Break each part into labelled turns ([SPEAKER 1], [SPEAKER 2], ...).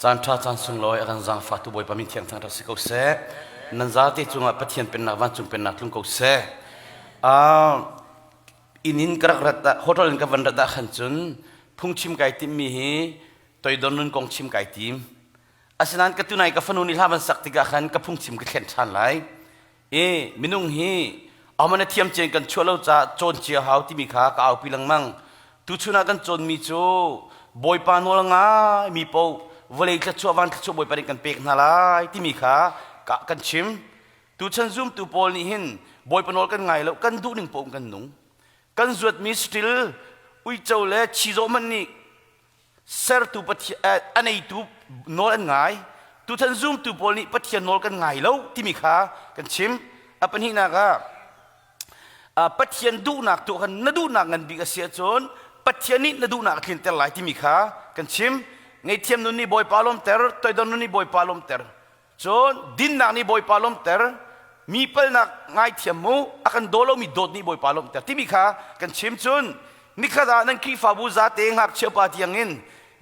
[SPEAKER 1] จานท่าจานสุงลอยอาการจางฟ้าตัวบอยปามิเทียงทางรัสเกาเซ่นันซาติจุงอาปะเทียนเป็นนักวันจุงเป็นนักลุงเกาเซ่อินินกระรัตโฮทอลินกับวันรัตขันจุนพุ่งชิมไก่ติมมีฮีตัวดอนนุนกงชิมไก่ติมอาศัยนั้นก็ตุนัยกับฟันุนิลามันสักติกาขันกับพุ่งชิมกับเข็นชันไหลมินุงฮีเอามันเทียมเจนกันชัวเราจะโจนเชียหาวที่มีขาก็เอาปีลังมังตุชุนักันโจนมีโจบอยปานวลงามีปูวันนี้จะชัววันชัวบอยปานกันเป็กนาลายที่มีขากะกันชิมตุชันซุ่มตุโพลนี่หินบอยปานวลกันไงแล้วกันดูหนึ่งปูกันหนุ่งกันจวดมีสติลอุยเจ้าเล่ชีโซมันนี่เซอร์ตุปะเทียอันนี้ตุนอลกันไงตุชันซุ่มตุโพลนี่ปะเทียนนอลกันไงแล้วที่มีขากันชิมอัปนี้นะคะปะเทียนดูนักตัวกันนดูนักเงินบิกเสียจนปะเทียนนี้นดูนักทิ้งแต่หลายที่มีขากันชิมไงเทียมนุนนี่บอยปาลมเตอร์ตัวดนุนนี่บอยปาลมเตอร์จนดินนักนี่บอยปาลมเตอร์มีเปิลนักไงเทียมมูอากันโดโลมีโดดนี่บอยปาลมเตอร์ที่มีขากันชิมจนนี่ขณะนั้นคีฟาบูซาเตงหักเชียวปาที่ยังอิน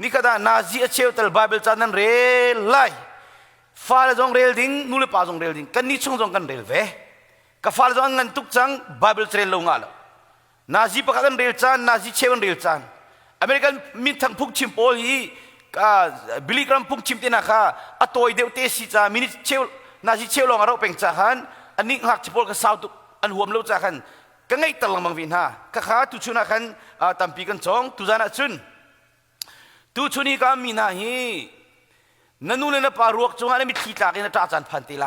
[SPEAKER 1] นี่ขณะนาซีเชียวแต่ไบเบิลจานั้นเรลไลฟ้าจงเรลดิ้งนู่นเลยป้าจงเรลดิ้งกันนี่ชงจงกันเรลเวก็ฟ้าจงเงินทุกจังไบเบิลเทรลลงอ่ะแล้วนาซีปะกันเรลจานนาซีเชียวเรลจานอเมริกันมิทั้งพุกชิมโพลีบิลลี่กรัมพุกชิมเตนะค่ะอัตโตยเดวเตสิจ้ามินิเชียวนาซีเชียวลงเราเป็นจ้าฮันอันนี้หักชิปโพลกับสาวตุอันหัวมเล่าจ้าฮันก็ไงตลังมังวินฮะก็ขาตุชุนักฮันตัมปีกันจงตุจานะชุนตุชุนีก็มีนาฮีนันนูเลนปารวกจงอันนี้มิตรตากินตาจันพันติไล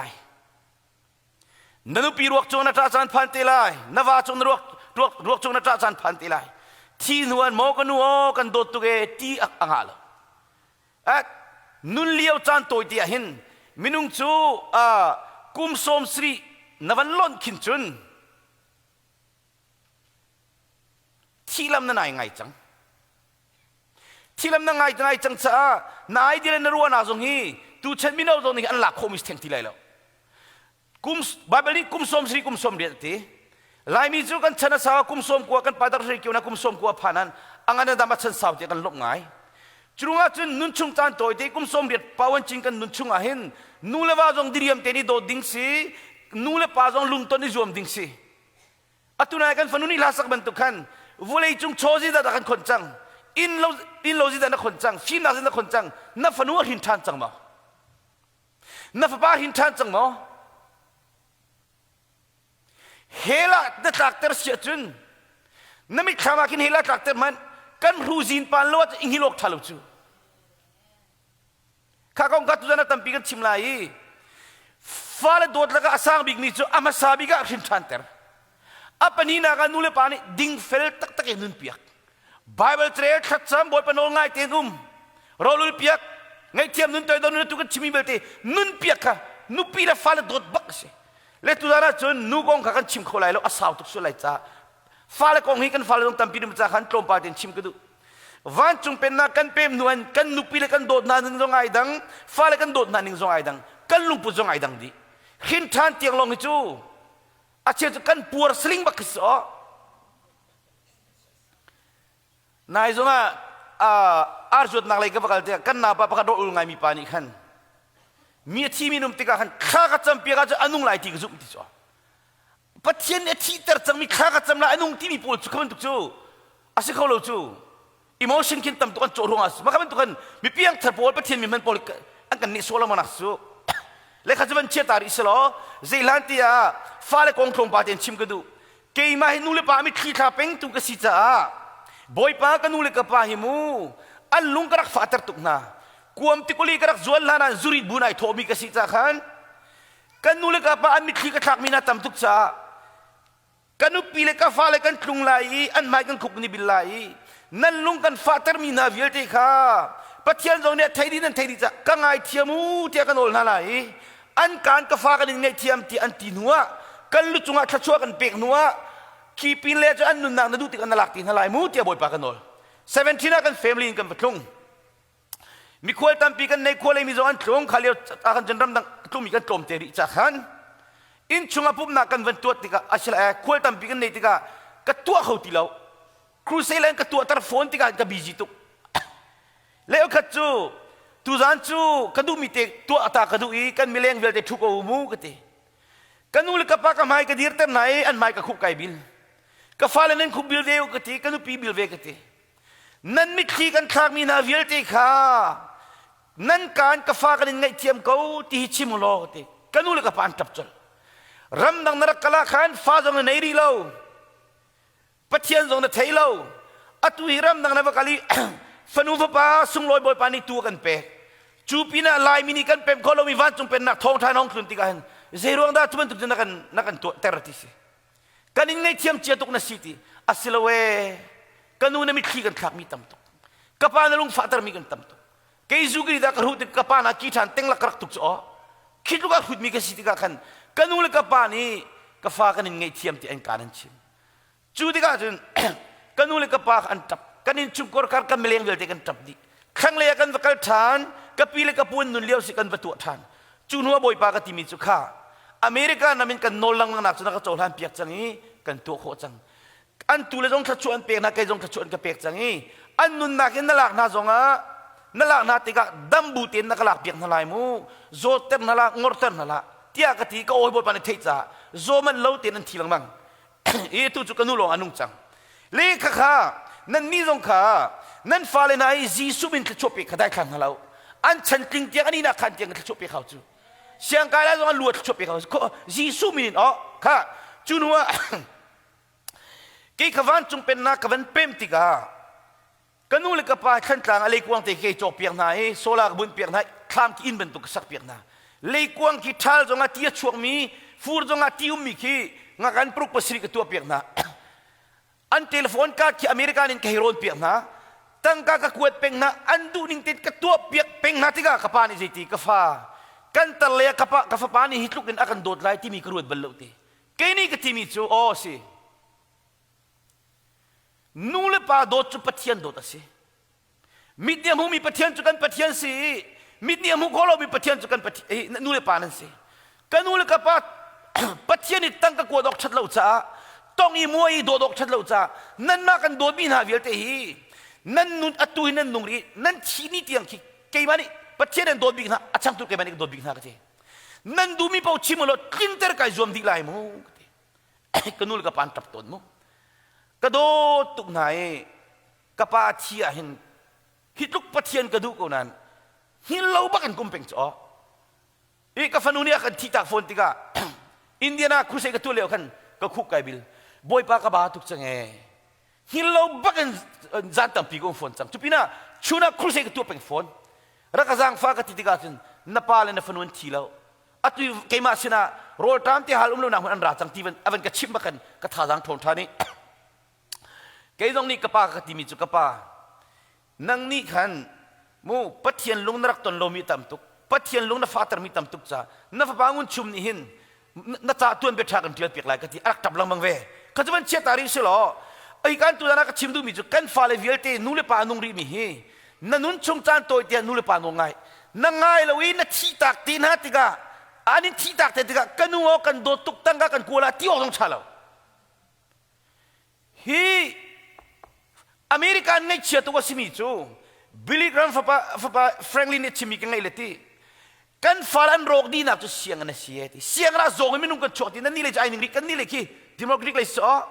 [SPEAKER 1] นันนูปีรวกจงนัตาจันพันติไลนวาจงรวกจงนัตาจันพันติไลที่นวลโมกันนัวกันโดดตุเกที่อังอาลนุนเลี้ยวจันตัวที่หินมินุงจูกุมสมสรีนวันล้นขินจุนที่ลำนั้นไงจังที่ลำนั้นไงจังจ้านายเดียนรัวนาจงฮีตูเชนมินาจงนี้อันหลักโคมิสเทงที่ไรแล้วกุมบาเบลีกุมสมสรีกุมสมเดียตีลายมีจูกันชนะสาวกุมสมกัวกันปาดารเกี่ยวนะกุมสมกัวพานันอังอันนั้นดามัชนสาวที่กันลบไงจุงอาจจะนุนชุงจานตัวที่กุมสมเดียปาวันจิงกันนุนชุงอาหินนูเลวาจงดิริยมเตนี่โดดิ้งซีนูเลปาจงลุงต้นนิจวมดิ้งซีอัตุนายกันฟันุนี่ลาสักบันตุกันวุเลยจุงโชจิดากันคนจังอินโลจิดาคนจังฟินนาจิดาคนจังนับฟันุหินทันจังมั้งนับป้าหินทันจังมั้งเฮล่าเดตักเตอร์เสียจุนนั่นไม่ขามากินเฮล่าตักเตอร์มันกันรูจินปานลวดอิงฮิโลกทะลุจูข้าก็กัดตุจานะตั้มปีกันชิมลายฟ้าเลดดแล้วก็อาสางบิกนี่จูอามาซาบิกะหินทันเตอร์อัปนี้นักนูเลปานี่ดิ้งเฟลตักเอ็นุนเปียกไบเบิลเทรดชัดซ้ำบอยปนโอง่ายเต็มรอลุลเปียกไงเทียมนุนตัวโดนนุนตุกันชิมิเบลเตนุนเปียกค่ะนุปีละฟ้าเลดดบักเสเลตุจานะจนนูกงขันชิมเขาไหลแล้วอาสาวตุกสุไลจ้าฟ้าเลกงฮีกันฟ้าเลต้องตั้มปีนมาจากขันตรมปาเต็นชิมกันดูวันจงเป็นนักกันเป็นนวลกันนุปีเลกันโดดนาหนึ่งจงไอดังฟ้าเลกันโดดนาหนึ่งจงไอดังกันลุงปุจงไอดังดีหินทานเตียงลงจูอาเชื่อกันปวดสลิงบักษอนายจงอาร์จุดนักเลยก็บอกกันกันนาปะปะกันโดนไงมีปานิขันมีที่มีนุ่มติกาขันข้าก็จำเปียกจะอนุงไล่ที่กจุ่มที่จ้าปัจเจียนที่เตอร์จังมีข้าก็จำละอนุงที่มีปูจุกมันตุกจูอาศัยเขาเราจูอิโมชันคินตั้มตุกันโจรงอาสมาคันตุกันมีเพียงเธอปูปัจเจียนมีมันปูอันกันนี่โซลามานักสูเลขาจะเป็นเชื่อตาริสโลเซลันติอาฟ้าเลกองทงปาเต็นชิมกันดูเกี่ยมาให้นูเลปามีขี้ข้าเป็งตุกสิจ้าบอยปากันนูเลกับปาหิมูอันลุงกระรักฟาตร์ตุกนาควมติกุลีกระรักจวนลานาจุริบุนัยทอมีกสิจ้าขันกันนูเลกับปาอันมีขี้กระทักมีนาตั้มตุกจ้ากันนุปีเลกับฟ้าเลกันตุงไลอันไม่กันคุกนิบิลไลนั่นลุงกันฟาตร์มีนาวิลเตค่ะปัจจัยตรงนี้ไทยดีนั่นไทยดีจ้ะกังไอเทียมูเทียกันโอลนาไลอันการกฟ้ากันยังไงเทียมที่อันตีนัวกันลุจุงอาชัวกันเปกนัวคีปีนเล่จะอันนุนนางนดูติกันนลักตีนอะไรมูเทียบอยปากกันโอล17กันเฟมิลีกันปะลุงมีควายตั้มปีกันในควายเลยมีจงอันตรงขาเลียวอากันจนรำดังตุมีกันตรมเตริจากขันอินชุงอาปุ๊บนักกันวันตัวติกาอาชลควายตั้มปีกันในติกากระตัวเขาตีเราครูเซเลนกระตัวตระโฟนติกากระบีจิตุแล้วขัดจู tu zan chu kadu mi te tu ata kadu I kan mileng vel te thu ko mu ka te kanu le ka pa ka mai ka dir ter nai an mai ka khup kai bil ka falen nen khup bil veu ka te kanu pi bil ve ka te nan mi thi kan thak mi na vel te kha nan kan ka fa kan ngai thiam ko ti chim lo ka te kanu le ka pan tap chol ram dang narak kala khan fa jong nei ri lo pathian jong na thei lo atu hiram dang na vakali fanu fa pa sung loi boy pani tu kan pe chu pina lai mini kan pem kholo mi van chung pen nak thong than ong klun ti kan zerong da tuman tu nakan tu terati se kanin ngai thiam chia tuk na city asilawe kanu na mi thi kan khak mi tam tu kapa na lung fa tar mi kan tam tu kei zugri da ka hu te kapa na ki than teng la krak tuk cho khitu ka hut mi ka city ka khan kanu le kapa ni ka fa kanin ngai thiam ti an kanan chim chu ti ka chun kanu le kapa an tap kanin chung kor kar ka meleng vel te kan tap di khang le kan vakal than ka pi le ka pun nun liao si kan vatu than chu nuwa boy pa ka ti mi chu kha America namin kan no lang nak chu na ka chol han piak changi kan tu kho chang an tu le jong tha chu an pek na kai jong tha chu an ka pek changi an nun na ken na lak na zonga na lak na ti ka dam bu ten na ka lak piak na lai mu zo ter na la ngor ter na la tia ka ti ka oi boy pa ni thei cha zo man lo ten an thi lang mang e tu chu kanu long anung chang le kha kha nan mi jong kha nan fa le nai ji su bin ka chopi ka dai khan na lo an chan ting tiang ani na khan tiang ka chopi khau chu siang ka la jong luat chopi khau ko ji su min o kha chu nuwa ke khawan chung pen na kawan pem ti ka kanu le ka pa khan tlang ale kuang te ke chop piang na e sola bun piang na kham ki in ben tu ka sak piang na le kuang ki thal jong a tia chuak mi fur jong a tiu mi ki nga kan pruk pasri ka tu piang na an telefon ka ki American in kahiron piak na tang ka kuat peng na andu ning tit ka tua piak peng na tiga kapani jiti ka fa kan talle ka fa pani hitluk din akan dot lai timi kruat ballo ti keni ka timi chu o si nule pa dot chu pathian dot asi mitniam hu mi pathian chu kan pathian si mitniam hu kholo mi pathian chu kan pathian nule pa nan si kanule ka pa pathian it tang ka ko dok chat lo cha tong I muai do dok chat lo cha nan ma kan do bi na vel te hi nan nun atu nan nung ri nan chi ni tiang ki ke mani pathian nan do bi na acham tu ke mani do bi na ka te nan du mi pau chi mo lo kinter kai zom di lai mo kanul ka pan tap ton mo ka do tuk nai ka pa chi a hin hitluk pathian ka du ko nan hin lo ba kan kumpeng cho e ka fanunia kan thi tak phone ti ka indiana khuse ka tu leo kan ka khuk kai bil boy pa ka ba tuk change hillo bakan zan tam pi go phone chang chupina chuna khul se ka tu peng phone ra ka jang fa ka ti ga chin napal na fanun thilo atu ke ma sina rol tam ti hal umlo na an ra chang ti ban avan ka chim bakan ka tha jang thon thani ke jong ni ka pa ka ti mi chu ka pa nang ni khan mu pathian lung narak ton lo mi tam tuk pathian lung na fatar mi tam tuk cha na fa bangun chum ni hin na cha tuan be thakan tial pek lai ka ti ak tab lang mang ve ka chuan che tari se lo ai kan tu na ka chim du mi chu kan fa le vial te nu le pa nung ri mi hi na nun chung chan toi te nu le pa no ngai na ngai lo wi na thi tak ti na ti ga ani thi tak te ti ga kanu o kan do tuk tang ga kan kula ti o dong cha lo hi American ngai che to simi chu Billy Graham fa Franklin ne chimi ka ngai le ti kan falan rok di na tu siang na sieti siang ra zong mi nung kan choti na ni le jai ning kan ni le ki democratic le so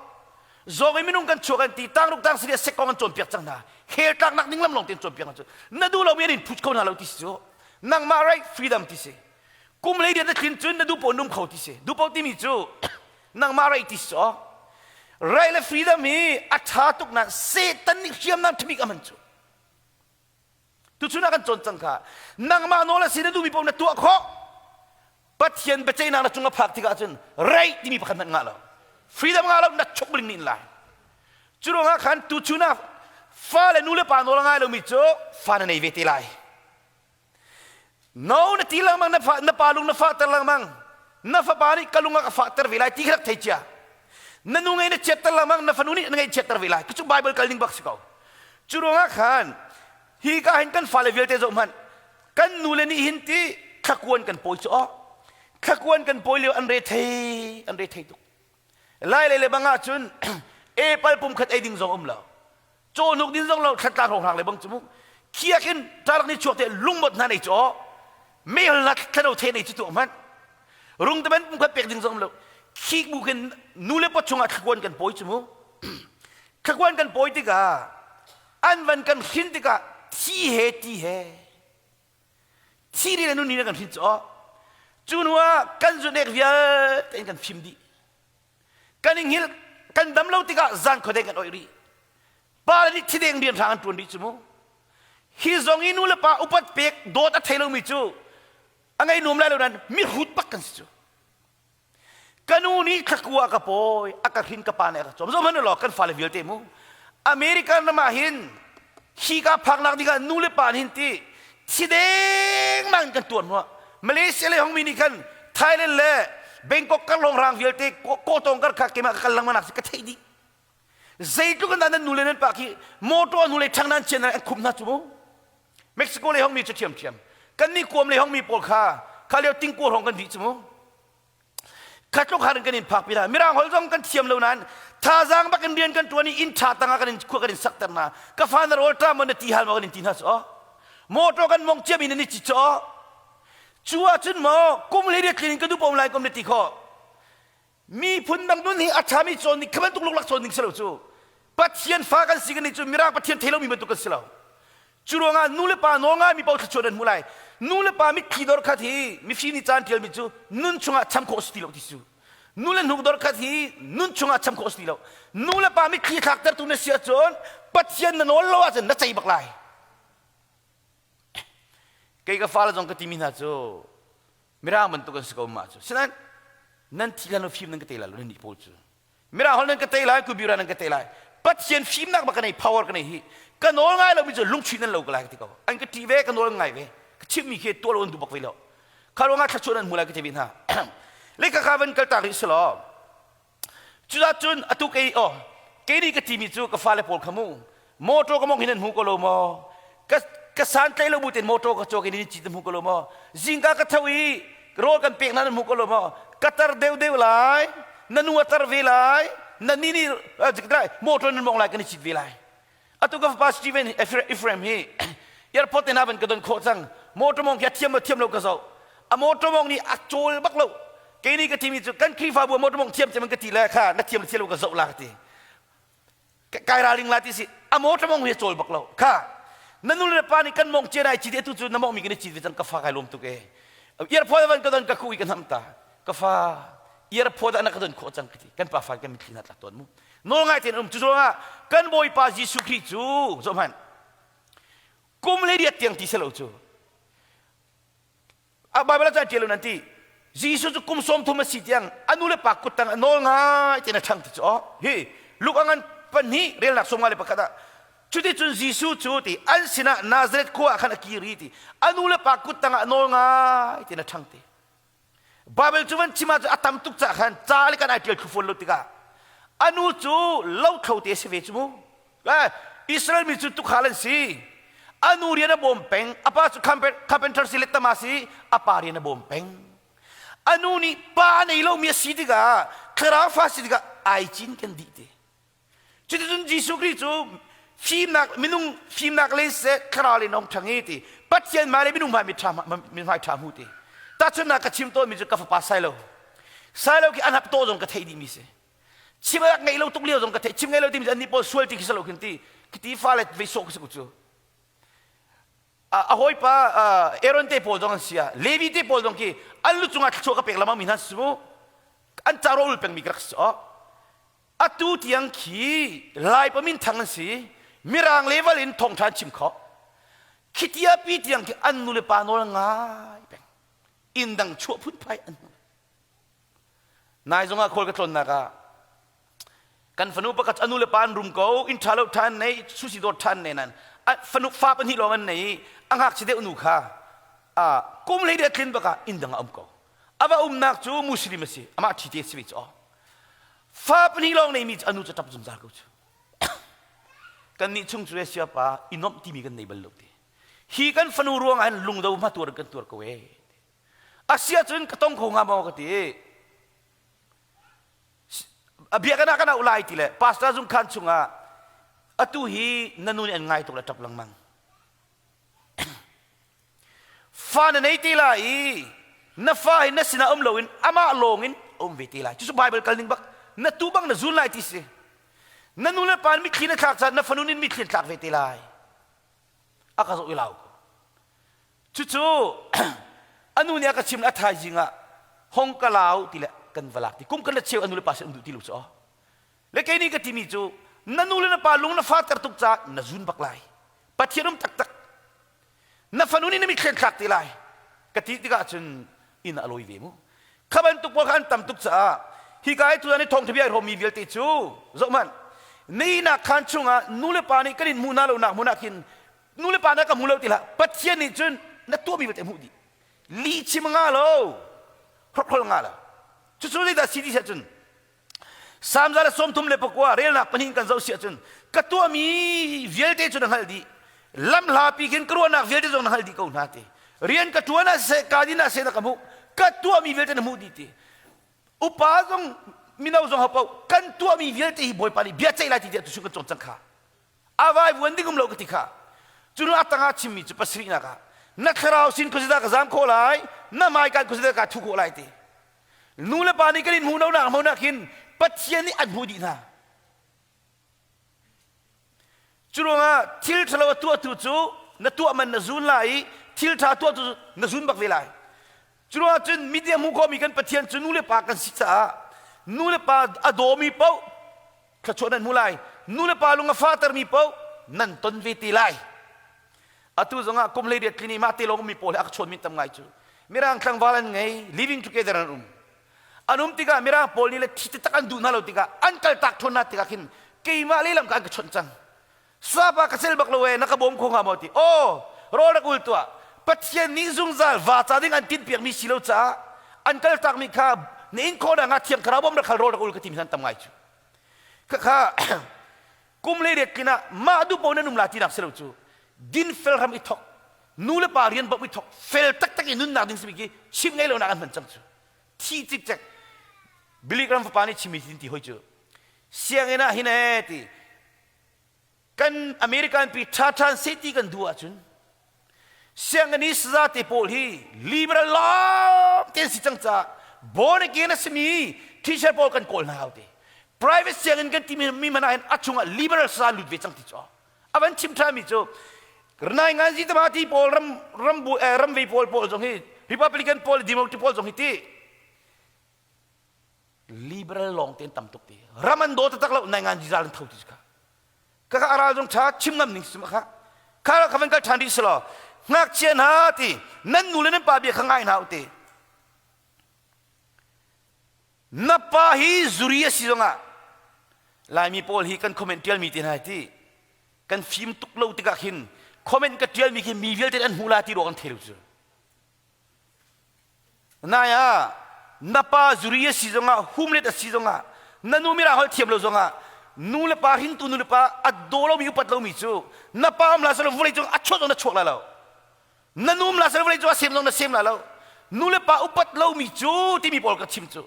[SPEAKER 1] zong mi nung kan chokan ti tang ruk tang sri se kong chon piak chang na he tak nak ning lam long ten chon piak chu na du lo mi ni put ko na lo ti so nang ma right freedom ti se kum le dia na kin chun na du po num khau ti se du po ti mi chu nang ma right ti so right le freedom mi atha tuk na se tan ni hiam nam thmi ka man chu tu chuna kan chon chang kha nang ma no la sin du mi pom na tu kho pathian be chai na chunga phak ti ga chun right ti mi pakhan nga lo freedom nga lo na chok bling nin lai churo nga khan tu chuna fa le nu le pa no la nga lo mi cho fa na nei ve ti lai no na ti lang mang na pa lung na fa tar lang mang na fa pa ni kalunga ka fa tar ve lai ti khak thai cha na nu ngai na chet tar lang mang na fa nu ni ngai chet tar ve lai ku bible kal ning bak si ko churo nga khan hi ka hin kan fa le vel te zo man kan nu le ni hin ti khakuan kan poi cho khakuan kan poi le an re thei tu lai le banga chun e pal pum khat ai ding zong la cho nuk din zong lo khat ta rong rang le bang chu เคียกินตาลักนี่ชวกเตลุงหมดนั่นไอ้จ่อไม่เอาลักขนมเทนไอ้จุดตัวมันรุงแต่มันก็เป็กดึงส่งเราขี้บุกันนู่นเลยปัจจุบันขกวนกันป่วยจมูกขกวนกันป่วยติกาอันวันกันหินติกาที่เหตุที่เหที่เรื่องนู้นนี่กันหินจ่อจุนว่ากันจุดเอกวิาแต่กันฟิมดีกันยิงหิลกันดำเล่าติกาจันเขาเด็กกันอ้อยรีปาลิที่เด้งเรียนทางตัวนี้จมูกฮิซองอินูเลปาอุปัตเป็กโดดอัฐเทลมิจูอันไงนุ่มแล้วนั้นมีหุดปักกันสิจูกันนูนี่ขักวัวกับปอยอากาศหินกับปานเอกจอมจอมมันหลอกกันฟาเลวิลเตมูอเมริกันมาหินฮีกาพักนักดิกันนูเลปานหินตีที่เด้งมันกันตัวมัวมาเลเซียเลยห้องมินิกันไทยเลยเลยเบงกอกกันลงรางวิลเตโกตงกันขักเกมากันลังมันนักสิกระเทยดีใจทุกันนั้นนูเลนันปากีโมโตนูเลทางนั้นเชนนั้นคุมนัดจูมูเม็กซิโกเลยห้องมีจะเทียมกันนี่กวมเลยห้องมีปอลคาเขาเรียกติงกัวของกันดีจมูกขัดลูกหาเรื่องกันอินพักไปได้ไม่ร่างหอลจงกันเทียมเหล่านั้นถ้าจังบักกันเรียนกันตัวนี้อินชาตังกันอินขั้วกันอินสักแต่นะก็ฟันเราอัลตร้ามันตีฮัลมากันอินตีนัสอ๋อโมโตกันมองเจียมินนี่จิจ่อชัวจุนหมอกุมเลยเรียกคลินิกก็ดูปมลายกุมเลยตีข้อมีพุ่นดังนู้นนี่อาชามีโซนนี่ขมันตุกลุกลักโซนนี่เสลาจูปัจเจียนฟ้ากันสิกันนี่จูไม่ร่างปัจเจียนเทโลมีมันตุกกันเสลาจุดงานนู่นเลยป่าน้องมีเป้าชนมุไลนู่นเลยป่ามีขีดอร์คัดฮีมีฟินิจานเทียลมิจูนุ่นชงอาชัมโคสติโลติจูนู่นเลยนุกดอร์คัดฮีนุ่นชงอาชัมโคสติโลนู่นเลยป่ามีขีดขักเตอร์ตุนเสียจนปัจเจียนนั่นโอลลวาจันนัดใจบักไลเกี่ยวกับฟ้าละจงกติมินาจูไม่ร่างมันตุกันสกอมาจูฉะนั้นนั่นที่เราฟิล์มนั่นก็เตะละนั่นนี่พูดจูไม่ร่างหอลนั่นก็เตะละกูบิวรานั่นก็เตะละปัจเจียนฟิล์มนักบักกันไอ้ power กันไอ้ฮีกันโน้ง่ายเรามีจะลุงชินันเราก็ไล่กันที่เขาอันก็ทีเวกันโน้ง่ายเว้ก็ชิมมีแค่ตัวเราดูบักไว้แล้วข้าราชการขัดชนนั้นมูลก็จะบินฮะเล็กข้าวันก็ตากริสลอจุดจุนอตุกเออเกนี่ก็ทีมีจูก็ฟ้าเลปอลขมูโมโตก็มองเห็นหูก็ลมก็สันใจเราบุตรโมโตก็โจกินจิตหูก็ลมจิงกากระทวีโรกันเปียกนั้นหูก็ลมกระตารเดวไลนันวัตรเวไลนันนี่จิกได้โมโตนั้นมองไลกันจิตเวไลอะตุกฟาสตีเวนอิฟเรมฮียาร์พอตเนนับเป็นกระดนโคจังโมโตมองแค่เทียมเราก็เจ้าอะโมโตมองนี่อักโจลบักเราเกนี่ก็ทีมีจุกันครีฟ้าบัวโมโตมองเทียมจะมันก็ทีแรกค่ะนักเทียมเราก็เจ้าลากทีกายราลิงลาติสิอะโมโตมองหัวโจลบักเราค่ะนั่นนู่นเลยปานี่กันมองเจได้จิตเอตุจุนน้ำมองมีกันจิตวิจันกฟ้าไกลลมตุกยาร์พอตวันกระดนก็คุยกันทำตากฟ้ายาร์พอตอันนั้นกระดนโคจังกันป่าฟ้ากันมีที่นัดหลักตัวมุน้องไงเต็นจุดว่ากันบอยปาจิสุคริจูสมันกุมเลยเดียดเตียงที่เสลาจูอาบาเบลาจันเจลุนันทีจิสุจุกุมสมทุมาสิเตียงอนุเลปากุตังน้องไงเต็นช่างที่จูเฮ้ลูกอังกันปันนี้เรียนหลักสมมาเลยปะกะตาจุดที่จุนจิสุจูที่อันสินะนาซาเรตขัวขันกีรีที่อนุเลปากุตังน้องไงเต็นช่างที่บาเบลจูวันชิมาจูอัตมตุกจากขันจ้าเลยกันไอเดียลคุฟอลลุติกาอนุจูเล่าเขาเตะเสวจูมูอิสราเอลมีจุดทุกขลันสิอนุเรียนบอมเป่งอาป้าจุคัมเพนเทอร์สิเล็กตามาสิอาป้าเรียนบอมเป่งอนุนี่ป้าในโลกมีสิทธิ์กาคราฟาสิทธิ์กาไอจินกันดีเตจุดที่จุนจิสุคริจูฟิล์มนักมินุงฟิล์มนักเลสคราเลนองทั้งเอติปัจจัยมาเลยมินุงมาไม่ทำไม่ทำหูตีแต่จุดนักชิมโตมีจุดกาฟป้าไซโลที่อันหับโตจงกระเทยดีมิเสชิมไงเราตุกเลี้ยวจงกระเทชิมไงเราที่มีอันนี้พอสวยที่คิดสโลกินที่คิดที่ฟ้าเลยไปส่งสักจุดahoy pa Aaron te po dong siya Levi te po dong ki an lu chunga chok ka pekla ma minas mo an charol peng mikrak so atu tiang ki lai pa min thang si mirang level in thong than chim kho khitia pi tiang ki an nu le pa no ngai peng indang chu phun phai an nai zonga khol ka tlon na ka kan fanu pa ka anu le pan rum ko in thalo than nei susi do than nei nanฟนุฟ้าเป็นที่เรามันไหนอังหักสิเดอุนุขากุมเลยเด็กขึ้นปะกะอินดังอัมก็อาบะนักจูมุสลิมสิอามาที่เด็กสวิตอ๋อฟ้าเป็นที่เราในมีอนุจะทับจุนซาร์กูจูกันนี่chungจุเรเซียปะอินอมที่มีกันในบรรลุดีฮีกันฟนุรวงอันลุงดาวมาตัวกันตัวก็เวอาเซียจุนก็ต้องคงงามเอากันทีเบียกันนักกันเอาไล่ทีเลยพาสต้าจุนขันจุงอ่ะอตุฮีนันนู่นอันง่ายตัวละจับลังมัง ฟ้าในตีลายนับฟ้าเห็นนักสินาลวินอามาลงอินเวตีลายจุดสุดไบเบิลกันนึงบักนับตูบังนับซุนลายที่สินั่นนู่นปานมิขีนขากจัดนับฟนุนินมิขีนขากเวตีลายอากาศอุลาวจู่ๆอันนู้นเนี่ยก็ชิมอัฐายจิงะห้องกะลาวที่ละกันเวลาที่กุมกันละเชียวอันนู้นภาษาอันนู้นที่รู้จักเล็กนี่ก็ที่มีจู่นั่นนู่นปานลุงนับฟาดกระตุกจ่านับซุนบักลายปัจเจรุมตักนับฟนุนินมิขีนขากตีลายกะที่ที่ก็จนอินอโลยเวมุขบันตุกพวกขันตำตุกจ่าฮิกายตัวนี้ทองทบียรมีเวลติจู่จอมันนี่นักขันชุงะนู่นปานี่ก็ดินมูนาโลนักมูนักินนู่นปานักกับมูเลติละปัจเจนี่จนนัตัวมีเวลติมูดีลีชิมงาโลครบครองงาละจุดสุดที่ดัชสีที่เสียจนสามจานสมทุมเลปกว่าเรื่องนักปนินกันเจ้าเสียจนกัตัวมีเวลติจนหัลดีลำลาปีกินครัวนักเวลติจนหัลดีเขาหน้าเตเรียนกัตัวน่ะเสกาดิน่ะเสนักมุกัตัวมีเวลตินมูดีเตอุปาจงมินาวจงฮับเอากันตัวมีเวลติบอยปานีเบียดใจไล่ที่เดียตุสุกจงจังข้าอาวายวันดิ้งกุมโลกติข้าจุนอัตงาชิมิจุปัสรีนักนักข่าวสินคุซิดากะจามโคไลน้ำไม้กันคุซิดากะทุกโคไลตีนู่นละปานีกันมูนาวนักมูนักินปัจเจียนี่อันมูดีนะจุลงะทิลทะเลตัวตุจูนัตัวมันนซุนไลทิลทาตัวตุนซุนบักเวไลจุลงะจุนมีเดียมุขมีกันปัจเจียนจุนู่นละปากันสิจ้านู่นละปาอโดมีเป้าขจรนั้นมูไลนู่นละปาลุงฟาตร์มีเป้านั่นต้นเวทีไลอตุจงะคุมเลยเดียดคลินิมาเตลงมีโพลอักชนมิตรไงจูมีร่างคลังวาลันไง living together อันนู้นติกามีร่างโพลนี่เลยที่ตะกันดูน่าเราติกาอันกัลตักทนนัดติกาขินเกี่ยมาเลยลำกันกชนจังสาบะกษลบักโลเวนักบ่มคงหามอติโอ้รอนักอุลตัวปัจเจนิซุงซัลวาตาดิ้งอันตินเปียกมีสิโลจ้าอันกัลตักมีข้านี่อินโคดังอาเทียมคราบอมรักขารอนักอุลกติมิสันตำไงจูข้าคุมเลยเดียดกินะมาดูโพนันนุ่มลาตินักเสลจูดินเฟลทำอิทอกนู่นละปาเรียนบอกอิทอกเฟลตักตักอินุนนักดิ้งสมิกี้ชิมไงเรานักอันมันจังจูที่จิกจักบิลิกรัมฟปานี่ชิมิสินที่หอยจูเสียงเงินหินเอติกันอเมริกันปีชาชันเซติกันดูอาจุนเสียงเงินนี้สซาติโพลีลิเบอรัลล้อเต็นสิจังจ้าโบนเกนัสมีที่เชอร์โพลกันโกลนาเอาติ private เสียงเงินกันที่มีมันอะไรอัจฉริยะลิเบอรัลซาลุดเวจังติจ้าอาวันชิมทามิจูรายงานที่ตมาที่โพลรัมวีโพลจงฮีริพับลิกันโพลดิโมครตโพลจงฮีที่ลิเบอรัลลองเต็นตั้มตุกตีรามันโดดตักแล้วรายงานที่จารันท้าวติจ้าข้าอาราจงชาชิมงามนิ่งสมค่ะข้าข้าเป็นการทันดิสลอนักเชียนหาตีนั่นนู่นนั่นป่าเบียข้างไงหนาวตีนับป่าฮีจุรีสิจงอ่ะลายมีโพลฮีกันคอมเมนต์เดียลมีที่ไหนที่กันฟิล์มตุกเล่าติกาหินคอมเมนต์กันเดียลมีแค่มีเวลเต็นหูลาที่รอกันเทลุจูนายอ่ะนับป่าจุรีสิจงอ่ะหุ่มเล็ดสิจงอ่ะนั่นนู่นมีอะไรเขาเทียมเราจงอ่ะนู่นละปาหินตูนู่นละปาอัดโดเรามีอุปัตเรามีจูนับปามลาสลบเลยจงอัดชดตรงนั้นชกแล้วนั่นนู่นลาสลบเลยจงเสียมตรงนั้นเสียมแล้วนู่นละปาอุปัตเรามีจูที่มีบอลกับชิมจู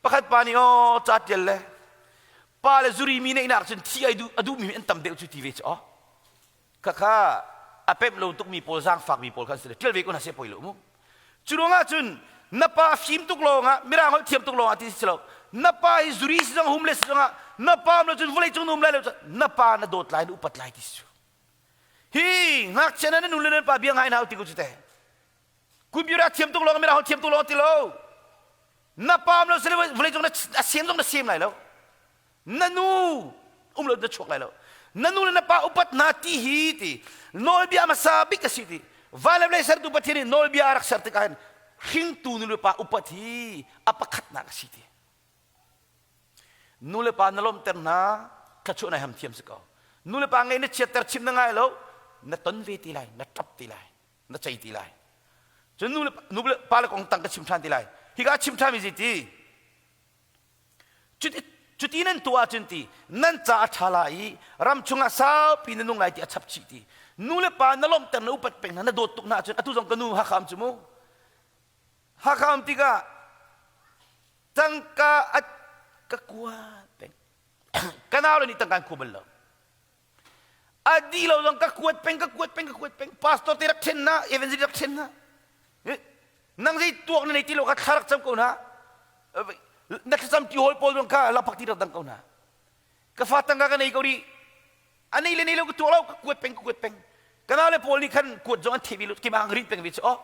[SPEAKER 1] ประคัดปานี่อ๋อจัดเจเลยปาเลจุรีมีในนักจนที่อดูมีอันตั้มเดียวจุดทีวีอ๋อข้าอาเป็บเราตุกมีโพลสร้างฝากมีโพลกันเสร็จเที่ยวเวกุน่าเสียปอยลูกมุจุดงะจุนนับปาฟิล์มตุกลงอ่ะไม่ร่างเขาเทียมตุกลงอ่ะที่สิเรานับปาอิจุรีสิจงหุ่มเลสจงอ่ะนับปามเราจนวุ่นเลยจงนุ่มเลยเราจะนับปานาโดดไล่อุปัตไล่ที่สุดฮีนักเชนนั้นนุ่มเลยนั่นปาเบียงไงน่าอุติกุจุดเตะคุยบิระเทียมตุกลงไม่ร่างเขาเทียมตุกลงที่เรานับปามเราเสร็จวุ่นเลยจงนั้นเสียมจงนั้นเสียมไล่เรานั่นนู่เราจะชกไล่เรานั่นนู่นับปาอุปัตนาทีฮีตีโนลบิอามาซาบิกสิตีวาเลเบลเซอร์ตุปัตที่นี่โนลบิอารักษาติกันหิงตูนู่ปาอุปัตฮีอปะขัดนักสิตีนู่นเลยปานลมเตอร์นาขจุนให้หำเทียมสกอนู่นเลยปานไงเนี่ยเชียร์เตอร์ชิมนั่งไงแล้วนั่นต้นเวทีไลนั่นทับทีไลนั่นใจทีไลจนนู่นเลยปานละกองตังกับชิมทานทีไลฮิกาชิมทานมีสิทีจุดที่นั่นตัวจุดที่นั่นจะอัชลายรำชงอาสาวปีนนุ่งไงที่อัชับชิทีนู่นเลยปานลมเตอร์นาอุปัตเป็นนั่นโดดตุกน่าจนอตุจงกันนู่นฮักคำจมูฮักคำที่กะตั้งกะก็กลัวเป็นกันเอาเลยนี่ตั้งการคุมเราอดีเราต้องก็กวดเป็นพาสตอร์ที่รักเช่นนะเอเวนซีรักเช่นนะ นังใจตัวในที่โลกขารักจำกูนะนักจำที่โฮลโปลงข้าเราพักที่เราดังกูนะก็ฟาตังกันในกูดีอันนี้เลยนี่เราก็ตัวเรากวดเป็งกันอะไรโปลนี่ขันกวดจงอันทีวีลุกี่มาอังกฤษเป็งวิชอ๋อ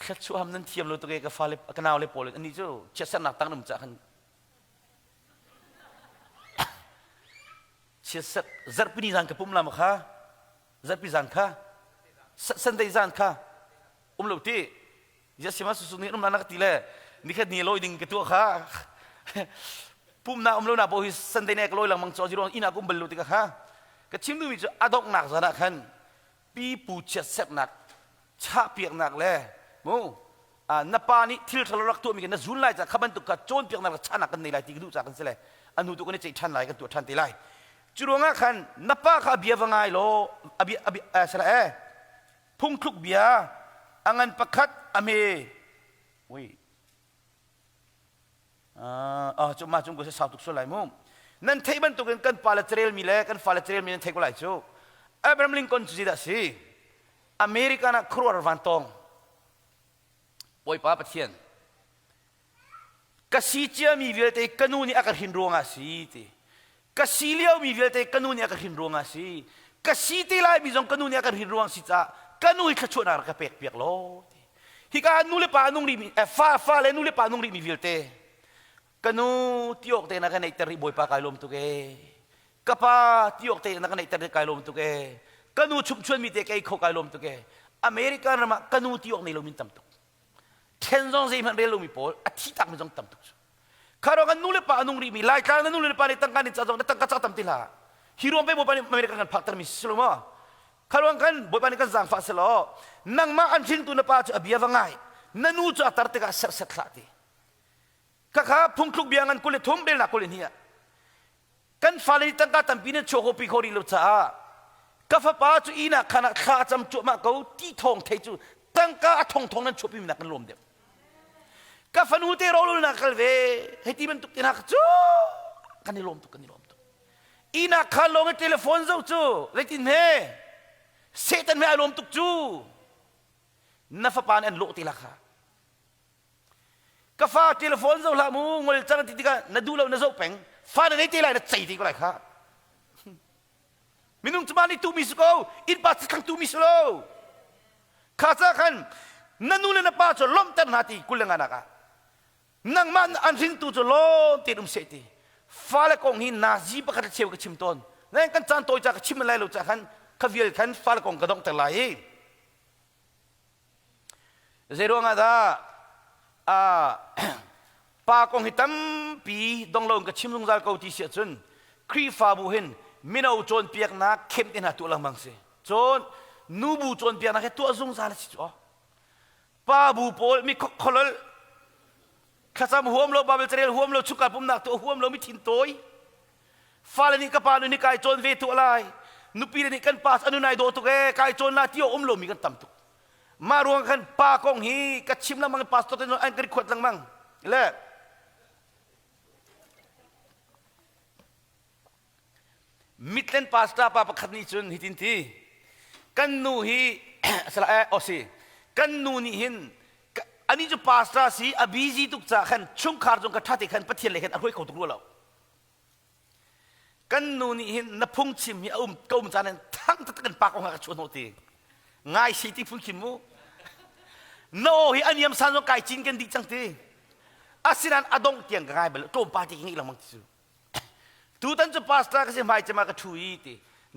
[SPEAKER 1] ขัดชัวร์นั้นเทียมเราตัวเองก็ฟาเลกันอะไรโปลอันนี้จู่เชื่อสนักตั้งนุ่มจากขันเชื่อสัตว์ปีนี้จังกับปุ่มลำค่ะสัตว์ปีจังค่ะสันได้จังค่ะเราที่จะสิมาสุดนี้เรานักตีเลยนี่แค่นี่ลอยดิ่งกับตัวค่ะปุ่มน่าเราหน้าโบหิสันได้เนี่ยก็ลอยหลังมังจอจิโร่อินากุมบรรลุติกะค่ะก็ชิมดูมิจอดอกหนักซะนะขันปีปูเช็ดเสพหนักชาเปียกหนักเลยมูนับปานี่ทิลทะลักตัวมีกันนัจุนไล่จากขบันตุกะโจนเปียกหนักชาหนักกันในไล่ที่ดูจากกันเสียเลยอันนู้นตัวกันนี่ใจทันไล่กันตัวทันตีไล่จุดว่าขันนับปาข้าเบียร์ว่าไงโลอบีสระพุ่งคลุกเบียร์อังันประคัดอเมวิจุมาจุงกุศลสาวตุกสุไลมุมนั่นเทบันตุกันฟาเลเทรลมีเล่กันฟาเลเทรลมีนั่นเทกุไลจูอับราฮัมลิงคอนจุดนั้นสิอเมริกาน่ะครัวรวันตองป่วยป้าปะเทียนกษีเจียมีเวลเตกันูนี่อากาศหินรวงอาศีติกษีเลี้ยวมีเวลเตกันูนี่อากาศหินรวงอาศีกษีเตไลมีจงกันูนี่อากาศหินรวงสิจ้ากันูขชวนอะไรกับเปียกโลฮิกานูเลปานุงรีมีฟ้าเลนูเลปานุงรีมีเวลเตกันูที่ออกเตนักในตรีบอยปากายลมตุเกกป้าที่ออกเตนักในตรีกายลมตุเกกันูชุมชนมีเตกไอโคกายลมตุเกอเมริกานะมากันูที่ออกในลมมินตัมตุกเทนซองซีมันเรลมีโพลอาทิตย์ตักมันจงตัมตุกคารกันนูเลปานุงรีมีไล่การนูเลปาในตั้งการนิจจงตั้งการจัดตัมติลาฮิโรมไปบอยปาอเมริกากันพักตรมิสลมาคารกันบอยปาในกันจังฟาสลอนังมาอันชินตุนปาจะอบียวังไงนันูจะอัตรติกาเสร็จขาดีข้าข้าพุ่งคลุกเบียงันกุเลทุ่มเบลนักกุเลเนียกันฟาเลตั้งการตัมปีนโชโคปิโคริลุจ้าข้าฟ้าป้าจูอีนักขณะข้าจำจุมาเขาที่ทองเทจูตั้งการทองนั้นชบิมนักกันลมเดียวข้าฟันูเตโรลุนักกันเวให้ที่มันตุกินักจูกันนี่ลมตุอีนักขันลงเทเลโฟนจูเลยที่เน่เซตันไม่อารมณ์ตุกจูนับฟ้าปานอันโลติลักค่ะก็ฟ้าเทเลโฟนเจ้าละมูงลจังติดกันนัดดูเรานัดเจ้าเป็งฟ้าในเทเลนัดใจดีก็ไรค่ะมินุงจะมาในตูมิสโกอินปัสขังตูมิสโลข้าจะขันนันนูเลนป้าจะล้มเต็มนาทีกุลงานักนังมันอันสิงตูจะล้มเต็มเสตีฟ้าเล็กองหินนาจีปะกัดเชี่ยวกับชิมต้นนั่นกันจันโตจากชิมอะไรรู้จักขันขวิลขันฟ้าเล็กองกระดองแต่ไหลเจรวงอาดาปากองหิตัมปีดองลงกับชิมลงจากเขาที่เสียจนครีฟ้าบุหินมินาโจนเปียกนักเข้มเต็นหาตัวลังบังเสโจนนูบูโจนเปียกนักแค่ตัวซงซาลสิจ้ะป้าบูโพลมีขลลข้าจำหัวมโลบาเบลเทเรลหัวมโลชุกกับผมนักตัวหัวมโลมีทินโตยฟ้าเลนี่กับปานุนี่กายโจนเวทุอะไรนุปีเลนี่กันปัสอนุนายโดตุเกกายโจนนาที่อมโลมีกันตั้มตุกมารวมกันปากองฮีกัดชิมละมังปัสตัวเต็นอันกระดิกขวดลังมังเล่มิดเลนพาสต้าปาปะขัดนี่จุนฮิตินทีกันนูฮีสละโอซีกันนูนี่หินอันนี้จะพาสต้าสีอภิจิตุกจากขันชุ่มขาร์จงกระทัดอีกขันปะเทียนเลยขันอร่อยเขาตุกรู้แล้วกันนูนี่หินนับพุ่งชิมฮีก้มจานนั้นทั้งตะกันปากของเขาชวนโนตีง่ายสิที่พุ่งชิมมูโน่ฮีอันยำซานจงไก่จินกันดีจังทีอาศินันอดงเตียงง่ายไปเลยโจมปาที่ยิ่งหลังมังจิตูตันจะพาสต้าก็จะไม่จะมากระทุยตี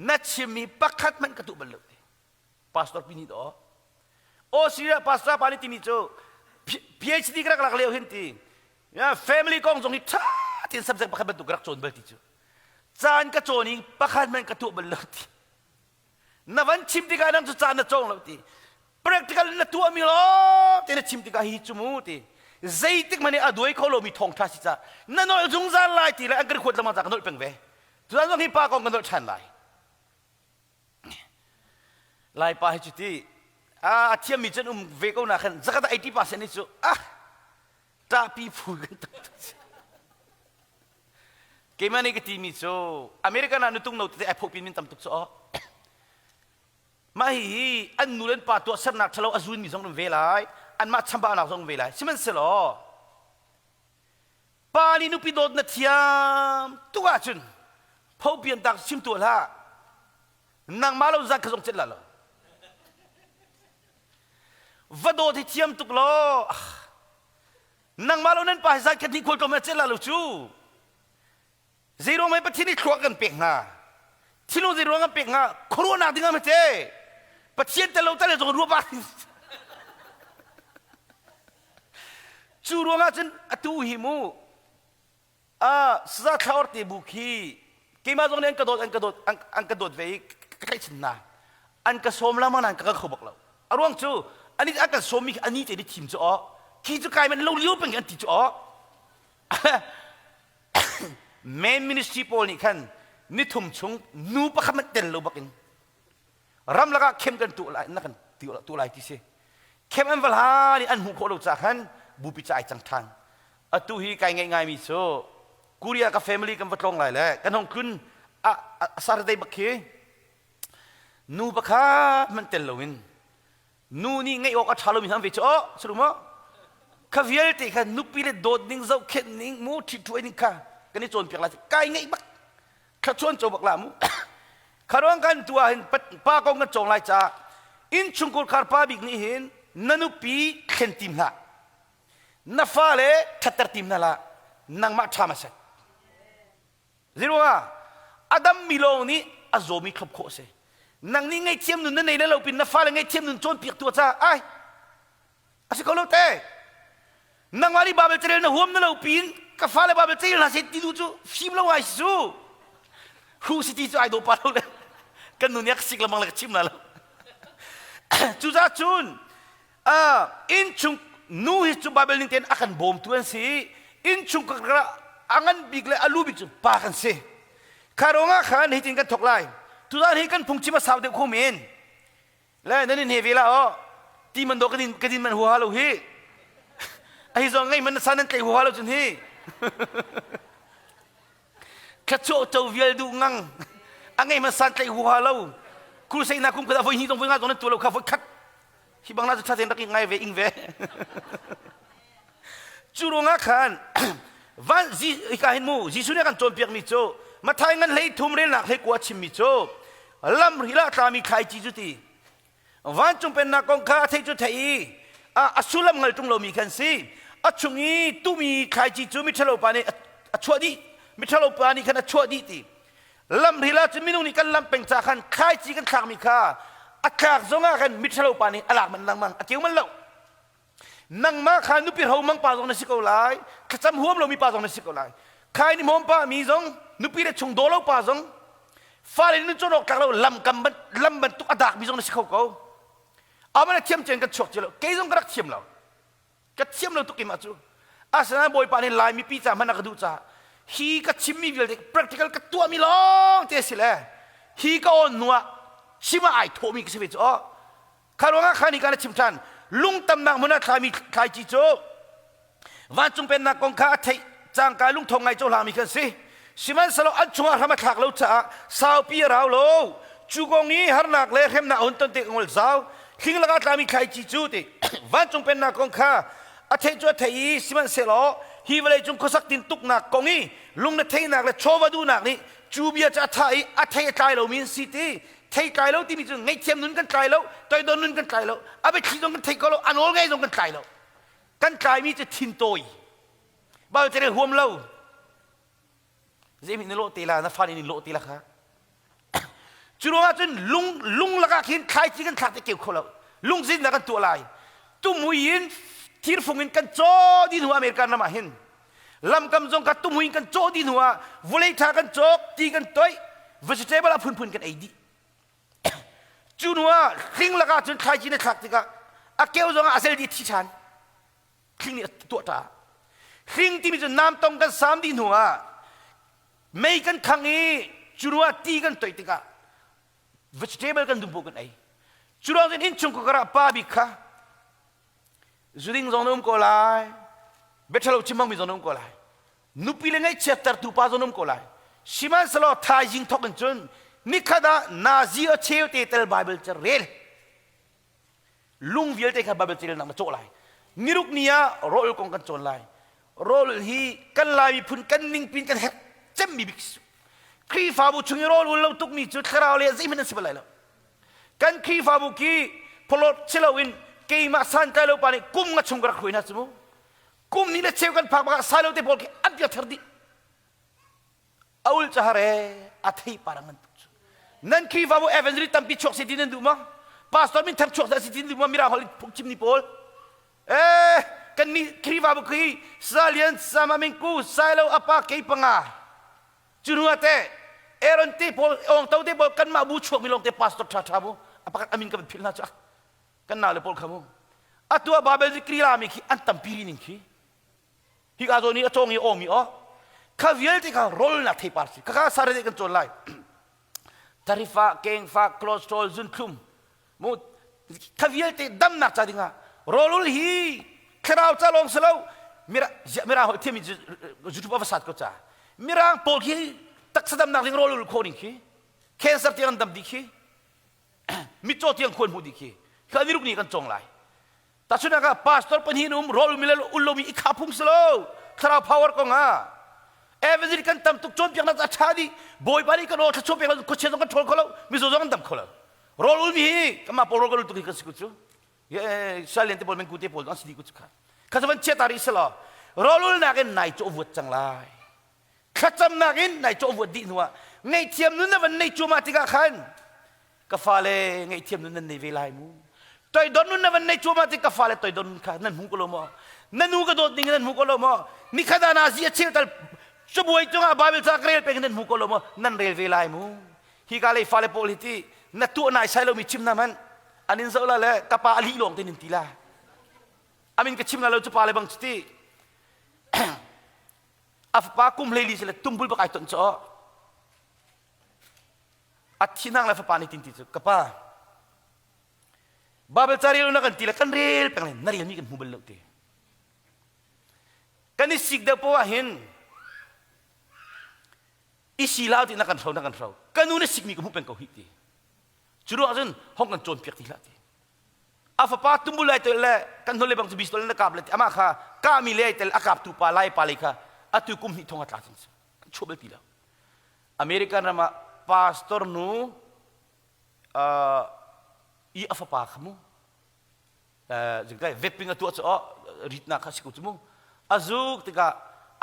[SPEAKER 1] นัดชิมีปักขัดมันกระตุบเลยพาสต้าปีนี้ต่อโอ้สิพาสต้าปานิติมิโจPhD กระลักเลี้ยวเห็นตีfamily กองจงนี่ท่าที่สับสับปักขัดมันตุกรักโจนเบลติโจจานกระโจนี่ปักขัดมันกระตุบเลยตีนับวันชิมที่การนั่งจุจานนัดจงเลยตี practical นัดตัวมีล้อที่นัดชิมที่การฮิตจมูกตีใจติกมันเนี่ยอดวยเขาโลมีทองทัศน์จ้ะนั่นน้อยจงจานไล่ตีเลยอันกระขวดละมาจากนั่นเป็นเวจุดนั้นต้องฮิปปากองกันนั่นฉันไล่ไปให้จุดที่เทียมมีจนเวก็น่าขันสักแต่80%นี่จุตาปีพูกันตั้งเกมันนี่ก็ทีมีจุอเมริกันนั่นตุ้งโน้ตที่แอปพลิเคชันตั้มตุกจุ มาฮีอันนูเลนป่าตัวสนักทะเลาะอซุนมีสองเวลาอันมาชัมบานักสองเวลาสิมันเสลอป่านี่นุปิโดดนัดยามตัวจุนพอเปลี่ยนตักชิมตัวละนางมาเราจักขจงเจ็ดละละวัดโดดที่เทียมตุกล้อนางมาเรานั้นป่าจักแค่ที่คนก็มาเจ็ดละลูจูซีโร่ไม่ปะที่นี่ครัวกันเปียกนะที่นู้นซีโร่กันเปียกนะโควิดน่าดิ้งมาเจ้ปะเชียนแต่เราแต่เราจงรู้ป่ะจูรัวงาจันอตูหิมูสซาทาวร์ตีบุคีกี่มาจงเนี่ยอันกระโดดเวกใครชนะอันกระสมละมันอันกระขบกเราอารมณ์จูอันนี้อันกระสมมีอันนี้จะได้ทีมจ้อขี้จุกายมันเราเลี้ยวเป็นกันทีจ้อเมนมินิสทรีโพลนี่ขันนิทุมชงนูปะขมันเต็นเราบักินรำละก็เข้มกันตัวไรนักกันตัวไรที่เสเข้มอันเวลานี่อันหูโคเราจากขันบุปิจัยจังทันอตุฮีไกง่ายๆมิโซกูเรียกับแฟมิลี่กันวัดลงไหลแล้วกันของคุณสารได้บักเคนูบักขามันเต็นเราวินนูนี่ไงออกอัชาลมิฮัมเวชอ๋อสรุปมั้งข้าเวียลติขันนูปีเลโดดนิ่งเจ้าเข็นนิ่งมูทิถวยนิ่งข้ากันนี่โจนเปียกละไกไงบักข้าชวนโจบักลามูข้าร้องกันตัวเห็นป้ากองกันจงไล่จ้าอินชุงกุลคาร์ป้าบิกนี่เห็นนันูปีเข็นติมละนัฟฟาเลทัตตร์ติมนั่นละนังมาทำมาเสร็จสิรู้ว่าอดัมมิโลนี่อาโซมีครบโคเซนังนี่ไงเทียมนุนนั่นในแล้วเราเป็นนัฟฟาเลไงเทียมนุนโจนเปียกตัวจ้าไอ้อาศัยเขาเล่าเต้นังวารีบาเบลเจริญนะหัวมันเราปีนกับฟ้าเลยบาเบลเจริญนะเสร็จที่ดูจูฟิมเราไอ้ซูฮูสิที่จูไอ้ดูปาเราเลยกันนุนยักษ์สิกละมังเลยชิมนั่นแล้วจูจ้าจูนอินชุงนูฮิจูบาเบลนิงเทนakan bom tuan si in chung ka angan bigle alu big chu pa kan se karonga khan hitin kan thoklai tu dan hi kan phungchi ma saw de khomen la nanin he vela o ti man do kadin man hu halo hi ai zo ngai man sanan kai hu halo chun hi ka cho to viel du ngang angai man san kai hu halo ku sei na kum ka voi hi dong voi nga dong tu lo ka voi khatที่บางนาจะชัดเจนตะกี้ไงเวอิงเวจูรงาขันวันจีการเห็นมูจีสุเนี่ยกันโจมเปียกมิโจมาทายงั้นเลยทุ่มเรียนหนักให้กว่าชิมมิโจลำฮิลาตามีใครจีจุตีวันจงเป็นนักกองข้าเทจุไทยสุลำเงาจงเรามีกันสิช่วงนี้ตู้มีใครจีจุมิทะลุปานี่ชัวดีมิทะลุปานี่กันชัวดีตีลำฮิลาจะมินุนี่กันลำเป็นจากขันใครจีกันขากมีข้าอากาศจงอากันมิทะลุปานี่อลากมันนังมังอเกี่ยวมันเล่านังมาขานุปิเรามังปาจงนสิกเอาไลขจำหัวเรามีปาจงนสิกเอาไลใครนี่มอมปามีจงนุปิเรชงโดเราปาจงฟ้าเลยนึกจนออกจากเราลำกำบันลำบันตุกอดากมีจงนสิกเอาเอามันเทียมเจนกันชกเจเราเกยจงกระเทียมเรากระเทียมเราตุกิมาจูอาสนะบอยปานี่ลายมีปีจ่ามันนักดูจ่าฮีกระชิมมีวิลเด็ก practical กระตัวมีล้องเตสิเลยฮีก็อ่อนนัวชิมาไอโทมีกสิเวจอ๋อคารวะข้านี่การชิมทันลุงตำหนักมุนักขามีใครจีโจวันจงเป็นนักกองข้าไทยจางกายลุงทองไงโจลามีกันสิสิมันสโลอันชงอาทำมาถักเราจ้าสาวปีเราโลจูกงนี้ฮาร์นักเล่เข้มหน้าอุ่นต้นเตะงอลสาวคิงละก็ตามีใครจีโจติวันจงเป็นนักกองข้าอาเทจวไทยสิมันเสโลฮีเวลจงขสักตินตุกนักกงนี้ลุงนัทไทยนักเลยโชว์วดูนักนี่จูเบียจะไทยอาเทยใจเรามีสิทีไทยไกลแล้วที่มีจุดไงเทียมนุนกันไกลแล้วตัวโดนนุนกันไกลแล้วเอาไปขี้ตรงกันไทยก็แล้วอันโอ้ไงตรงกันไกลแล้วกันไกลมีจะทินโตยบ่าวจะได้ห่วมเราเจมินโลตีละนะฟ้านี่โลตีละค่ะจุดว่าจนลุงละก็ขินใครจีกันขัดจะเกี่ยวเขาแล้วลุงจินละกันตัวลายตุ้มหุยินที่ฟงอินกันโจดินหัวอเมริกันละมาเห็นลำกำจงกับตุ้มหุยินกันโจดินหัววอลเลย์ทากันโจตีกันตัวvegetable พุ่นกันไอ้ดีจูนัวคิงละก็จนใครจีนขัดติกะอาเกี่ยวจงอาเซลดีที่ฉันคิงนี่ตัวตาคิงที่มีจนน้ำตรงกันสามดินหัวไม่กันขังนี้จูนัวตีกันตัวติกะ vegetable กันดุมบุกันไอ้จูนัวจนอินชงกุกระปาบิค่ะจุดิงจงนุ่มก็ไล่เบทเราชิมังมีจงนุ่มก็ไล่นุปิเลงไอ้เชตตร์ตูปาจงนุ่มก็ไล่ชิมันสโลทายจิงทอกกันจน นิคดานาซีเชลเตเตลไบเบิลจะเรลลุงเวียลเตค่ะไบเบิลจะเรลนักมาโจไลนิรุกเนียโรลกงกันโจไลโรลฮีกันลายพุนกันนิ่งปินกันเฮ็ดเจ็มมีบิกส์ครีฟาบุชุงโรลเราตุกมีจุดคราวเลยซิมันสิบอะไรแล้วกันครีฟาบุกีพลดเชลวินเกย์มาสันใจเราปานี่กุมงัดชงกระคุยนะสมุกุมนี่เละเชลกันพักบักสายเราเตะบอลกีอัดยาเทอร์ดีเอาลจะหาเร่อัฐิปารังมันนั่นครีฟาบุเอเวนริตัมปิชอกสิทินันดูมั้งพาสตอร์มินทำชอกสิทินดูมั้งมิราฮอลิพุกชิมนิโพลกันนี่ครีฟาบุกีซาเลียนซามามิงกูสายเราอปาเกย์ปังอาจุนัวเตเอรอนเตโพลองเต้าเตโพลกันมาบูชกมิลงเตพาสตอร์ท่าท่าบุapa kan amin kan pilna cha kan na le pol khamu atua babel zikri la mi ki antam piri ning ki hi ga zo ni atong i omi o khaviel ti ka rol na thei par si ka sare de kan chon lai tarifa keng fa close tol zun klum mu khaviel te dam na cha dinga rolul hi khrau cha long selo mira ho themi jutu ba sat ko cha mira pol ki tak sadam na ring rolul ko ning ki cancer ti an dam di kiมิโจที่ยังควรพูดดีคีข้าวิรุกนี่กันจงไลแต่ชุดนั้นก็พาสตอร์ปนินุมรอลมิเลลอุลโลมีอีกขาพุ่งสโลคราพาวเวอร์กงอ่ะเอเวอร์กันตำตุกโจมเพียงนั้นจะชาดีบอยปารีกันโอ้ถ้าโจมเพียงนั้นก็เชื่อต้องกันทอลเขาแล้วมิโซกันตำเขาแล้วรอลอุลมีก็มาพอรอลกันตุกิกันสิกุจูเย่ชาเลนเตปอลเมนกูเตปอลนั่นสิดีกุจูค่ะข้าจะเป็นเชตาริสละรอลอุลนักเอ็นนายโจวดจังไลข้าจำนักเอ็นนายโจวดดีนัวในเทียมนู้นนะวันในโจมาติกาขันกฟ้าเลยไงเทียมนั้นในเวลามูต่อยโดนนู้นนะวันในชัวมาที่กฟ้าเลยต่อยโดนค่ะนั่นหูกลมอ่ะนั่นหูก็โดนดิ่งนั่นหูกลมอ่ะนี่ขนาดนาซีเชื่อแต่ช่วยจังอ่ะบาเบลจากเรลเป็นนั่นหูกลมอ่ะนั่นเรลเวลามูฮิกาเลยฟ้าเลยโพลิตีนั่นตัวนายใช้เรามีชิมน้ำมันอันนี้เราเลยกฟ้าลีลงที่นินทีละอามินก็ชิมนั่นเราจะพาเลยบางทีอาฟปาคุมเลยลิสเลยตุ้มบุลปากไอตุนจ่ออัดที่นั่งแล้วฟ้านี่ตินติดกับป้าบาเบลจารีลุนักันทีละกันเรียลเป็นอะไรนั่นเรียลมีกันหูเบลล์ตีกันนี่สิกเดาปัวเห็นอิสิลาวที่นักกันเรากันนู้นสิกมีกันหูเป็นเขาหิตีจุดว่าจันห้องกันโจรเปียกทีละตีอาฟ้าตุ้มบุลเลยตัวเล่กันนู้นเลยบางทีบิสตัวเล่นกับเลยอามาค่ะก้ามีเลยแต่อากาศตุปลาไล่ปลาเลยค่ะอัตุกุมหิทงอัตลาสินชั่วเบลตีละอเมริกันรามาpastor nu i afapa kamu jengkai veping atu aso ritna khasiku tumu azuk tika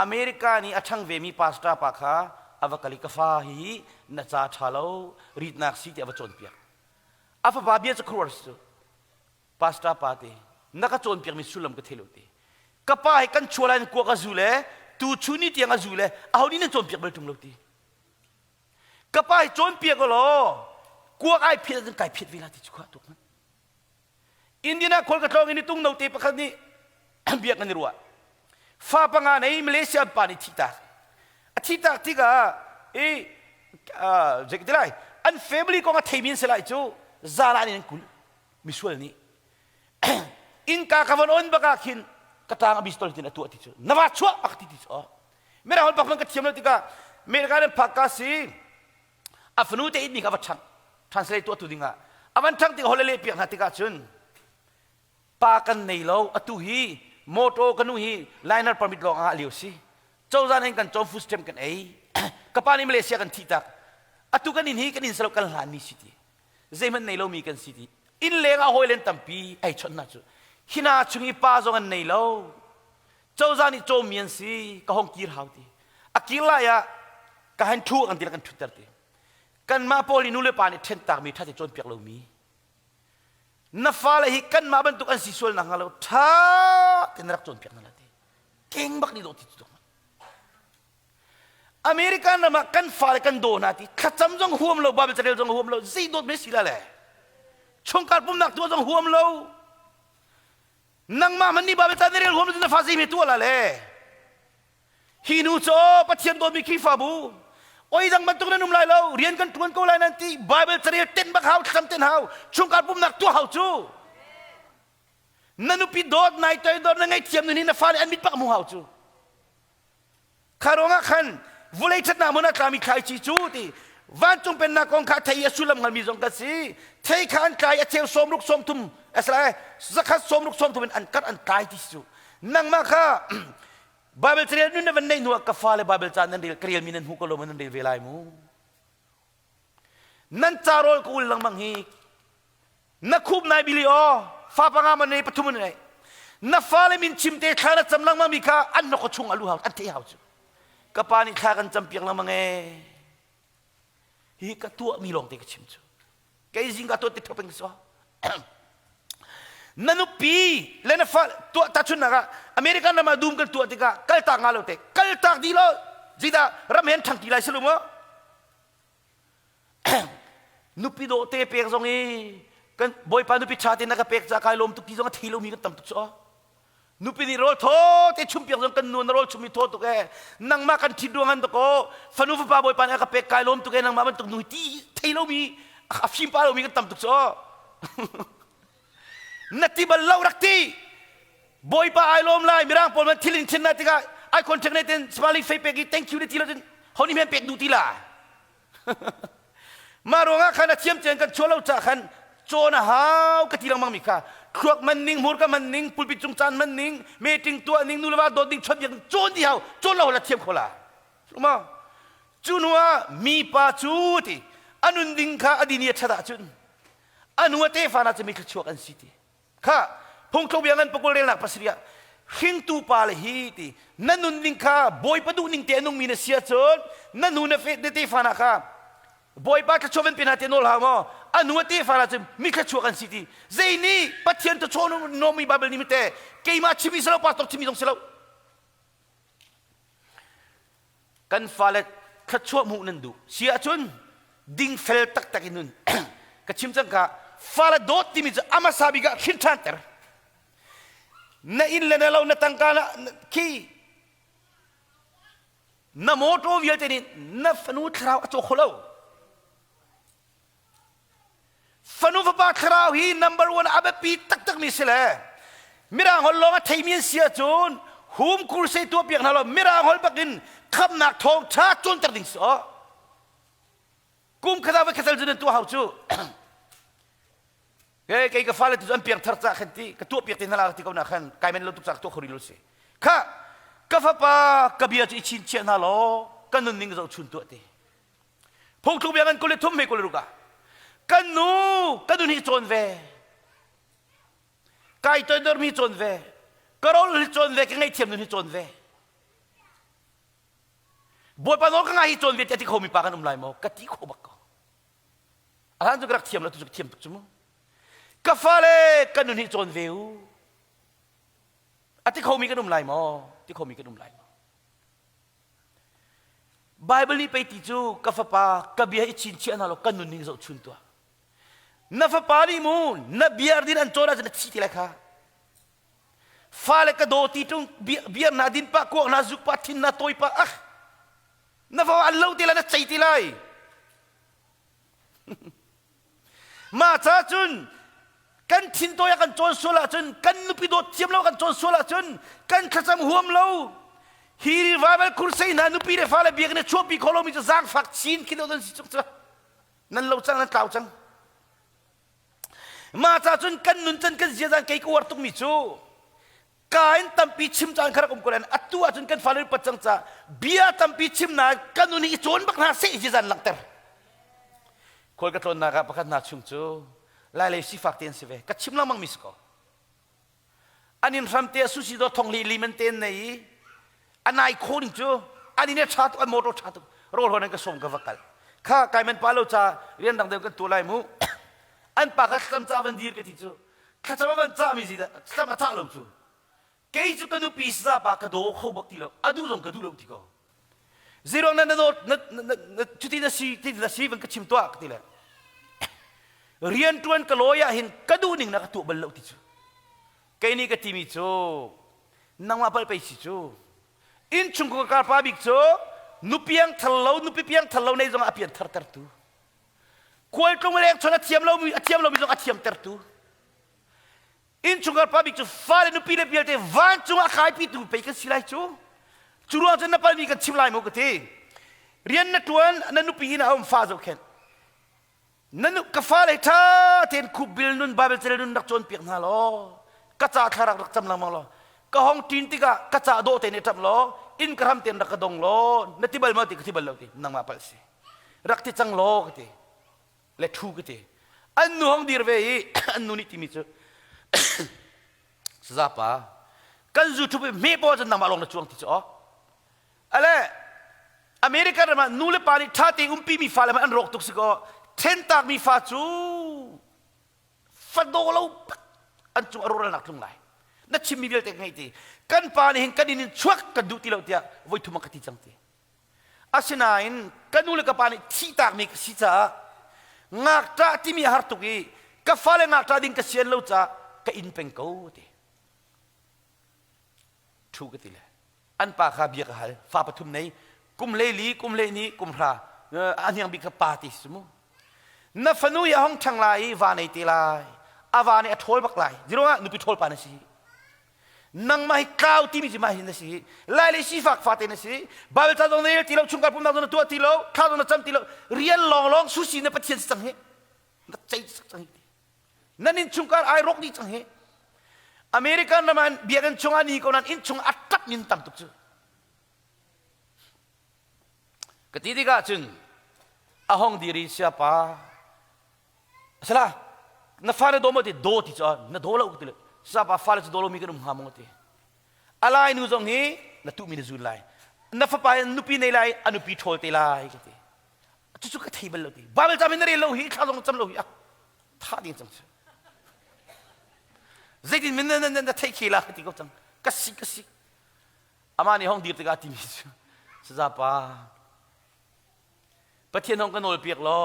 [SPEAKER 1] america ni athang vemi pastor pakha avakali kafa hi na cha thalo ritna si ti avachon pia afapa bia chkrors pastor pate naka chon pia mi sulam ka thelote kapa hi kan cholan ko ka zule tu chuni ti nga zule ahoni na chon pia bel tum lotiกระป๋ายโจนเปียกก็หรอกลัวไอ้เพียรจนไก่เพียรเวลาที่จุกตัวมันอินเดียนะคนกระทงอินดีตุ้งนาวเตปะคันนี้เบียกกันนี่รัวฟ้าปังงานในมาเลเซียปานิทิตาที่ก็จะกินอะไรอันเฟมิลี่ก็มาเทมินสลายจูซาลานี่นั่นคุณมิสวลนี่อินกาคาวันอนบักขินกระตางอบิสตอลที่นั่นตัวที่จูนวัดชัวปักที่จูเมื่อเราหลับมันก็เทียมแล้วที่ก็เมื่อการพักกาซีอาฟนูเตอินนี่กับช่างทรานสเลตตัวตุดิงะอาวันช่างที่เขาเล่เปียกหัตถิกาชนปากันในเราอตุฮีโมโตกันนุฮีไลน์นัดพามิดลองอาเลียวซีเจ้าจานเองกันจอมฟุสเต็มกันเอ้กับปานิมาเลเซียกันทีตักอตุกันอินฮีกันอินสลบกันหลานมีสิทธิเจมันในเรามีกันสิทธิอินเลงอาโฮเลนตัมปีไอชนนัดฮินาชุงีปาจงกันในเราเจ้าจานี่โจมเมียนซีก็ห้องกีร์ฮาวตีอากิลายะก็หันทูกันทีละกันทุตเตอร์ตีกันมาพอลินูเลปานี่เทนตากมีท่าจะโจนเปียกเรามีนับฟ้าเลยกันมาบรรทุกอันสิสวลนังเราท่าเทนรักโจนเปียกนั่นแหละเก่งบักนี่โดดติดตัวอเมริกันนะมากันฟ้าเลยกันโดนาทีขัดจำจงห่วมเราบาเบลจะเรียจงห่วมเราซีโดดไม่สิละเลยชงการปุ่มนักตัวจงห่วมเรานังมามันนี่บาเบลจะเรียห่วมเราจะฟ้าซีมีตัวละเลยฮินูโจปัจเจียนโดมีขี้ฟ้าบูโอ้ยดังมันตุกนั้นนุ่มลายเราเรียนกันทวนกูลายนั่นที่ไบเบิลจะเรียนเต้นบักเฮาจำเต้นเฮาช่วงการปุ่มนักตัวเฮาจูนั่นอุปิโดดนายตัวโดดนั่งไงเทียมนี่นะฟ้าอันมิดปักมูเฮาจูคารองะขันวุ้ยชัดนามุนักลามีใครจีจูที่ วันจงเป็นนักองข้าไทยสุลมกันมีจงกษีไทยข้าอันกายเทวสมรุกสมทุมอะไรสักขัดสมรุกสมทุมเป็นอันกัดอันกายที่สุดนั่งมาข้าบาเบลเทเรียนนั่นวันนี้หนูกับฟ้าเลยบาเบลจานนั่นเรียกเรียนมีนั่นหุกลมนั่นเรียกเวลามูนั่นจารอลกูลังมังฮีนักคูบนายบิลิโอฟ้าปังอามันในปฐุมนี่นักฟ้าเลยมินชิมเตะข้านักจำลังมังมีข้าอันนกชงอลูฮาอันเทียฮาวจูกับปานิข้ากันจำเปียงลังมังเอฮีกัตัวมีลงเตะชิมจูแกยิงกัตัวเตะทบเป็นสวนั่นปีเลนฟ้าตัวตัดชุนนะอเมริกันน่ะมาดูมกันตัวติกากัลตากงาโลเตกัลตากดีโลจีดารำเห็นทังกีฬาสลุมะนุปีโดเตะเปียกตรงนี้กันบอยปานุปีชาตินักเปียกจากไกลมตุกที่ตรงที่เรามีกันตั้มตุกซ้อนุปีนี่โรลโถเตะชุ่มเปียกตรงกันนูนโรลชุ่มมีโถตุกนั่งมากันที่ดวงอันตุกฟันุฟปาบอยปานักเปียกไกลมตุกนั่งมามันตุกนูที่ที่เรามีอัฟชิมปาเรามีกันตั้มตุกซ้อนัดที่บัลลารักที่บอยปาไอลมไล่มีร่างปนมันทิลินเชนนัดที่ก็ไอคอนเทนเนตสมาลิเฟย์เปกิ thank you ที่เราจนเขานี่แม่เปียกดูที่ละมาโรงงานขณะเทียมเจนกันชัวร์เราจากขันโจนะฮาวกะทีลังมังมิกาครัวมันนิ่งมูร์กมันนิ่งปุลปิจงจานมันนิ่งเมติงตัวนิ่งนูลว่าโดดดิ่งชดยังโจนที่ฮาวโจนเราละเทียมคนละรู้มั้ยจุนว่ามีปัจจุติอนุดิ่งข้าอดีเนียชะดาจุนอนุเตฟานาจะมีขชัวกันสิทีข้าพงทบยังกันปกุลเรียนหลักภาษาหิงตูปาลฮีตินั่นนุดิ่งข้าบอยประดูนิ่งเตนุ่งมีเนเสียจนนั่นนุนเฟเดเตฟานาข้าบอยบ้าจะชวนเป็นหัตถ์โนลฮามออันนู้นที่ฟ้าจะมีแค่ชวนกันสิทีเจนี่ปัจจัยตัวชวนโนมีบาเบลนิมิเตเกี่ยมาชิมิสลาปัตตชิมิตรงสลากันฟ้าเล็ดแค่ชวนมุนันดูเสียจนดิ่งเฟลตักตักินุนก็ชิมจังกะฟ้าเล็ดโดดที่มิจะอามาซาบิกะขินทันเตอร์นั่นอินเลนเราเนตังกานะคีนั่นมอเตอร์วิลเตนินนั่นฟนูทราวอโจขลาวฟันุฟบาคราวฮีนัมเบอร์วันอาเบปีตักมิสเลมิรางฮอลลงที่มีเสียจูนหุมคูร์เซตัวเปียกนั่นแหละมิรางฮอลบักินขับนักทองชาจูนตัดดิ่งสอกุมขดาวกระเซลจุนตัวหาวจูเฮ้ยก็ฟ้าเลยตัวอันเปียกทัดจากขันที่กตัวเปียกที่นั่นแหละที่เขาหนักขันกลายเป็นรถตุกจากตัวขริลุสิข้าก็ฟ้าปากบียจุอิชินเชียนั่นแหละกันนุ่นนิ่งจะชุนตัวทีพงทุบยังกันกุเลทุ่มไม่กุเลรุกะกันนูนี่จนเวกายตัวเดิมนี่จนเวกระโดดนี่จนเวกันไงเทียมนี่จนเวบัวปานอกกันไงจนเวแต่ที่เขามีปากกันไล่หมอกติเขาบักอะไรนั่นจะกระเทียมแล้วตุกเทียมตุกจุ่มกาฟ้าเลยกันนูนี่จนเวอที่เขามีกันไล่หมอที่เขามีกันไล่หมอไบเบิลนี่ไปติจูกาฟ้าปากบียอิชินเชียนั่นหรอกกันนูนี่จะชุนตัวนับฟ้านี่มูนนับเบียร์ดินอันโจราจะนัดสิทธิ์เลยค่ะฟ้าเล็กโดตีตรงเบียร์นาดินปะกวกนาซุกปะทินนาโตยปะนับฟ้าอัลลอฮ์ที่ละนัดใจที่ไรมาจ้าจุนกันทินโตยกันโจรสุลาจุนกันนุปิโดเทียมเรากันโจรสุลาจุนกันขจำหัวมเราฮีริวาเบลคุรเซนานุปิเรฟ้าเล็กเบียร์เนี่ยชัวปีโคโลมีจะสร้างฝักชินคิดเอาดันสิจุกจ้ะนั่นเราจังนั่นเก่าจังมาจากจนกันนุนจนกันเสียจังเกี่ยวกับวัตถุมิจูการตั้มปีชิมจังคาร์กมกุลันอัตัวจนกันฟ้าเลยปัจจังจ้าเบียตั้มปีชิมนะกันนุนอีโจนบักนาเสียจังหลังเตอร์คนกระโดดนะครับประกันนาชุงจูลายเลยสิฟักเตียนสิเวกัดชิมละมังมิสโกอันนี้ทำเตียสุสิโดทองลีมันเตียนในอันไหนโคนิจูอันนี้เนี่ยชาตุอันโมโตชาตุโรลคนนั้นก็ส่งกับวักกัลข้ากายมันปาโลจ้าเรียนดังเดิมกันตัวลายมูอันปากข้าจะบันดีร์กันที่จูข้าจะบันจ้ามิสิดาข้ามาท่าลมจูเกี่ยจูกันดูปีศาจปากกระโดดเขาบักทีละอดูลงกระดูลงที่ก็ซีโร่นั่นนั่นจุดที่นั่นสีมันก็ชิมตัวกันทีละเรียนตัวนกลอยเห็นกระดูนิ่งนักตัวบรรลุที่จูเกี่ยนี่ก็ทีมิจูนั่งมาไปสิจูอินชุงกุกการพาบิกจูนุเปียงทะเลาในจงอาเปียนทัดตูควายตรงเรียกชนเทียมเรามีจงอาเทียมเตอร์ตูอินชุงการพาบิกจูฟ้าเลยนุปีเลยเปียเตวันจงอาขายปีตูไปกันสิไลจูจูรัวจะนับไปมีกันชิมไลมุกที เรียนนัดวันนั่นนุปีน่ะเอาฟ้าโจเข็นนั่นนุกฟ้าเลยท่าเทียนคูบิลนุนบาเบลเจริญนุนนักโจนเปียกนาล้อกระจ่าทารักจำลังมังล้อกระห้องตีนติกะกระจ่าโดเตนจำล้ออินกระทำเตียนรักกระดงล้อนัดที่บัลมาติกที่บัลเราตินังมาพัลสิรักที่จังล้อกติเล็ดทูกติอันนู้ห้องดีร์เวย์อันนู้นี่ที่มิจูสซาปากันจูทุบไม่พอจะนำมาลงในช่วงที่จ่ออะไรอเมริกามันนูเลปานิท่าตีปีมีฟ้าเลยมันอันรกตุกสิก็เทนตากมีฟ้าจูฟัดโดเราอันจูอารมณ์หนักตรงไหนนัดชิมมีเบลเตงไงตีกันปานี่เห็นกันดินชวกกันดูที่เราเดียไว้ทุมักติจังตีอาศินาอินกันนูเลกับปานี่ที่ตากมีสิจ้างักตาที่มีฮาร์ตุกีกับฟ้าเลยงักตาดินกับเสียนเราจ้ากับอินเป็นกูตีถูกตีเลยอันปากขาเบียกหัลฟ้าปฐุมในกุมเลลีกุมเลนี้กุมพระอันยังบิกปาติสมุนัฟนูยาห้องทั้งหลายวานในตีลายอาวานในอัฐโลบักลายจิโร่นุปิโทลปานสินังมาให้กล่าวที่มีจิมาหินสิลายเลสีฟักฟาเตนสิบาเบลตาดงเนลตีเราชุงการปุ่มดาวดวงตัวตีเราข้าวดวงจำตีเราเรียนลองสุสีในประเทศสังเหนัดใจสังเหนั่นอินชุงการไอรกนี่สังเหอเมริกันน้ำมันเบียกันชงอันนี้ก็นั่นอินชงอัดตับนินตัมตุกจูKetiga cun, ahong diri siapa? Salah, na fare domo ti do ti cun, na dola ukti le. Siapa fare tu dolo mikir mhamong ti. Alai nu zong hi, na tu min zul lai. Na fapai nupi nei lai, anupi thol te lai kiti. Cucu ka table lo ti. Babel jamin nari lo hi, khalong cham lo hi. Tha ding chang. Zaitin min na take hila kiti ko chang. Kasi. Amani hong dir te ka ti mi. Siapa? ประเทศน้องกันโนลเปียกล้อ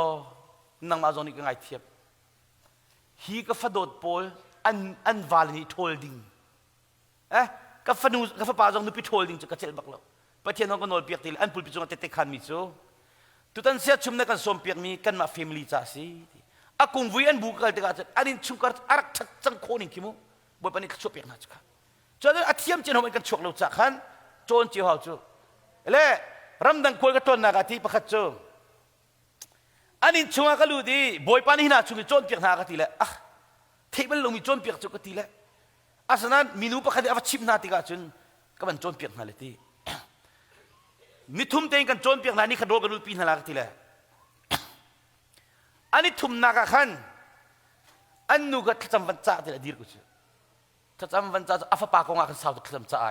[SPEAKER 1] นังมาจงนี่ก็ไงเทียบฮีก็ฟดดโพลอันวาลนี่โทลดิงก็ฟนูก็ฟปาจงนุปิโทลดิงจะกระเจิดบักล้อประเทศน้องกันโนลเปียกตีอันปุลปิจงเตะขันมิจูตุตันเสียชุมนักกันสมเปียกมีกันมาเฟมิลี่จ้าสิอากุงวิอันบุกกันเตะกันอันนี้ชุมกัดอารักชัดจังโคนิงคิมูบ่ปนิขชวเปียกน่าจะกันจนอาเทียมเจนหอมกันชวกเราจักขันโจนเจียวเขาจูเล่รำดังคุยกับต้นนากาที่ประคัตจูอันนี้ชงอากัลูดีบอยปานี่น่าชงมีโจนเปียกนากาที่แหละเทเบิลลงมีโจนเปียกจุกาที่แหละอาสนั้นมีนูประคัตเอาชิมนาติกาจุนก็มันโจนเปียกนาเลยที่นี่ทุ่มเต็งกันโจนเปียกนานี่ขัดโรกันรูปีนนากาที่แหละอันนี้ทุ่มนากาขันอันนูก็ทัศน์วันจ่าที่ละดีกุศทัศน์วันจ่าอาฟปากของอาคันสาวตุกทัศน์จ่าไอ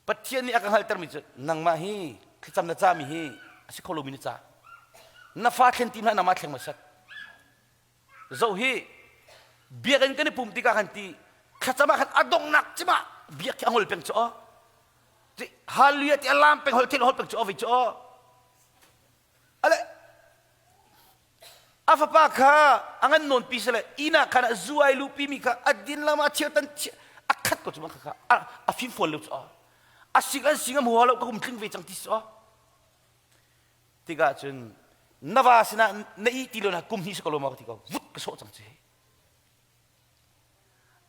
[SPEAKER 1] ปัจเจียนนี่อาคันฮัลเตอร์มิจุนังมาฮีทัศน์นัจ่ามีฮีอาศัยขลุ่มมิจ่าน้าฟ้าเข็นทีมนั้นน้ามาเข็นมาสักเจ้าฮีเบียกันกันในปุ่มติกาขันตีข้าจะมาขันอดงหนักจิมาเบียกันหอลเป็งจ่อที่ฮัลลีที่อัลลามเป็งหอลเทลหอลเป็งจ่อวิจ่ออะไรอาฟปาค่ะอังนนนปีเสเลยอีน่าขณะจูไอลูปีมีค่ะอดินละมาเชียตันเชียอักขัดก็จะมาค่ะอาฟิมฟอลลูจ่ออาสิกันสิงห์หัวเราก็คุมถึงเวจังที่จ่อติกาจนนวาสนาในตีโลนะกุมฮิสกโลมาติกาวุดกระโสจังเจ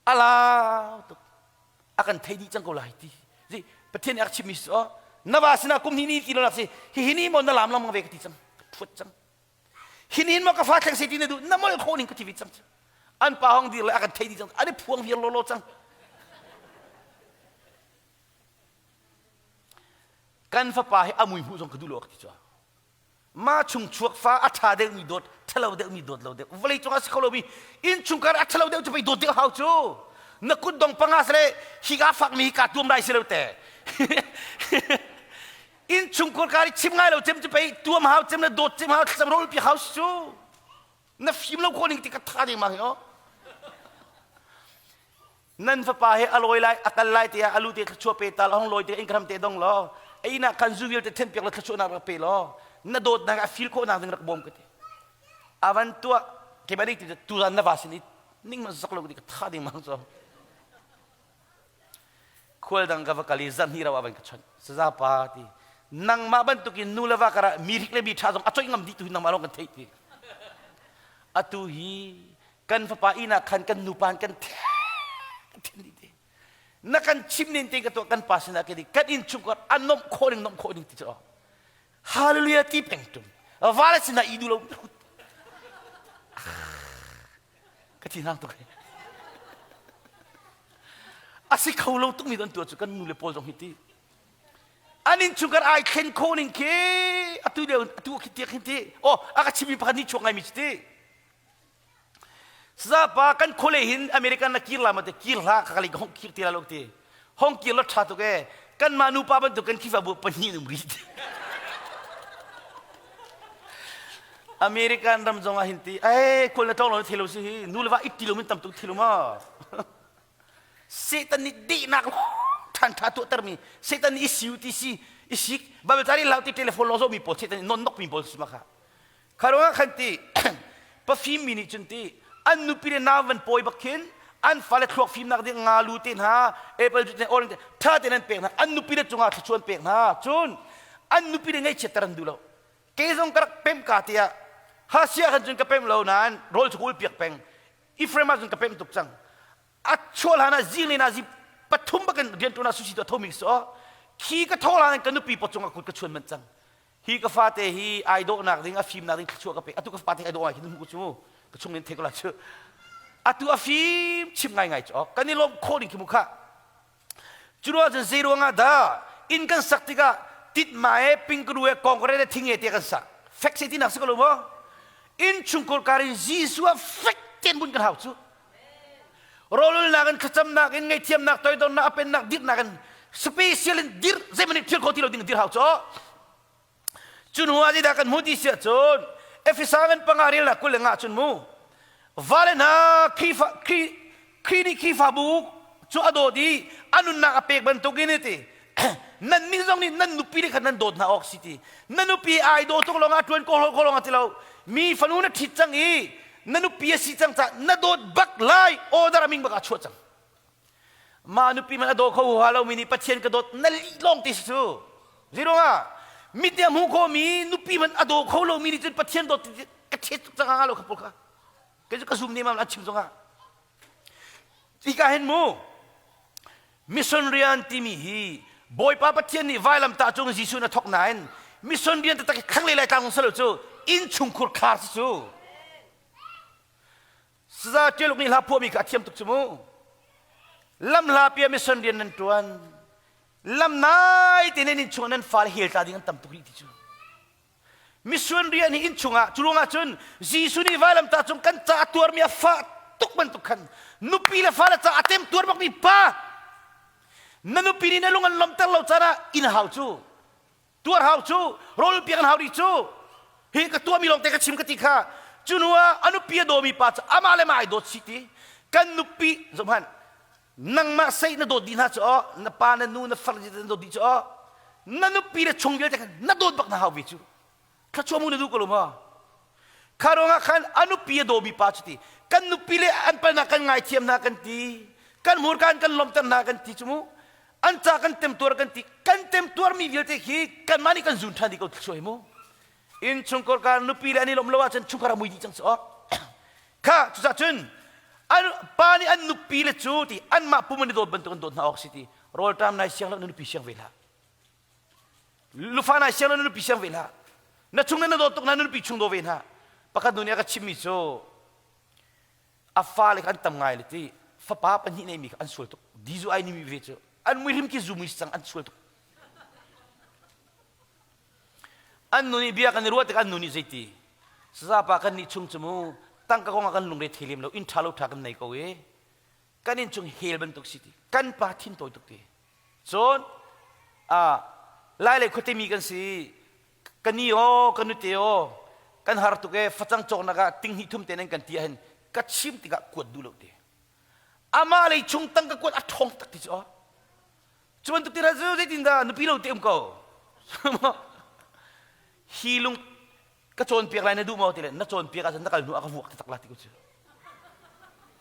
[SPEAKER 1] อาลาตุอากันเทดีจังก็ไหลตีจีประเทศอักชิมิสอ๋อนวาสนากุมฮินี่ตีโลนะสิฮินี่มันน่าลามลำมังเวกติจังทุดจังฮินี่มันก็ฟ้าแข็งเสียดีนะดูน้ำมันโคนิงก็ทีวิจังอันป้าห้องดีเลยอากันเทดีจังอันนี้พวงเวียนโลโลจังกันฟ้าป่าให้อามุยหูจงกระดูโลกติจ้ามาชุงชวกฟ้าอัฐาเดมีโดดทะเลาเดมีโดดเราเดวันนี้จงอาศัยเขาเรามีอินชุงการอัฐาเราเดจะไปโดดเดียวเขาจูนักกุดดงปังอาศัยฮิกาฟักมีกัดตัวมได้เสียแล้วแต่อินชุงการชิมง่ายเราจะไปตัวมหาจะมาโดดจะมาสำรวจไปเขาจูนับฟิมเราคนหนึ่งที่กัดท่าดีมากเหรอนั่นฟ้าป่าให้อร่อยไล่อักไล่เตียอลูเตียชัวเปตาลห้องลอยเตียอินกรัมเตียดงล้อไอ้น่ะคันจูวิลเตียเทนเปียกแล้วชัวนาเปล้อนาโดดนากาฟิลโคนาดึงรักบอมกันทีอาวันตัวเก็บอะไรที่ตัวนั้นนวาสินี่นิ่งมันสักลูกดิกท่าดีมั้งจ้ะควรดังกับว่าคลีจันฮีราวันกันชนสซาปาตีนังมาบันตุกินนูเลวาการะมีริกเลบีชาจงอัจฉริยะดิตุหินังมาลงกันเทียอัตุฮีกันฟ้าอินาขันกันนูปานกันเทียนดีนักกันชิมนินเตงกับตัวกันปัสนากันดีกันอินชุกกันอันนมโคดิงติจ้ะ ฮาเลลูยาที่เป็นตุนวาเลสินะอีดูเราก็ที่นั่งตัวเองอาศัยเขาเราต้องมีตัวจุกันนูเลโพลจงฮิตอันนี้ชุกันไอเคนโคนิงเคอตุเดียวอตุคิดเดียคิดดีโอ้อากาศมีพันธุ์ช่วงไงมิสติซาปากันโคเลหินอเมริกันนักกีฬามาเตกีฬาขากลิกห้องกีฬาโลกตีห้องกีฬาชาตุกะกันมานูปาบันตุกันคิฟาบุปนินุมริดอเมริกันรำจงอาหินตีคนละท้องเราเทโลสินูเลว่าอิติโลมินตัมตุเทโลมาเซตันนี่ดีนักท่านท้าตัวเตอร์มีเซตันนี่สิวที่สิสิบาเบตารีลาวที่เทเลโฟนโลโซมีโพสเซตันนอนนกมีโพสมาค่ะคารวะขันตีปะฟิล์มมินิจุนตีอันนุปิเรนาวันปอยบักเข็นอันฟาเลทรอกฟิล์มนักเดียงาลูตินฮะเอเปิลจุดเนออเรนต์ท่าเดนันเปียกนะอันนุปิเรจงอาชวนเปียกนะจุนอันนุปิเรไงเชตรันดูแล้วเกซงกระเปมกาเตียฮาเซียขันจุนกระเปมเหล่านั้นโรลสกุลเปียกเปงอิฟเรมาจุนกระเปมตุกจังอัดชัวลานาจีเลนาจีปฐุมบักันเรียนตัวนาสุชิตทมิกส์อ๋อขี้กระทอลานันกันนุปีปจงอากุดกระชวนมันจังฮีกฟาเตฮีไอโดนักดิ้งฟิล์มนักดิ้งชัวกระเปอตุกฟาเตไอโดไอคิดมุกุชูกระชงเงินเทกลาเชอตุฟิล์มชิมไงไงจ้ะกันนี่ลมโคดิ้งคิมุขะจุดว่าจะเซรังอาดาอินกันสักติกาติดหมายปิงกรูเอกองกระเรทิ้งเอเตียกันสักเฟกเซตินักสักลูกมั้งอินชุงกอลการิจีสัวเฟกเต็นบุญกันหาวจูโรลนักกันขจำนักกันไงเทียมนักตัวโดนนักเป็นนักดิบนักกันสเปเชียลดิบเซมันนี่เที่ยวโคตรเราดิ้งดิบหาวจูจุนหัวที่ดักกันมุดิเสียจูนเอฟซ่ากันปังอาริลนักกุลงาจุนมูวาเลน่าคีนี่คีฟาบุกจูอโดดีอันนู้นนักเป็กบันทุกินตีนั่นมิซงนี่นั่นนุปีเด็กนั่นโดดนาออกซิตี้นั่นนุปีไอโดตุกลงอาชวนโคลงอาที่เรามีฟันูนทิจังอีนั่นนุปีสิจังจ้ะนั่นโดดบักไลโอดารามิงบักอาชวจังมานุปีมันอโดเขาหัวเรามีนี่ปัจเจียนกระโดดนั่นลงที่สุดจีรงอ่ะมิเดียมหูเขามีนุปีมันอโดเขาเรามีนี่จนปัจเจียนโดดกระเช็ดจังอ่ะเราขับปุ๊กค่ะก็จะกระซุ่มนี่มันอัดชิมจังอ่ะอีกาเห็นมูมิชชันเรียนที่มีฮีบอยป้าปัจเจียนนี่ไวลัมตาจงจิสุนัทอกนายมิชชันเรียนแต่ข้างเลยตางสลุจูอินชุงคุรคาร์จูสซาเจลุกนี่ลาพัวมีกระเทียมตุกจมูลำลาเปียมิชชันเรียนนั่นตัวลำนายที่นี่ชุงนั้นฟาลเฮลตาดิ้งตั้มตุกรีติจูมิชชันเรียนนี่อินชุงอ่ะจุลงอ่ะจุนจิสุนี่ไวลัมตาจงกันจ่าตัวมีฟ้าตุกมันตุกขันนุปีละฟ้าละจ่าเต็มตัวบักมีป้านั่นนุปีนี่นั่นลุงอันลมตะเราจาระอินหาวจูตัวหาวจูโรลเปียกันหาวดิจูเฮ้ยก็ตัวมีลงแต่ก็ชิมกติกาจุนัวอนุปีโดมีปัจอามาเลมาไอโดสิติกันนุปีสมพันนังมาใส่นั่นโดดินหาจ้อนั่นปานั่นนู่นนั่นฟังจิตนั่นโดดิจ้อนั่นนุปีเนี่ยชงเยอะแต่กันนั่นโดนบักน่าหาววิจูข้าชัวมูนดูกลุ่มอ่ะข้าร้องขันอนุปีโดมีปัจติกันนุปีเลยอันเป็นนักกันไงเทียมนักกันตีกันมูรกันลมตันนักกันตีจมูอันจากกันเต็มตัวกันตีกันเต็มตัวมีเยอะแต่ขี้กันมานี่กันจุนทันดีก็ช่วยมูอินชงกอร์การนุปีอันนี้ลมเลวจันชุกรามุยดีจังสอข้าจุดจุนอันปานี่อันนุปีเลยจูตีอันมาปุ่มนี่โดนบันทึกโดนนาออกซิตี้โรลตามนายเสียงแล้วนุปีเสียงเวลาลูฟานายเสียงแล้วนุปีเสียงเวลานั่นชงนั้นโดนตกนั้นนุปีชงโดเวลาปากกันดุนยาก็ชิมิโซอาฟ้าเลยกันทำไงเลยที่ฟ้าป้าปัญญาเนี่ยมีอันสวยตุกดีจูไอนี่มีเวชอันมือริมกี่ซูมิสังอันสวยตุกอันนู้นเบียกันรัวแต่กันนู้นใจตีสซาปากันนี่ชงจมูตั้งกะกงกันลงเรทิลิมแล้วอินทาลุทักกันในกวีกันนี่ชงเฮลบันตุกสิตีกันปาทินตัวตุกตีส่วนไล่เลยคนที่มีกันสิกันนี่โอกันนุเตโอกันหาตุกฟัจังโจนักติ้งหิทุมเตนันกันที่เห็นกัดชิมติกะกวดดูแล้วตีอามาเลยชงตั้งกะกวดอัดทองตักที่จ้อชวนตุกตีเราจะดินดานุปีเราเตรียมเขาฮีลุงก็โจนเปียกอะไรนะดูมาทีเลยนักโจนเปียกอาจจะนักการนูอากัวตักลาติกุศล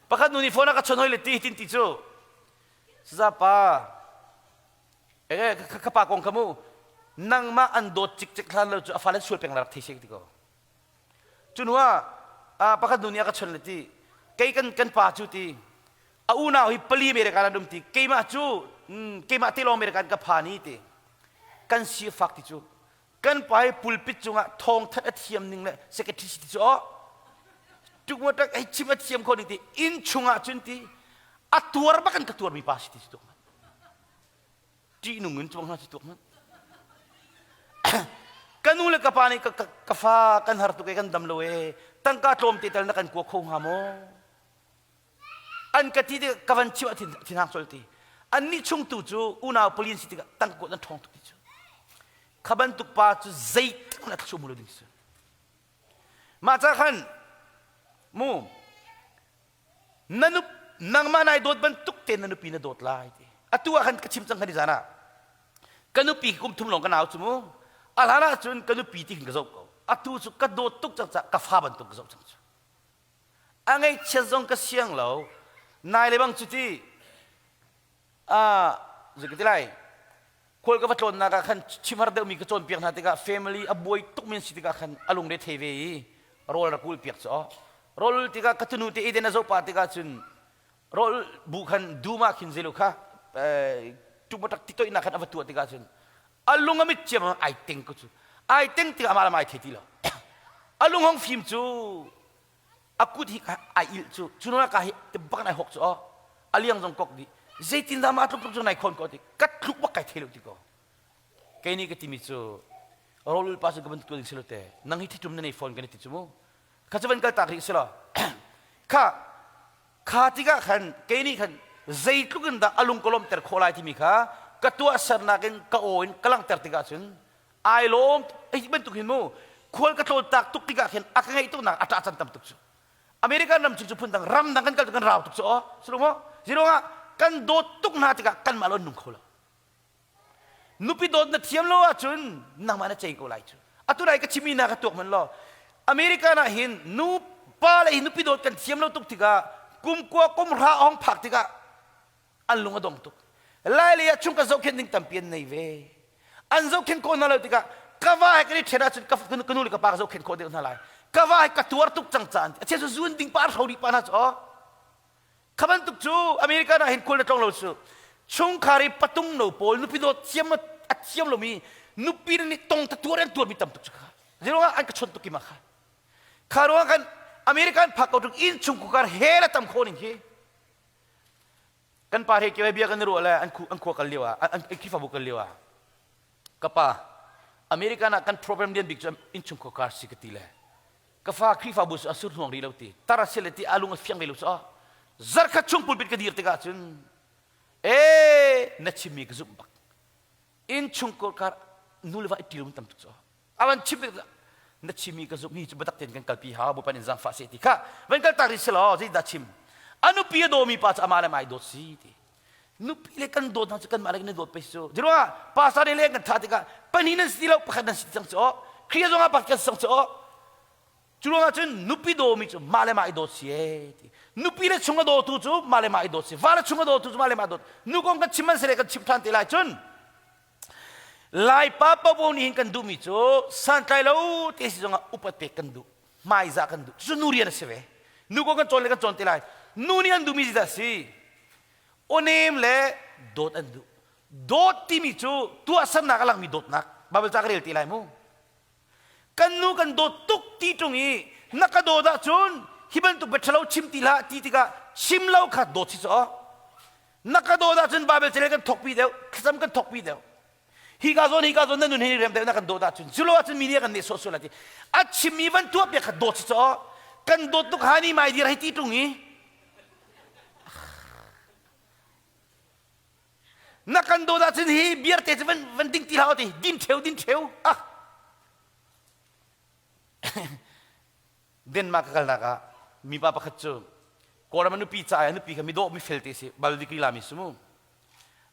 [SPEAKER 1] ปะคันนูนี่โฟนักก็โจนหอยเลยตีตินติจูสซาปาข้าปากงขมูนั่งมาอันโดดจิกคลานเราจะฟ้าเล่นช่วยเปียงหลักที่เช็คดีกว่าจุนว่าปะคันนูนี่ก็โจนเลยตีเกี่ยกันป่าจูตีอาหน้าฮิปลีเมริกันดุมตีเกี่ยมาจูเกี่ยมาที่ลงเมริกันกับพานีตีกันเสียฟักติจู กันไปปุลปิดจุงะทองทัดเทียมหนึ่งเลยเสกทิสิจ่อจุกมาตั้งไอ้ชิมเทียมคนหนึ่งที่อินจุงะจุนที่อัตัวร์บักันกตัวร์มีภาสิที่ตัวมันจีนุ่งเงินจวงน่าสิตัวมันกันนู่นเลยกับปานี่กับฟ้ากันหาตุกกันดำเลยตั้งกาโจมตีแต่ละกันกลัวโค้งหามอันกะที่กับวันชิวที่นางโซลตีอันนี้ช่วงตู่จูอุณาพลินสิที่ตั้งกดนั่นท้องตุกจูขบันตุกป้าจูใจตั้งนักชั่วโมงดิ้งสิมาจากขันมูนันุนังมานายโดดบันตุกเตนนันุปีนโดดลายทีอัตัวขันกระชิมจังขันดิจานะกันนุปีกุมทุ่มลงกันเอาจูมูอัลฮาราจุนกันนุปีที่หินกระจกเขาอัตัวจุกระโดดตุกจังจักกฟ้าบันตุกกระจกจังจังอันไงเชื่อจงกระเสียงเรานายเลยบางจุดที่จะกินอะไรคนก็ฟัดโจนนักขันชิมฮาร์เดอร์มีกระโจนเปียกนาติกา family อบวยตุกมินสิติกาขันอารมณ์เดทเฮวีโรลรักกูเปียกจ้ะโรลติกาคัตนูติเอเดนอาโซปาติกาจุนโรลบุคันดูมาขินเซลุค่ะทุกบัตรติโตอินักขันอวัตถุติกาจุนอารมณ์มิดเจียมไอเต็งก็จุไอเต็งติกามาละไม่เทติละอารมณ์ของฟิล์มจูอากูที่ไออิลจูจุนนักการที่บักนายหกจ้ะอาเลียงจงกอกดีเจตินดามาทุกจุนนายคนก็ดีกัดลุกบักไก่เทลุติก็แค่นี้ก็ที่มิจูโรลปัสกับบันตัวดิ้งเสลเตนังฮิตจุ่มในโฟนกันติดจูมั้งข้าจะเป็นการตักริสละข้าที่ก็ขันแค่นี้ขันเจตุกันดาอารมณ์กลมเตอร์โคลายที่มีข้ากัตัวสารนักก็โอนกำลังเตอร์ติกาจุนไอลมไอ้เป็นตุกินมั้งควรกระโดดตักตุกติกาเห็นอาการไอ้ตัวนักอัตราจันทร์ตุกจูอเมริกันนำจุดพุ่นดังรำดังกันกันราวตุกจูอ๋อสรุปว่าสิรู้ว่ากันโดดตุกนาติกากันมาล้นนุ่งโคลานุปีโดดนัดเทียมโลอาจุนนังมันจะเจงโคลายจูอัตุไรก็ชิมีนักตัวมันโลอเมริกันน่ะเห็นนุปาเลยนุปีโดดกันเทียมโลตุกติกากุมกัวกุมราองผักติกาอันลุงอดงตุกไล่เลยชุงกับโจเคนดิ้งตั้มเปียนในเวอันโจเคนโคนนั่นเลยติกากะว่าให้กันเทระจุนกับกันนู่นกับปากโจเคนโคนเดียวนั่นเลยกะว่าให้กัตัวตุกจังจันเชื่อจุนดิ้งปาร์เขาดีปานะจ้ะขบันตุกจูอเมริกันน่ะเห็นคนละตรงเราสูช่วงคาริปตุงโนโปลนุปีโดดเทียมอัดเทียมโลมีนุปีนี่ตรงตัวเรนตัวมีตั้มตุกจูค่ะเรื่องอันก็ชนตุกิมาค่ะคารวะกันอเมริกันพักเอาตุกอินชุงกุการเฮละตั้มโคนิงเฮกันปาเฮกี่ใบเบียกันรู้อะไรอันขวกันเลี้ยวอันคิดว่าบุกันเลี้ยวกับป้าอเมริกันกัน problem เดียนบิ๊กจอมอินชุงกุการสิกติเลยกับฟ้าคิดว่าบุษอสุรห่วงดีแล้วตีตาราเซเลตีอาลุงเฟียงไปลุษzarka chung pulpit ka dir tiga chun na chimi ka zumbak in chung ko kar nulwa itilum tam tukso awan chimi na chimi ka zumbi chu batak ten kan kalpi ha bu panin zang fa se ti ka wen kal tari selo zai da chim anu pi do mi pa cha amala mai do si ti nu pi le kan do na kan mala kan do pe so dirwa pa sa le kan tha tiga panina stilo pa kan si chang so kriya zo nga pa ka sang so churonga chun nupi do mi chu male mai do si ti nupi le chunga do tu chu male mai do si vale chunga do tu chu male mai do nu kong ka chiman sele ka chip than te lai chun lai pa pa bo ni kan du mi chu san tai lo te si zonga upat pe kan du mai za kan du chu nuriya na seve nu kong ka chon le ka chon te lai nu ni an du mi da si onem le dot an du dot ti mi chu tu asam na ka lang mi dot nak babel cha ka rel te lai mo kan nu kan do tuk ti tungi nakado da chun hiban tu betalo chim tila ti tiga chimlau kha do chi so nakado da chun babel chele kan thokpi deu khasam kan thokpi deu hi ga zon na nun hi rem deu na kan do da chun zulo chun mi ne kan ne so so la ti a chimi ban tu pe kha do chi so kan do tuk hani mai di rai ti tungi na kan do da chun hi biar te van ding ti lao ti din theu den ma kakal naka mi pa pakhatcho kora manu pi cha ya nu pi kami do mi felte se bal dikri la mi sumu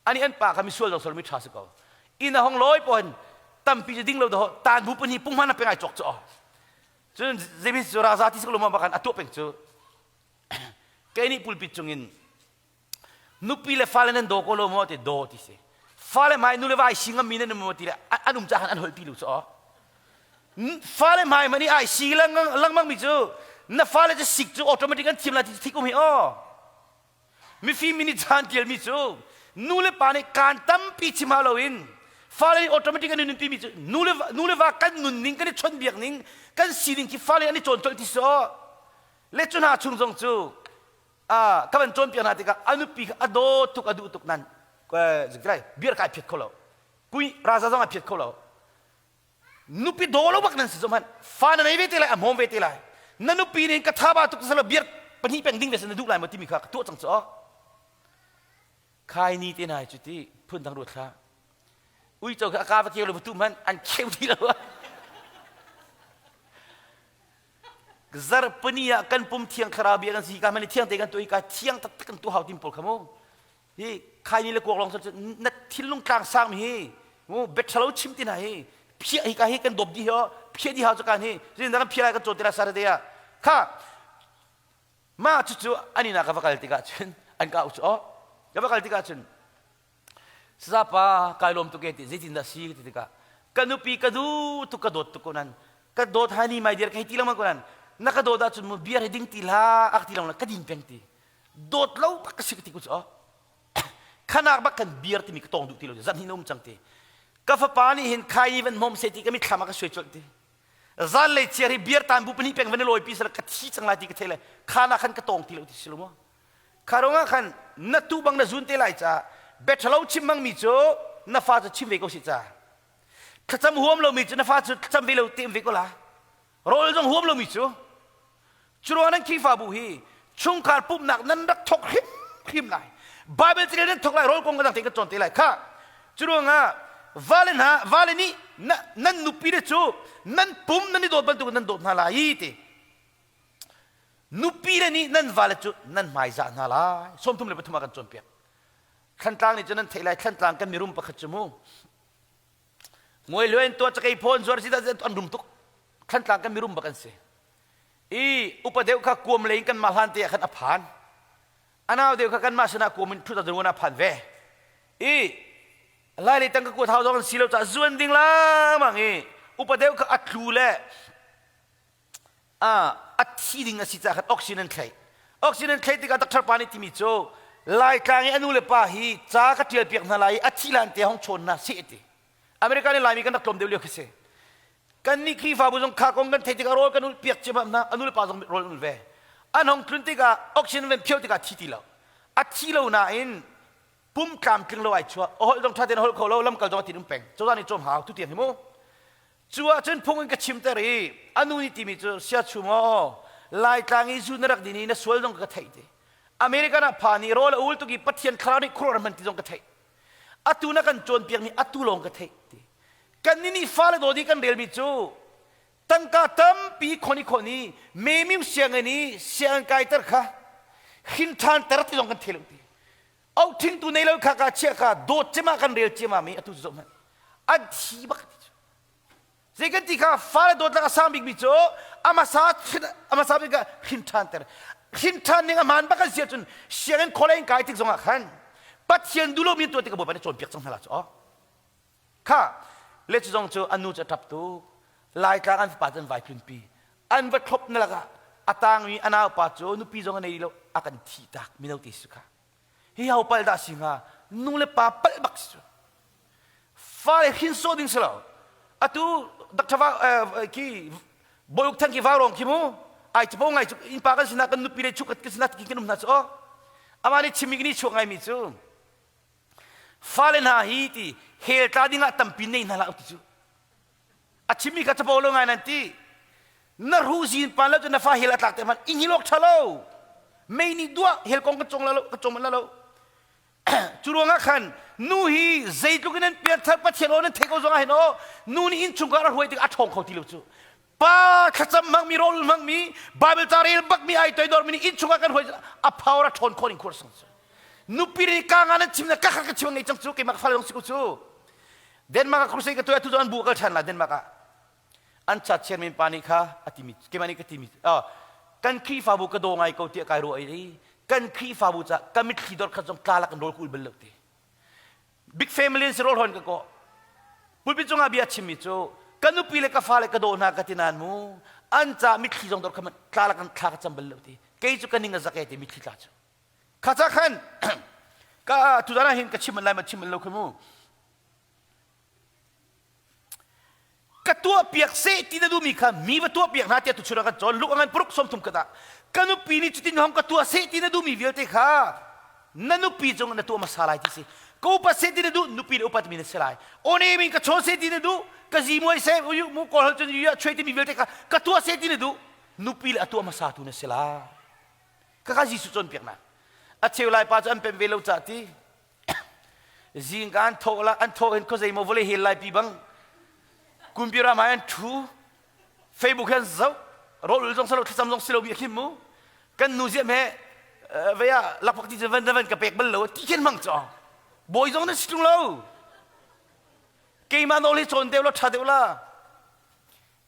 [SPEAKER 1] ani an pa kami sual dong sol mi thas ko ina hong loi pon tam pi ding lo do tan bu pani pung mana pe ngai chok cho chun zebi sura za ti solo ma bakan atu peng chu keni pulpit chungin nu pi le falen do ko lo mo te do ti se fale mai nu le vai singa mi ne mo ti la anum cha han an hol ti lu so fale mai mani ai si lang mang mi chu na faleจะสิกchu automatic an thim la ti thik mi o mi fi mini chan tiel mi chu nu le pa ne kan tam pi chi ma lo in ฟ้าเลยออโตเมติกกันนุ่นปีมิจูนูเลว่ากันนุ่นนิ่งกันชนเบียกนิ่งกันสีนิ่งที่ฟ้าเลยอันนี้โจนตัวที่สอเล็กจนหาชุงจงจูกับมันโจนเปียนาติกาอนุปีกอโดตุกอดูตุกนั้นก็จะไรเบียร์กายเพียรเขาแล้วกุยราชาจังเพียรเขาแล้วนุปีโดแล้วบักนั้นสิสมันฟ้านั้นไม่เวทีเลยมองเวทีเลยนั่นนุปีนี่กระทาบาตุกสลับเบียร์ปนิเป็นดิ้งเวสนดูลายมาที่มีข้าตัวจังจ้อใครนี่ที่ไหนจุดที่พื้นทางรถข้าอุ้ยเจ้าข้าไปเกี่ยวเลยประตูมันอันเขี้ยวที่แล้วซาร์ปนียกันปุ่มเทียงคาราเบียกันสิการมันเทียงแต่กันตัวอีกาเทียงตัดกันตัวหาวติมปอลขโมฮีใครนี่เลยกวกลองสักนัดทิ้งลงกลางสร้างมีโอ้เบ็ดเฉลาชิมที่ไหนเพี้ยอีกาฮีกันดบดีเหรอเพี้ยดีหาวจักการฮีซึ่งนั่นเพี้ยอะไรกันโจทย์ละสารเดียข้ามาจู่ๆอันนี้นักฟักกันติกาชนอันก้าวจู่ๆฟักกันติกาชนสาปะกายลมตุกเกติเจตินดาซีกติกากันนุปีกันดูตุกกระโดดตุกคนนั้นกระโดดฮันนี่ไม่เดียร์แค่ที่ละมันคนนั้นนักกระโดดจนมันเบียร์ดิ้งตีลาอักตีลงนักกระดิ่งเพ่งตีโดดเล่าปักสิกติกุจู่ขนาดบักกันเบียร์ที่มีกระตงดุตีลงจันหินุ่มจังตีกาฟปานี่เห็นใครนี่เป็นมอมเซติก็มีขามากระช่วยจดตีจันเลยเชียร์เบียร์ตามบุปนิเพ่งวันนี้ลอยปีสละกระที่จังไรตีกระเทเลยขานาขันกระตงตีลงที่สิลุมั้งคารองขันนัดตูบังนัดจุนเตลัยจ้าเบ็ดเราชิมมังมิโจนับฟ้าจะชิมเวกุสิจ้าถ้าจำหัวมเรามิโจนับฟ้าจะจำเวลาเต็มเวกุละรอจงหัวมเรามิโจจุดนั้นคีฟ้าบุฮีช่วงการปุ๊บหนักนั้นรักทกหิมไหลไบเบิลที่เรียนทกไหลรอคงกำลังเตะกระจนเตะไหลค่ะจุดนั้นวาเลนี่นั่นนุปีเดจูนั่นปุ๊มนั่นนี่โดดบรรทุกนั่นโดดนาลายตีนุปีเดนี่นั่นวาเลจูนั่นไม่จ่านาลายสมทุมเลยปฐมกันจนเปียกขั้นตอนนี้จะนั่นเทไลขั้นตอนกันมีรุมประคัจมูมวยเลี้ยงตัวจะไก่พอนจวดสิตาจะอันรุมตุกขั้นตอนกันมีรุมประกันเสียอุปเดี๋ยวข้ากวมเลยกันมาหันเตียขันอภานอันเอาเดี๋ยวข้ากันมาชนะกวมมันทุตะดวนอภานเวไล่เลยตั้งกัวเท้าตอนสิเราจะจวนดิ่งละมั้งอุปเดี๋ยวข้าอัดลูเล่อัดที่ดิ่งสิจ้าขัดออกซิเจนใครที่กัดตักชาปานิที่มีโจไล่กลางอนุเลปะฮีจ้ากระเทียมเปียกนาไลอัดที่ลันเตียห้องชนนะเสียตีอเมริกันในไล่มีกันนักลมเดียวเลี้ยวขึ้นเสียกันนี่ขี้ฟ้าบุญข้ากงกันเทติกาโรกันนุเปียกจิบนะอนุเลปะจงโรลเวอันห้องคลุนติกาออกซิเจนเป็นเพียวติกาที่ตีเราอัดที่เราหน้าอินปุ่มกามกึ่งเราไอชัวโอ้ยต้องท่าเดินหัวเขาเราลำกันจังหวะที่นุ่มแปงเจ้าตานี่จมหาวทุเตียนหิมะชัวจนพงกันกระชิมเตอรีอนุนี่ที่มีชัวเสียชัวโมไล่กลางอิจุนรักดินีนะสวยจงกระเทยอเมริกันพานี่โรลอุลตุกีปัทยันคราวนี้ครัวมันที่จงกระเทยอัตุนักันโจนเปียงนี่อัตุลงกระเทยกันนี่ฟ้าเลยโดดีกันเรียลมิจูตั้งกาตั้มปีคนนี้เมมิวเสียงนี้เสียงไกตร์ค่ะหินทานแต่ละที่จงกันเทลงทีเอาทิ้งตัวในเราข้ากาเชียข้าโดดเจมากันเรียลเจมามีอัตุจงมันอัดชีบักเจกันที่ข้าฟ้าเลยโดดแล้วก็สามบิกมิจูอามาซาบิกก็หินทานแต่หินทานนี่ก็มันบักกันเสียจนเสียงคนเล่นไกติกจงอ่ะขันปัดเสียงดูโลมีตัวที่กระบอกไปในโจนเปียกจงหลักอ๋อข้าเล็กจงจูอนุจะทับตัวลายกลางอันปัจจันไว้พลุนปีอันวัดครบนั่นแหละก็อัตางมีอันเอาปัจจุนุปีจงอันนี้เราอากันทีตักมีเราติสุขะเฮียเอาไปได้สิงะนู่นเลยป่าเปิดบักสุฟ้าเลยหินโซดิ้งสลาวอัตุดักทว่ากี่บอยกทั้งกี่ฟ้าร้องกี่โมไอ้เจ้าพงไอ้อินปากันสินะกันนุปีเลยชุกกันสินะที่กินนุ่มนัดอ๋ออามานี่ชิมิกนี่ช่วงไงมิจูฟ้าเลยน่าฮีตีเฮลตาดิ้งอ่ะตั้มปีนี่น่าละอุติจูอาชิมิกาจะบอกลงไงนั่นที่นรูซีนปานแล้วจะน่าฟ้าเฮลตักแต่มันอิงฮิโลกชะโลไม่นี่ดัวเฮลกงกระจงละโลกระจงมันละโลจุดว่าขันนู่ฮีเจตุกินนั้นเปียทัดปัจเจโรนั้นเทกเอาจงไงเนาะนู่นี่อินชุงการหัวติกอัดทองเขาทีละจูป้าขจำมังมีโรลมังมีไบเบิลตารีลบักมีไอตัวดอร์มินีอินชุงการหัวอัพพาวระทอนคนอินคุรสังจูนูปีนี้กางานนั้นชิมนะกักกักชิมไงจังจูเกี่ยมักฟ้าลงสิกุจูเดนมาร์กครูเซกตัวทุจริตบุกเข้าชันละเดนมาร์กอันชัดเชนมีปานิค่ะอติมิตกี่มันนี่ก็ติมิตกันขี้ฟ้าบุกกระโดงไงเขาเที่ยกายรู้ไอ้นี่กันขี้ฟ้าบุกจะกันมิดขี้ดอร์ขจงกลาลักกันโรลคุยเบลล์ตีบิ๊กแฟมิลี่สิโรลฮอนก็ปุบปิจงอาบิอาชิมิจูกันนุปีเล็กฟ้าเล็กกระโดนักกตินันมูอันจะมิดขี้จงดอร์ขมันกลาลักกันคลากันเบลล์ตีเกี่ยจุกันนิ่งจะเกี่ยตีมิดขี้ลาจูข้าจะขันก็ทุจริตเห็นกับชิมันไล่มาชิมันโลกมู กระตัวเปียกเสตินะดูมีค่ะมีว่าตัวเปียกนาเตียตุชุระกันจนลูกอันปรุกสมทุมกระตากันนุปีนี่จุดที่ห้องกระตัวเสตินะดูมีเวียลเตค่ะนั่นนุปีจงนั่นตัวมาสลายที่สิกูอุปเสตินะดูนุปีอุปติมีนสลายโอเนมิงกระโชเสตินะดูกะจีมวยเซฟอยู่มุกอลจนอยู่ช่วยที่มีเวลเตค่ะกระตัวเสตินะดูนุปีละตัวมาสาตุนสลากะกะจีสุจนเปียกนะอัจฉริยะป้าจันเป็นเวลาจัดที่จิงกันโทละอันโทเห็นเขาใจโมวเลยเฮลไลปีบังกุมพิรามาอันทูเฟซบุ๊กเห็นเจ้ารถจงสลบที่ซัมซุงสลบอย่างนี้มูกันนูเสียแม่เวียลักพักที่จะวันกับเป็กบัลโลที่เห็นมั่งจ้าบอยจงนั่นสิจุงเราเกี่ยมันโอลิชนเดียวละชาเดียวละ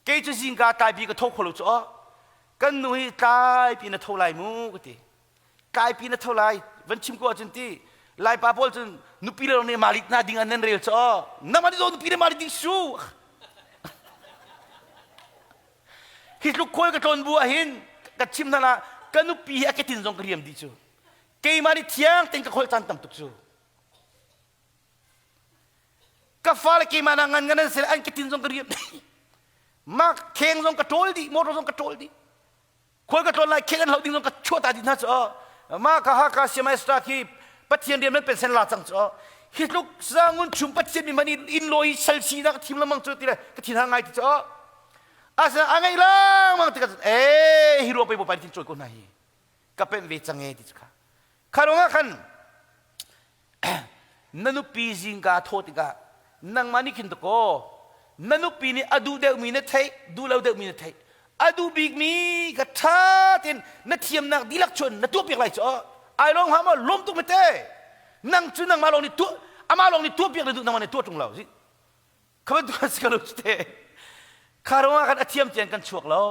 [SPEAKER 1] เกี่ยจะจิงกันตายปีก็โทขลุจ้ากันนูให้ตายปีนั้นเท่าไรมูก็ตีตายปีนั้นเท่าไรวันชิมกูจนที่ไล่ป้าพอลจนนุปีเราเนี่ยมาลิกนาดิ่งอันนั้นเรียลจ้าน้ำมันที่โดนนุปีเรามาลิกดิ่งชูฮิตลูกคนก็ทนบัวหินกัดชิมนั่นละกันนุปีให้กินจงกระเรียมดิจูเกี่ยมาดิเที่ยงเต็งกับคนจันทำตุกจูกับฟ้าเลยเกี่ยมานั่งงันนั้นเสียอันกินจงกระเรียมมาเข่งจงกระโจลดิมอเตอร์จงกระโจลดิคนกระโจลไล่เข่งกันเราดิ่งจงกระชั่วตาดิน่าจ้ามาข้าหากาเสียไม่สตาร์คีปัจเจียนเดียมนั้นเป็นเส้นลาจังจ้าฮิตลูกสร้างงุนชุมปัจเจียนมีมันอินโลยเซลซีนักทีมละมังจุดที่เลยก็ทีทางไงที่จ้าอาศัยอะไรล่ะมังติกันฮิโร่ไปบอกไปที่ช่วยคนไหนก็เป็นเวจังเงที่จ้าข้ารู้ว่าคันนั่นนุปีจิงกาโทษติกานั่งมันนี่คิดตะโกนั่นนุปีนี่อดูเดวมีนัทไทยดูเลวเดวมีนัทไทยอดูบิกมีกระท้าเต็นนัทเทียมนักดิลักชนนัทตัวเปียกไรจ้าไอ้ลองหามาล้มตุ้งไม่เต้นั่งจุนั่งมาลองนี่ตัวอามาลองนี่ตัวเปียกเลยดูนั่งมาในตัวตรงเราสิเขาเป็นตัวสิ่งเราเต้คารวะกันอาเทียมเจียนกันช่วงเรา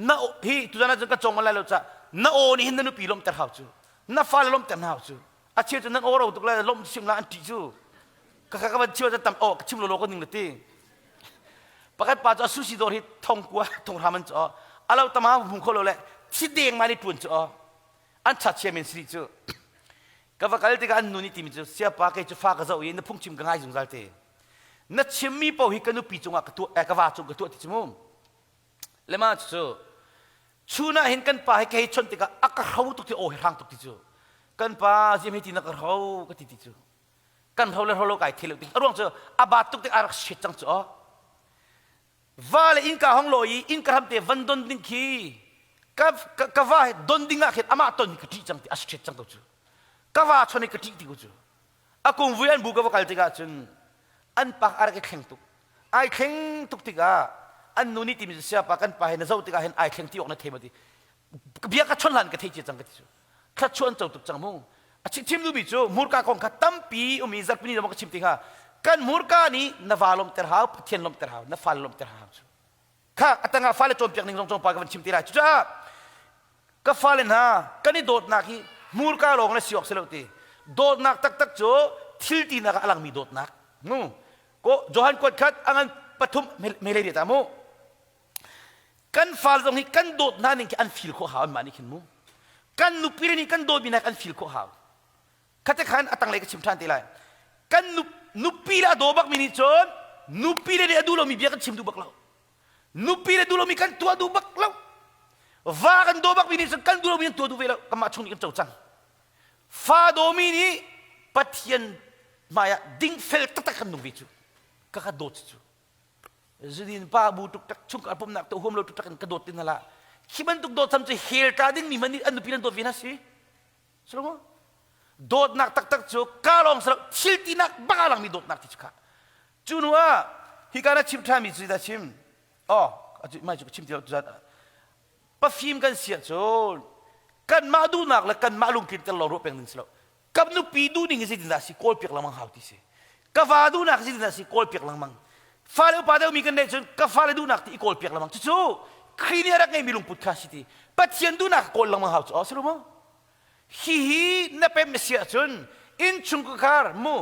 [SPEAKER 1] น้าฮีตัวนั้นจะกระจงมาแล้วจ้ะน้าโอนี่หินนั่นปีล้มแต่หาวจูน้าฟ้าล้มแต่หาวจูอาเชียจะนั่งโอเราตุกเลยล้มชิมละอันที่จูก็ข้าก็เป็นเชื่อจะทำโอชิมโลโลก็หนึ่งนาทีปกติป้าจะสุชิโดนที่ทงกัวทงทำมันจ้ะอาเราตมาบุญคนเราแหละที่เด้งมาในตัวจ้ะอันชัดเจนเป็นสิ่งจูก็ว่าการที่การนู่นนี่ทีมันจูเสียปากให้จูฟ้าก็จะเอาอย่างนั้นพุ่งชิมกันง่ายจงใจเตนัดชิมมีเป้าหิกันนุปีจงอ่ะกระตัวกระว่าจงกระตัวที่จมูกเลมาจูชูน่าเห็นกันป้าให้แค่ชนติกะอักกระเขาตุกที่โอ้ยร่างตุกที่จูกันป้าจะไม่ที่นักกระเขาก็ที่จูกันเขาเลยเขาโลกไก่เทเลติงอารมณ์จูอาบาตุกที่อารักเชิดจังจูว่าเลยอินกาห้องลอยอินกาทำเตวันดนดิ้งคีกะว่าดนดิ้งอ่ะเห็นอามาตอนนี้กระดิ่งจังที่อาเชิดจังตัวจูกะว่าชนนี้กระดิ่งที่กูจูอากูวิ่งบุกกับกันติกะจูอันปักอะไรแข็งตุกไอแข็งตุกติกาอันนู้นนี่ที่มีเสียปากันไปนะเจ้าติกาเห็นไอแข็งที่ออกในเทมดีเบียกชนหลันกันเทจิจังกันที่สุดข้าชวนเจ้าตุกจังมูชิชิมดูบิจูมูร์กาของข้าตั้มปีอุมิจักปีนี้เราบอกชิมติกากันมูร์กานี่นฟาลมเตอร์ฮาวเทียนลมเตอร์ฮาวนฟาลมเตอร์ฮาวข้าตั้งฟาเลจอมเปียกนิ่งจงปากกันชิมติไรจ้าก็ฟาเลนฮะกันนี่โดดนักฮีมูร์กาลงในสิออกเสลตีโดดนักตักจูทิลตีนักอลังมีโดดนักงูก็จอหันกดขัดอันปฐมเมเลดีตามูกันฟาลตรงนี้กันโดดนั่นนี่อันฟิลข้อหามันนี่ขินมูกันนุปีนี่กันโดดบินักอันฟิลข้อหาขัดแต่ขันอัตังเลยก็ชิมทันทีไรกันนุปีละโดบักมินิจอนนุปีละเดียดูเรามีเบียกันชิมดูบักเรานุปีละดูเรามีกันตัวดูบักเราว่ากันโดบักมินิจอนกันดูเรามีตัวดูเวลากำมาชงนี่กันเจ้าจังฟาโดมินีปัทยันมายาดิ้งเฟลตักกันนุวิจูก็กระโดดจูjadi pa butuk tak chung ka pom nak to hom lo tu tak kadot tin nala kiban tuk dot sam che hair ta ding mi mani anu pilan dot vina si selo dot nak tak chu kalong selo silti nak bakalang mi dot nak ti chuka chunwa hikana chim tha mi da chim oh mai chu chim ti da perfume kan sia chu kan ma du nak la kan ma lung kin tel lo ro peng ning selo kap nu pi du ning si din da si kol pek lamang hau ti se ka va du nak si din da si kol pek lamangฟาเลปาเดมีกันเด็กจนก็ฟาเลดูนักที่อีโกลเปียกละมั้งจู่ๆครีนี่รักไงมีลุงพุทธคาสิทีปัจเจียนดูนักโกลละมั้งหาวจ้าสิรู้มั้งฮีนับเป็นเมสเซียจนอินชุงกุคาร์มู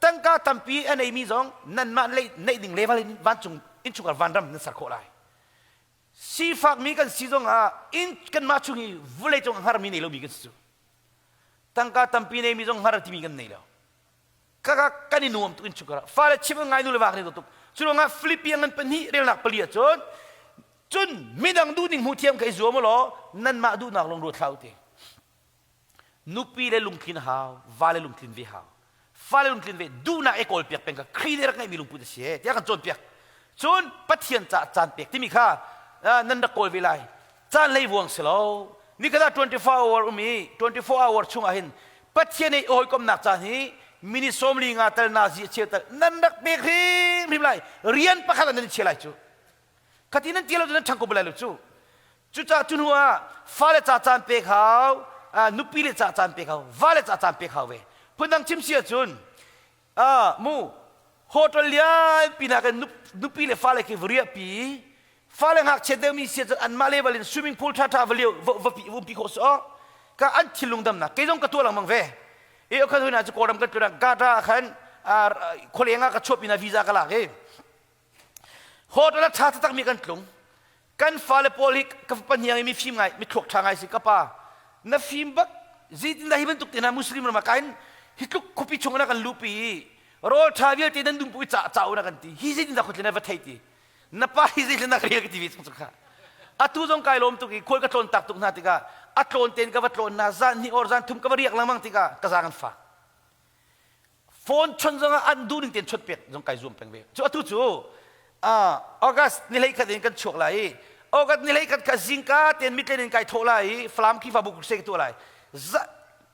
[SPEAKER 1] ตั้งกาตัมปีอันไหนมีจงนั่นมาเลยในดิ่งเลวเลยวันจุงอินชุงกุคาร์วันรัมนั่นสักโคไลซีฟักมีกันซีจงอินกันมาชุงอีวุเลจงฮาร์มีในโลมีกันจู่ตั้งกาตัมปีในมีจงฮาร์ที่มีกันในโลก็นินุ่มตุอินชุงกุคาร์ฟาเลชิบงไงนู่นเลยว่ากันตัว
[SPEAKER 2] จุดงาฟิลิปปินส์นั้นเป็นนี่เรียกนักเปลี่ยนจนไม่ดังดูนิ่งหูเทียมใครจัวมาหรอนั่นมาดูนักลงรถเท้าทีนุปีเลลุงคินหาววาเลลุงคินวิหาวฟาเลลุงคินวิดูนักเอกอลเปียกเป็นกับครีเดรักไงมีลุงพูดเสียที่กันจนเปียกจนปัทเทียนจานเปียกที่มีค่านั่นนักกอลวิไลจานเลยวงเสลานี่ก็ได้24 hour มี24 hour ช่วงอาหินปัทเทียนในโอ้ยก็นักจานนี้มินิสอมลิงาตลนาซีเชตนั่นนักเบกริมไลเรียนประคันนั่นเชลัยจูคดีนั้นเจริญนั้นช่างกุบไลลุจูจ่าจุนหัวฟ้าเลจ่าจานเปกเขานุปีเลจ่าจานเปกเขาฟ้าเลจ่าจานเปกเขาเว้พนังชิมเสียจุนมูโฮเทลเลียปีนักนุปีเลฟ้าเลกิวเรียปีฟ้าเลหักเชดเดมีเสียจอันมาเลวลินสวิมมิ่งพูลท่าเวลีวปีโคสก็อันทิลุงดำนะเกยงกระตัวหลังมังเวเอ้คนที่น่าจะกอดมันก็ตัวนั้นกาตาขันคนเลี้ยงก็ชอบปีนาวีซ่ากันละเฮ้โหดแล้วชาติตั้งมีกันกลุ่มกันฟ้าเลโพลิกกับปัญญามีฟิล์มไงมีถกทางไงสิกับป้าน้าฟิล์มบักจีนได้เห็นตุกตีนามุสลิมมากันฮิตุกคุปิชงนักกันลูปีรอทาวิลตีนันดุมปุยจ่านักกันตีฮิจินนักคนที่นับไทยตีนับป้าฮิจินนักเรียกทีวีสุขะอัตุจงกายลมตุกีคนก็โจนตักตุกนาติกาอัตโลนเต็นกับอัตโลนนาซานนี่ออร์ซานทุ่มกับเรียกลังมังติกากระซังฟ้าโฟนชนจงอันดูนิ่งเต็นชดเป็ดจงกายซูมเป็นเวจู่อัตุจูออกัสนี่เลยกันเองกันช่วงไรออกัสนี่เลยกันกับซิงก้าเต็นมิดเลนกันโทไรฟลามคีฟาบุกเซกตัวไร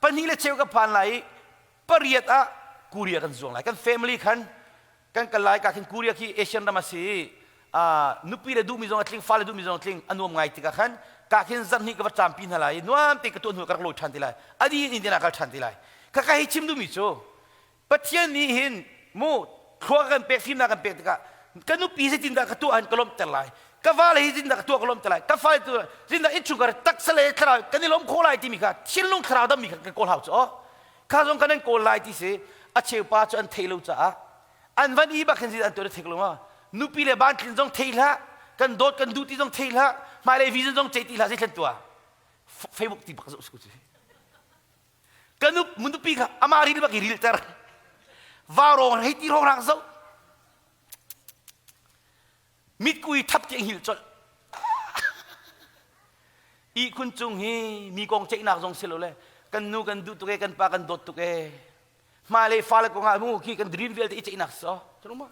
[SPEAKER 2] ปนี่เลยเชี่ยวกับพันไรปริยัตอะกูเรียกันส่งไรกันแฟมิลี่กันกันไลกันกูเรียที่เอเชียนดามาซีนุปีเลยดูมิจงอัตลิงฟ้าเลยดูมิจงอัตลิงอันนู้นไงติกาขันกันจันนี่กับจามพินอะไรนัวมติกตัวหนูกับโลชันติไลอดีตอินเดียนักชันติไลข้าให้ชิมดูมิโซปัจเจียนนี้เห็นมูครัวกันเป็ดฟิล์มนักกันเป็ดติกากันนุปีเสตินดากตัวอันกลมเตลัยกันฟ้าเลยจินดากตัวกลมเตลัยกันฟ้าตัวจินดาอิชุกันตักสเลคราวกันนี่ล้มโคลายที่มีกันชิลลงคราวดำมีกันโคลหาวจ้ะข้าจงกันนั่งโคลายที่เสอเชี่ยวป้าจนเทลูจ้ะอันวันนี้บักเห็นสิอันตัวเทกลงมานุปีเลยบ้านกินจงเทละกันโดดกันดูที่จงเทละมาเลยวิจจงเจติละสิเช่นตัวเฟซบุ๊กที่บักสุดกันนุมุนปีกะอามารีลบักรีลเตอร์วาโรให้ที่โรงรังเจ้ามิดกุยทับเจียงหิลจดอีคุณจุงฮีมีกองเจนักจงเสลเลยกันนูกันดูตุกกันปากันโดดตุกมาเลยฟ้าเลยกองอามูขี้กันดรีมเวลที่เจนักซะใช่ไหม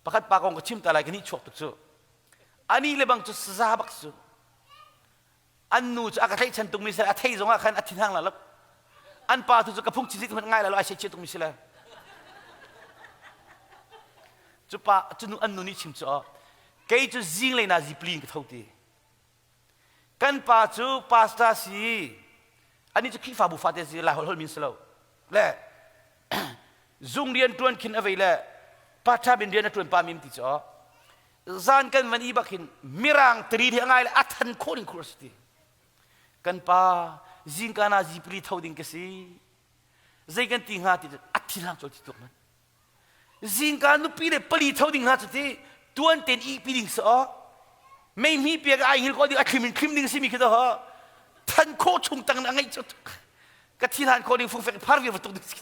[SPEAKER 2] ประคัดปากองกระชิมตาลายกันนี่ชกตุกซูอันนี้เลยบางจุดซาบักซูอันนู้จะอากาศให้ฉันตรงมิสละที่ตรงอาคารอธิษฐานแล้วอันป้าทุกจะกระพุ่งจิตมันง่ายแล้วไอ้เชี่ยตรงมิสละจุป้าจุนอันนู้นี่ชิมจ้าแกจุจิงเลยน่าจิปลิงกับเท่าที่กันป้าจูพาสต้าซีอันนี้จะขี้ฟ้าบุฟาเตซีลาฮอลมิสละเล่ซุงเรียนตัวนขินเอาไว้เล่ป้าชาเป็นเรียนตัวนป้ามิมติจ้าจานกันวันนี้บักหินมิรังตรีที่ง่ายเลยอัฐันโคนิครัสตีกันป้าจิงกันอาจิปลิเท่าดิ่งกันสิใจกันติงหาติอัฐินังจดที่ตัวมันจิงกันนุปีเลยปลิเท่าดิ่งหาจุดที่ตัวนั้นเต็นอีปีดิ่งสอไม่มีเปียกไอหินก็ดีอัฐิมินคลิมดิ่งสิมีคิดว่าท่านโคชงตังนังไงจุดกัที่ท่านโคดิ่งฟุ้งเฟ้อพาร์วิวตุกดิ่งสิ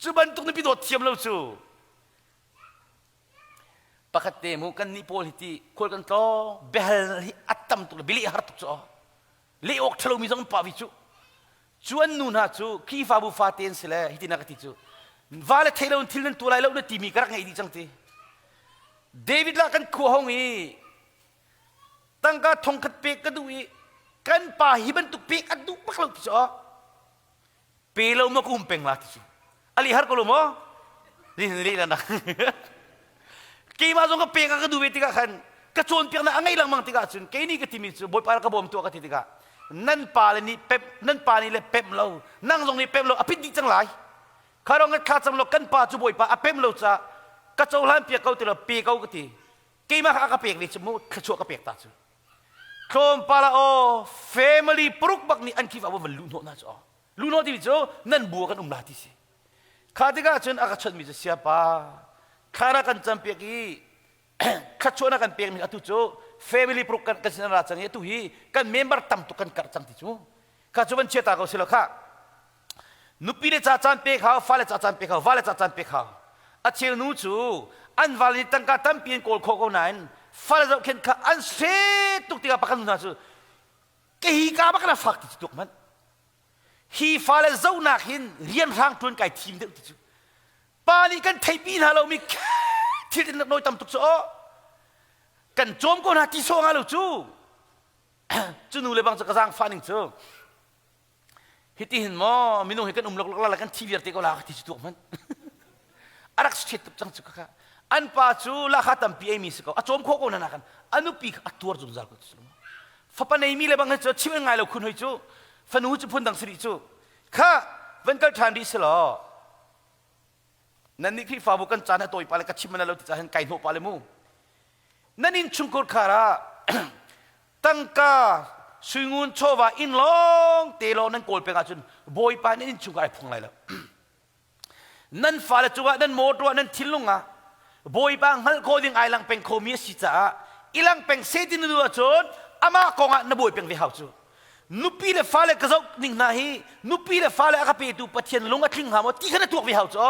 [SPEAKER 2] จุบันตุกนั้นปีโดดเทียมแล้วจู่ปกติมูกันนิโพลิตีคนกันโตเบลฮิอัตตัมตุลบิลิฮาร์ตุจ้าเลี้ยอกทะลุมิจงปาวิจูจวนนูน่าจูคีฟาบูฟาเตนสิเลฮิตินักติจูวาเลเทเลอุนทิลนันตัวไลแล้วเนี่ยทีมีกระไรดีจังทีเดวิดลากันคู่ห้องอีตั้งกาทงขัดเปกกันดูอีกันป่าฮิบันตุเปกอันดูปักเราจ้าเปลามาคุ้มเป็งลาติจูอลีฮาร์กลุมนี่นะกีมาจงกับเปกก็ดูเวทีกันกระชวนเพียงนั้นไงลังมังติกาจุนแค่นี้ก็ทีมีจุบอยปาร์กบอมตัวก็ทีติกานั่นปาเลยนี่เป๊ปนั่นปานี่เลยเป๊ปเรานั่งตรงนี้เป๊ปเราอภิดิจังไรข้าเราเงินขาดจำเรากันปาจุบอยปาอเป๊ปเราจ้ากระโจนหันเปียกเขาติเราเปียกเขาก็ทีกีมาข้าก็เปียกนี่จมูกกระโจนก็เปียกตาจุโคมปาละโอเฟมิลี่ปรุกบักนี่อันคิดว่ามันลุนโหน่าจ้ลุนโหที่มีจ้นั่นบัวกันลาติสิข้าติกาจุนอากาศมีจะเสียปาข้ารักันจำเปียกีข้าชวนกันเปียกมีอตุโจ family ปรุกกันกันสินาราจังเนี่ยตุฮีกันเมมเบอร์ตั้มตุกันกัดจังติจูข้าชวนเชื่อตาเขาสิละข้านุปีเลจ่าจันเปียกเขาฟ้าเลจ่าจันเปียกเขาฟ้าเลจ่าจันเปียกเขาอาเชียนูจู อันวาลิตังกาตั้มเปลี่ยนโกลโคโกนันฟาเลจะเข็นข้าอันเสตุกติกาปักกันน่าจูเกี่ยกาปักกันฟักติดตุกมันฮีฟาเลเจ้านักหินเรียนร่างทุนไก่ทีมเด็กติดจูปานีกันไทยปีนฮาโลมีที่ดินน้อยต่ำตุกโซกันโจมก็นาที่โซงฮาโลจูจูนูเลยบางจะกระซังฟันหนึ่งจูฮิติหินมอมินุเห็นกันลกๆแล้วกันทีวีร์ติก็ลากติดตุกมันอารักสุดตุกจังจุกค่ะอันป้าจูลากตั้มปีเอมิสก็อาโจมโคโกนันกันอันนุปีอัตัวจุนจากุตสุลมฟ้าปนเอมิเลยบางจะชิมยังไงเราคุณเฮ้ยจูฟันหูจะพูดดังสิจูข้าวันกัลทันดีสลอนั่นนี่คือฟ้าบุกันจานตัวอีปาเลกัชิมันเราติดใจเห็นไก่โนปาเลมูนั่นอินชุงกุลคาระตั้งกาสุงุนโชวาอินลองเตลอนั่นโกลเป็นอาจุนบอยปานั่นอินชุงอะไรพงไรแล้วนั่นฟ้าเลจัวนั่นโมตัวนั่นทิลลุงอ่ะบอยปางฮัลโคดิ้งไอลังเป็นโคมีสิจ้าอีลังเป็นเซตินดูอาจุนอามาคงอ่ะนบอยเป็นวิหาวจูนุปีเลฟ้าเลกระจกนิ่งนาฮีนุปีเลฟ้าเลอากาเปตูปัทเทียนลงอ่ะทิ้งหามที่ขณะตัววิหาวจู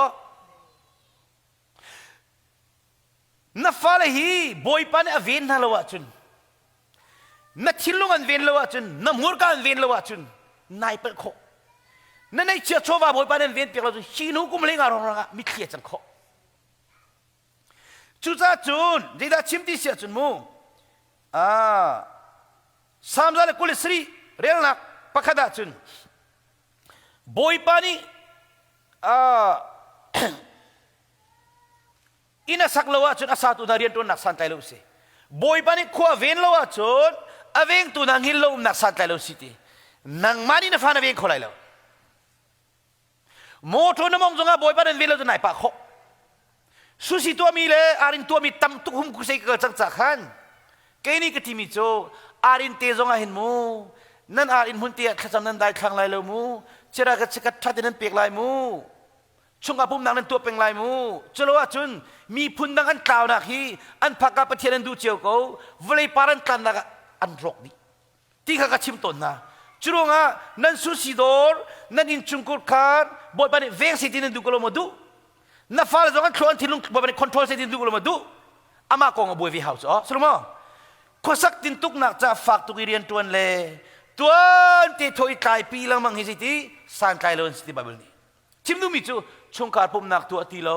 [SPEAKER 2] นับฟ้าเลยฮีบอยปานเอเวนฮัลโหลวะจุนนัดชิลลุงอันเวนโลวะจุนนับมูร์กันเวนโลวะจุนนายเป็นโคนั่นไอ้เชื่อโชว์ว่าบอยปานเอเวนเปียกเราจุนชีนุกุมเลงอารมณ์ระมิเทียจังโคจุจ้าจุนเดี๋ยวชิมที่เสียจุนมูสามสัปดาห์กุลิสรีเรียนหนักปักขัดจุนบอยปานี่อินาสักลาวจุนอาสาตุนาเรียนตัวนักสันติโลสิบอยปานี่ขวาเวนลาวจุนอเวงตัวนังฮิลโลมนักสันติโลสิทีนังมานี่นฟ้านาเวงขอไลแล้วโมทุนมองจงอาบอยปานี่เวนลาวจุนไหนปะโคสุสิตัวมีเลยอารินตัวมีตั้มตุกหุ่มกุเซกจังจักขันแค่นี้ก็ที่มีโจอารินเตจงอาเห็นมูนั่นอารินหุ่นเตียขจำนั้นได้ครั้งไรแล้วมูเจรากัดสกัดทัดนั้นเปียกลายมูช่วงอาปุ่มนังนั้นตัวเป็นลายมูเจรว่าจุนมีพุ่นดังอันกล่าวนักฮีอันพักกับประเทศนั้นดูเจียวเขาเวลาปารันกันนักอันรกนี้ที่ข้าก็ชิมตนนะจุรงอ่ะนั่นสุสิดอร์นั่นอินจุงกุลคาร์บอยปานี่เวงสิที่นั้นดูกลมาดูนับฟ้าเลยจงกันครวนที่ลุงบอยปานี่คอนโทรลสิที่ดูกลมาดูอามาคงอ่ะบอยวิหาวจ้ะสรุปมั้งข้อสักตินตุกนักจะฝากตุกเรียนตัวนั้นเลยตัวที่ถอยไกลปีละมังฮิสิที่สันไกลโลนสิที่บาเบลนี้ชิมดูมิจูชงการปุ่มนักตัวตีโล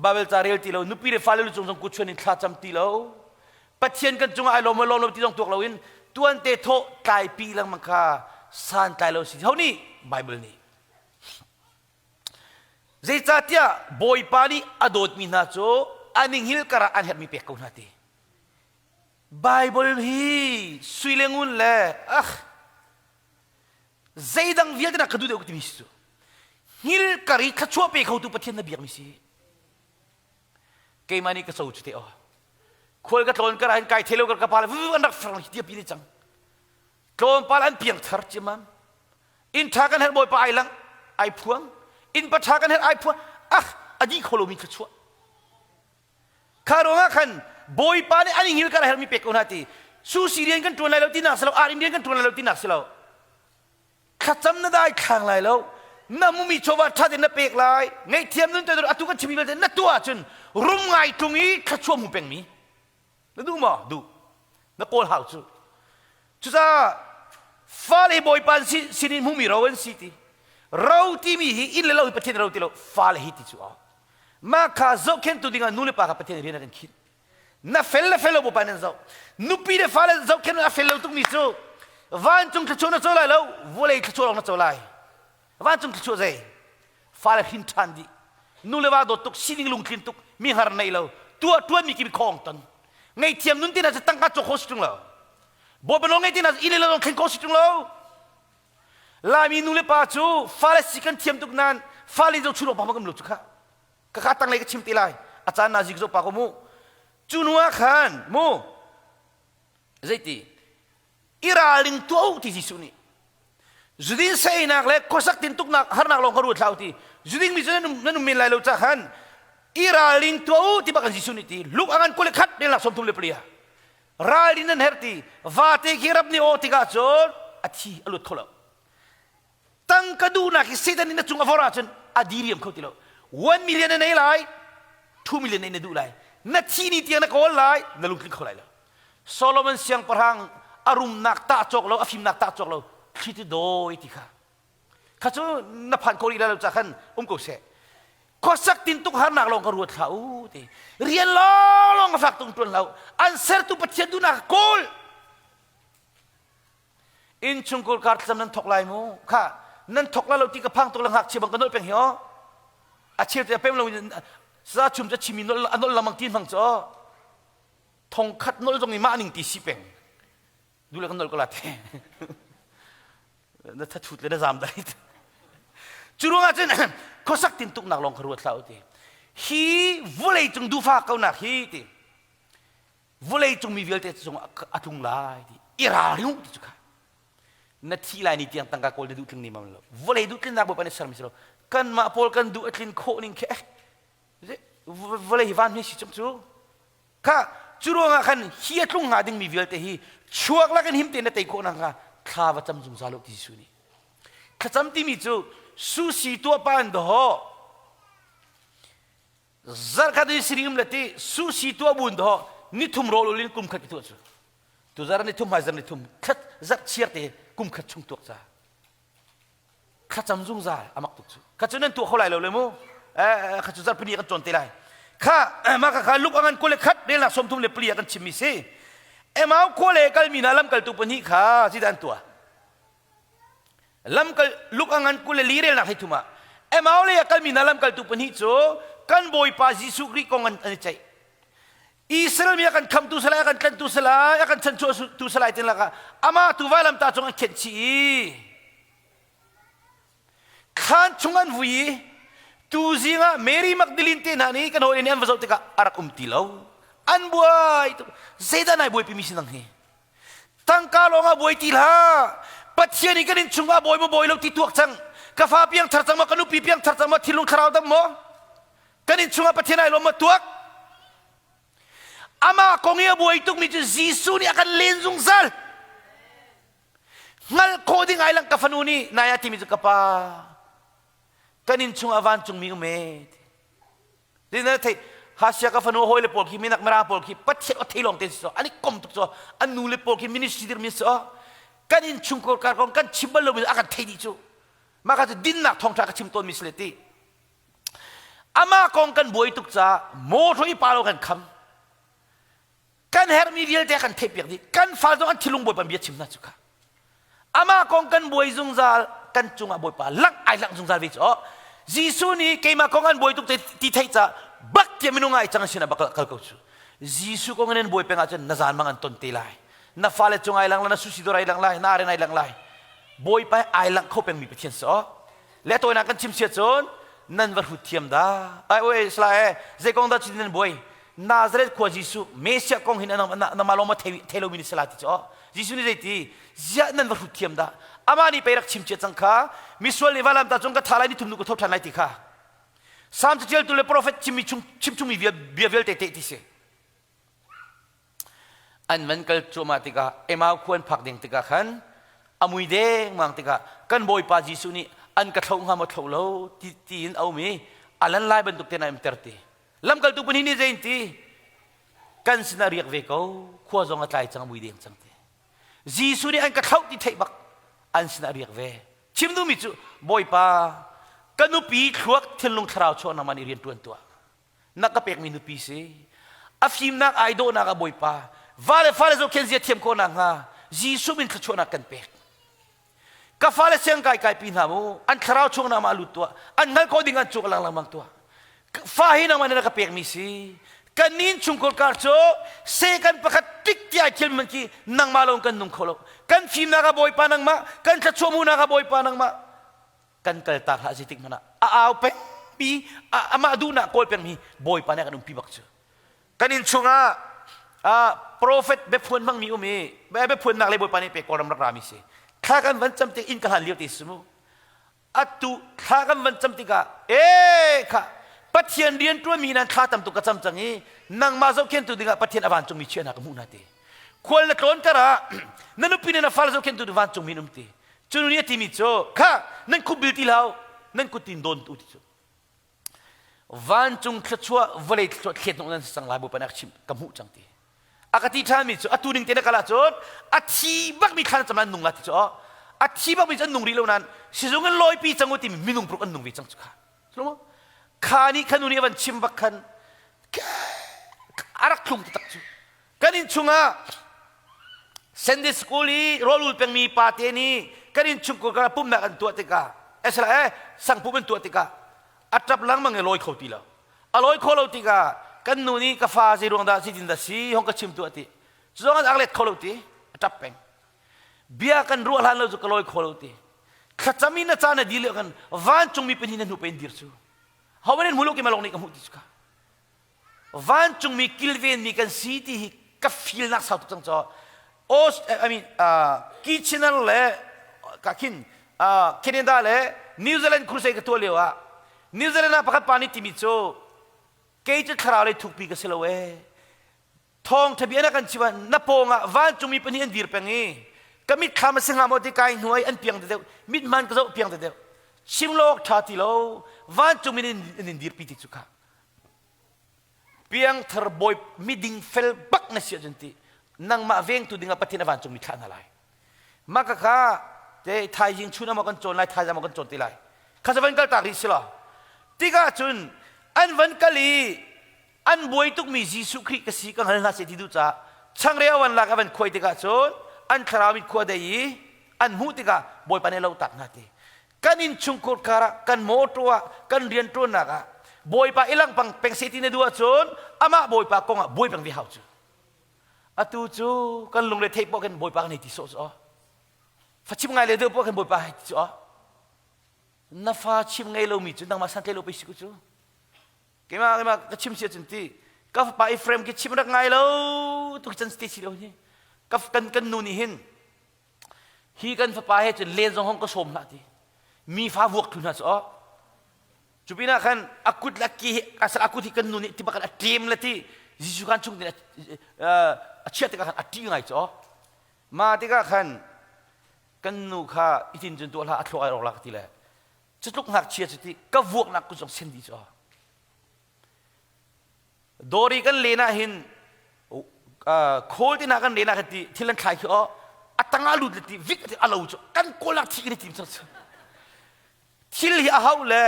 [SPEAKER 2] บาเบลจาเรลตีโลนุปีเรฟาเลลุจงกุชวนินทลาจำตีโลปัจเจียนกันจงไอโลมาโลโลที่จงตัวเราอินตัวนั้นที่ถอยไกลปีละมังค่าสันไกลโลสิเท่านี้บาเบลนี้เจจัตยาบอยปานีอดอดมินาโจอันนิฮิลกระอันเฮดมีเปกคนนาทีไบเบิลฮีสุยเลงุนเล่ใจดังวิลต์นักดูเด็กที่มิสซูฮิลกะรีขชัวไปเขาตุปะเทียนนบีมิสิเกย์มานี่ก็สู้จุดเดียวคนก็โดนกระไรไก่เทโลกระพาลวิวนักฝรั่งที่ปีนี้จังโดนพาลันเพียงทาร์จิมันอินทากันเห็นบ่อยไปไอลังไอพวงอินปัทากันเห็นไอพวงอดีโคโลมีขชัวคารองะขันบอยปานี่อันนี้ฮิลกะระเห็นมีเป็กคนนาทีซูซีเรียนกันตัวไหนแล้วที่นักสลาวอารินเรียนกันตัวไหนแล้วที่นักสลาวขัดจำนั่นได้ข้างไรแล้วน้ำมุมีโชว์ว่าถ้าเดินเป็กไรไงเทียมนั่นแต่ตัวอัตุกันชิมีเบลเดนนั่นตัวจนรุ่มไงตรงนี้ขัดชัวมุเป็นมีนั่นดูมั้ดูนั่นโกลหาวจูจุดาฟ้าเลยบอยปานสินินมุมีเราเอ็นซิตี้เราที่มีอินเลเราประเทศเราที่เราฟ้าเลยฮิตจูอ่ะมาข้าจะเข็นตัวดิ่งนู่นเลยปากประเทศเรียนกันคิดน่าเฟลเฟลบุปผานั่นจ้านุปีเดฟ้าเลยจะเข็นน่าเฟลเราตุ้งมิจูวันจงขัดชัวนั่นจ้าเลยแล้ววัวเลยขัดชัวเรานั่นจ้าเลยวันจงขัดชัวใจฟ้าเลยหินทันดีนู่นเลยว่าโดดตุกสิ่งลุงขินตุกมีหาร์ในเราตัวมีกี่ของตันไงเทียมนุ่นที่น่าจะตั้งกัดโจโคสิจุงเราบ่เป็นน้องไงที่น่าจะอินเลเราเข็นโคสิจุงเราลามีนู่นเลยป้าจูฟ้าเลยสิกันเทียมตุกนั้นฟ้าเลยจะชุดออกมากันหลุดจุกค่ะก็ขาตั้งเลยก็ชิมตีไลอาจารย์นาจิกโจปากมูจุนัวขันมูใจตีอิราลิงตัวที่จิสุนีจุดินเซนักเล็กข้อสักตินตุกนักฮาร์นักลงกระดูดเท้าที่จุดินมิจฉานั่นมีลายลูกจักขันอิราลิงตัวที่บังจิสุนีที่ลูกอันคนเล็กขัดเดินหลักสมทุมเล็บเลียราลินนั่นเฮร์ตีวาเตกิรับนี่โอติกาโจรอธิอลุดทลตั้งกระดูนักเสด็จนี่นั่นจุงอฟอราชนอดีริยมเขาที่เรา1 million ในไลน์2 million ในดูไลน์ นาทีนี้เตียงนักโอนไลนั่นลุงคลินเขาไลแล้วโซโลมอนเสียงประหังอารมณ์นักตาจกเราอฟิมนักตาจกเราคิดโดยที่ค่ะข้าจูนับพันคนอีกแล้วจากขันกูเสข้อสักตินตุกหานักลงกระรวดเขาทีเรียนลองฝักตรงตัวเราอันเสร์ตุปัจเจดูนักโกลอินชุงโกลการ์ดจำนั้นถกไลมูค่ะนั่นถกแล้วเราตีกระพังตัวหลังหักเชื่อบังกันโน้ตเป็นเหรออาเชื่อจะเป็นเราซาชุมจะชิมินอันนั้นละมังตีนฟังจ้อทงคัดโน้ตตรงนี้มาหนึ่งตีสิเป็นดูแลกันโน้ตก็ละเท่นั่นถ้าชุดเลยนะจำได้จุรงอาจารย์เขาสักตินตุกนักลงกระรวดเขาทีฮีวุเลยจงดูฟ้าเขาหนักฮีทีวุเลยจงมีเวลเตจงอัตุงลายทีอิราริงที่จุกนาทีลายนี้ที่ยังตั้งกากอลดูถึงนี่มันแล้ววุเลยดูถึงนักบุปผาสารมิสโลกันมาพอลกันดูอัตลินโคนิ่งแค่วุเลยวันนี้สิจงจูข้าจุรงอาคันฮีตุงหาดึงมีเวลเตฮีช่วงละกันหิมเตนเตยโคนังค่ะข้าว่าจำจงซาลุกที่สุนีข้าจำที่มีจูสุสีตัวปานดอจักรดิสริมเลติสุสีตัวบุนดอนิทุมโรลลินคุมขัดตัวจูตัวจาร์นิทุมหายจาร์นิทุมขัดจักเชียร์เตคุมขัดชุงตัวจ้าข้าจำจุงจ้าอามักตุกจูข้าจำนั้นตัวเขาไหลเลยมั้งข้าจำจาร์ปนีกันจนตีไลข้ามาข้าลุกอันกูเลยขัดเรื่องหลักสมทุมเลยปลีกันชิมิเซ่มาเอากูเลยกัลมีนาลัมกัลตุปนีข้าสิดันตัวลำกัลลุกอันกูเลยลีเรลนักให้ทุมามาเอาเลยกัลมีนาลัมกัลตุปนีโจกันบอยปาจิสุกรีกองอันใจอิสราเอลมีกันคำตุสลายกันตุสลายกันชันชัวตุสลายตินละกันอามาตุวาลัมตาจงอันเข็ดชีขันจงอันวุยตูซิงะเมรีมักดิลินเตนันี่กันโหเรนีอันวาจติกะอารักติลาวอันบวยเซดานายบวยพิมิสินังเฮตั้งกาลงะบวยติลาปัจเจนี่กันชุงอาบอยมาบอยเราติดตัวจังกาฟ้าเพียงทัดจังมากันุปีเพียงทัดจังมาทิลุงคราวดำโมกันชุงอาปัจเจนายลงมาตัวอามาคงเงียบวยตุกมีจุดจีซูนี่อากันเลนซุงซัลงั้นโคดิ้งไอลังกาฟานูนี่นายที่มีจุดกปากันชุงอาวันชุงมีอุเมดดินั่นที่หาเสียกาฟานูโฮเลปอลคีมินักมราปอลคีปัจเจอที่ลงเตนส์อันนี้คมตุกโซอันนูเลปอลคีมินิสติร์มิสโอกันอินชุงโกการกกันชิบลมิอากันเทดิจูมากันจะดินนักทองทากชิมต้นมิสเลติอามาคงกันบวยตุกจ้าโมทอยปาโลกันคำกันเฮร์มีเดียลเตกันเทปีกดิกันฟาดกันทิลุงบวยปันเบียชิมนัจุกะอามาคงกันบวยซุงซากันจุงอาบวยปาลังไอลังซุงซาวิจอ๋อจีซูนี่เกมาคงกันบวยตุกตีไทยจ้าบักเทียมินุงไอจังสินะบักกัลกุจูจีซูคงกันบวยเป็นอาจจะnazar manganต้นตีไลna falet chung ai lang la na susidor ai lang lai na ren ai lang lai boy pa ai lang ko peng mi patien so le to na kan chim sia chon nan war hu thiam da ai oi slai ze kong da chin boy nazareth ko jisu mesia kong hin na maloma thelo min salati cho jisu ni reiti zia nan war hu thiam da amani pe rak chim che chang kha miswal ni walam ta chung ka thalai ni thumnu ko thop than lai ti kha sam chel tu le prophet chim chung mi bia vel te ti seอันมันก็จูมาติกามาควรผักเด้งติกาขันอามุยเด้งมังติกากันบอยปาจิสุนี่อันกระทงหามาทงโลตีนเอามีอันนั้นไล่บรรทุกเตนายมเตอร์ตีลำกัลตุปนินี่เจนตีกันสนาเรียกเวกเอาขวาจงอัตไลจังมุยเด้งจังตีจิสุนี่อันกระทงที่ไทยบักอันสนาเรียกเวชิมดูมิจูบอยปากันนุปีขวกเทนลงคราวชวนนามันเรียนตัวนักกระเปกมินุปีซีอาฟิมนักไอโดนักบอยปาวาเลฟาเลโซเคนเซียเทียมโคนังฮะจีซูมินขชวนักกันเป็กกาฟาเลเซียงไก่ปีนามูอันคราวชงนามาลุตัวอันนั้นก็ดิ่งอันจุกลังลังมังตัวฟาหินามันนักเป็กมิซีกันนินชุงโคลการโจเซกันประคัดติกที่ไอเคิลมันกีนังมาลงกันนุ่งโคลกันฟิมนักบอยปานังมากันขชวมูนักบอยปานังมากันเกิดตาหาจิติกมันเอาเป็กปีอามาดูนักโคลเป็กมีบอยปานักนุ่งปีบักโจกันนินชุงprophet เบพวนมังมีอุมีเบพวนนักเลบอยปานิเปกอรัมรักรามิเสข้ากันวันจำติอินกันหันเลี้ยวติสมุอัตุข้ากันวันจำติกาข้าปัจเจียนเรียนตัวมีนันข้าทำตุกจำจังงี้นังมาเจ้าเขียนตัวดิ่งปัจเจียนอวันจงมีเชื่อนักมุนาตีควรละต้นกระนั่นอุปินันฟ้าเจ้าเขียนตัวดิ่งวันจงมีนุ่มตีจุนนี้ที่มีโจข้านั่นคุบิลติลาวนั่นคุตินโดนตุติโจ van chung thlachua vale thlot khet nong nan sang la bu panak chim kamu changti akati than mi chu atuning tena kala chot athi bak mi khan chaman nung la ti cho athi bak mi chan nung ri lo nan sizung loi pi changuti minung pruk an nung wi chang chu kha slomo khani khanuni van chim bak khan arak thum tak chu kanin chunga Sunday school i rolul peng mi pate ni kanin chung ko ka pum na kan tu tika esla sang pum tu tika atrap lang mang loi khoti la aloi kholo tika kan nu ni ka fa si rong da si din da si hong ka chim tu ati zong an aklet kholo ti atrap peng bia kan ru lan lo zu ka loi kholo ti khachami na cha na dil kan van chung mi penin nu pen dir chu hawen muluk ki malong ni ka mu ti ka van chung mi kilven mi kan si ti ka feel nak sa tu chang cho kitchener le kakin Canada le New Zealand cruise ka to lewa New Zealand na pakat pani timi cho kay cha khara le thukpi ka silawe thong thabiana kan chiwa na ponga van chumi pani an dir pengi kamit khama singa mo ti kai hnuai an piang de mit man ka zo piang de chimlok thati lo van chumi nin dir pi ti chu kha piang thar boy miding fel bak na sia janti nang ma veng tu dinga patina van chung mi thana lai maka kha te thai jing chuna ma kan chon lai thai ma kan chon ti lai kha van kal ta ri sila tiga chun an van kali an boy tuk mi jisu khri ka si ka hal na se ti du cha chang re wan la ka van khoi tiga chon an khara mi kho dei an hu tiga boy pane lo tak na ti kanin chung kur kara kan mo tua kan rian tu na ka boy pa ilang pang peng se ti ne dua chon ama boy pa kong boy pang vi hau chu atu chu kan lung le thei po kan boy pa kan ti so so fa chim ngai le de po kan boy pa ti so na fa chim ngai lo mi chu nang ma san te lo pe si ku chu ke ma ka chim sia chen ti ka pa I frame ki chim rak ngai lo tu chen sti si lo ni ka kan nu ni hin hi kan fa pa he chen le jong hong ko som na ti mi fa wok tu na so chupina kan akut laki asal akut hi kan nu ni ti bakal atim la ti jisu kan chung ni chia tiga kan ati ngai cho ma tiga kan nu kha itin jun to la athlo ai rok la ti le chutluk ngak chia chuti ka vuak nak ku jong sen di cho dori kan lena hin khol ti na kan lena khati thilan khai kho atanga lu ti vik ti alo cho kan kolak thi ni tim cho thil hi a hau le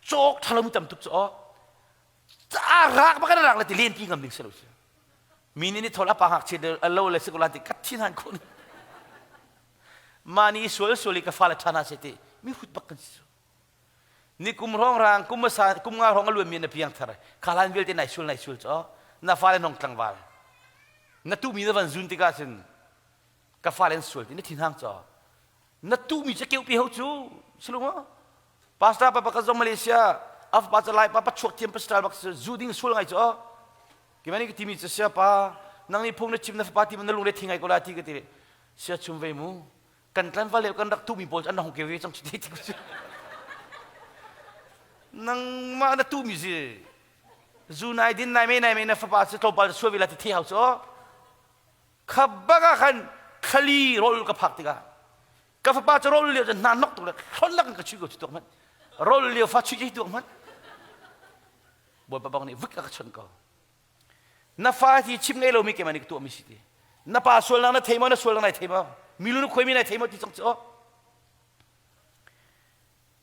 [SPEAKER 2] chok thalam tam tuk cho ta rak ba kan rak la ti len pi ngam ning selo mini ni thola pa hak chi alo le sikola ti kathin han khon mani sol ka fala thana se ti mi hut bakkan si ni kum rong rang kum sa kum nga rong alwe mi na piang thar khalan vel ti nai sul cho na fala nong tlang wal na tu mi na van zun ti ka sin ka falen sul ti ni thin hang cho na tu mi che keu pi ho chu silunga pasta pa ka zo Malaysia af pa chalai pa chok tiam pa Starbucks zuding sul ngai cho gimana ki timi sia pa nang ni phung na chim na pa ti man lung le thingai ko la ti ka ti sia chum ve mu kan tlan va le kan rak tu mi bol an hong ke we chang chi ti ku nang ma na tu mi ji zu nai din nai me na fa pa se to ba so vi la ti thi hau so khabba ga khan khali rol ka phak ti ka fa pa rol le na nok tu le khon la ka chi ko chi to man rol le fa chi to man boy pa bang ni vik ka chon ko na fa ti chim ngai lo mi ke mani tu mi si ti na pa sol na theima na sol na theima milu no khoi mi na theima ti chang cho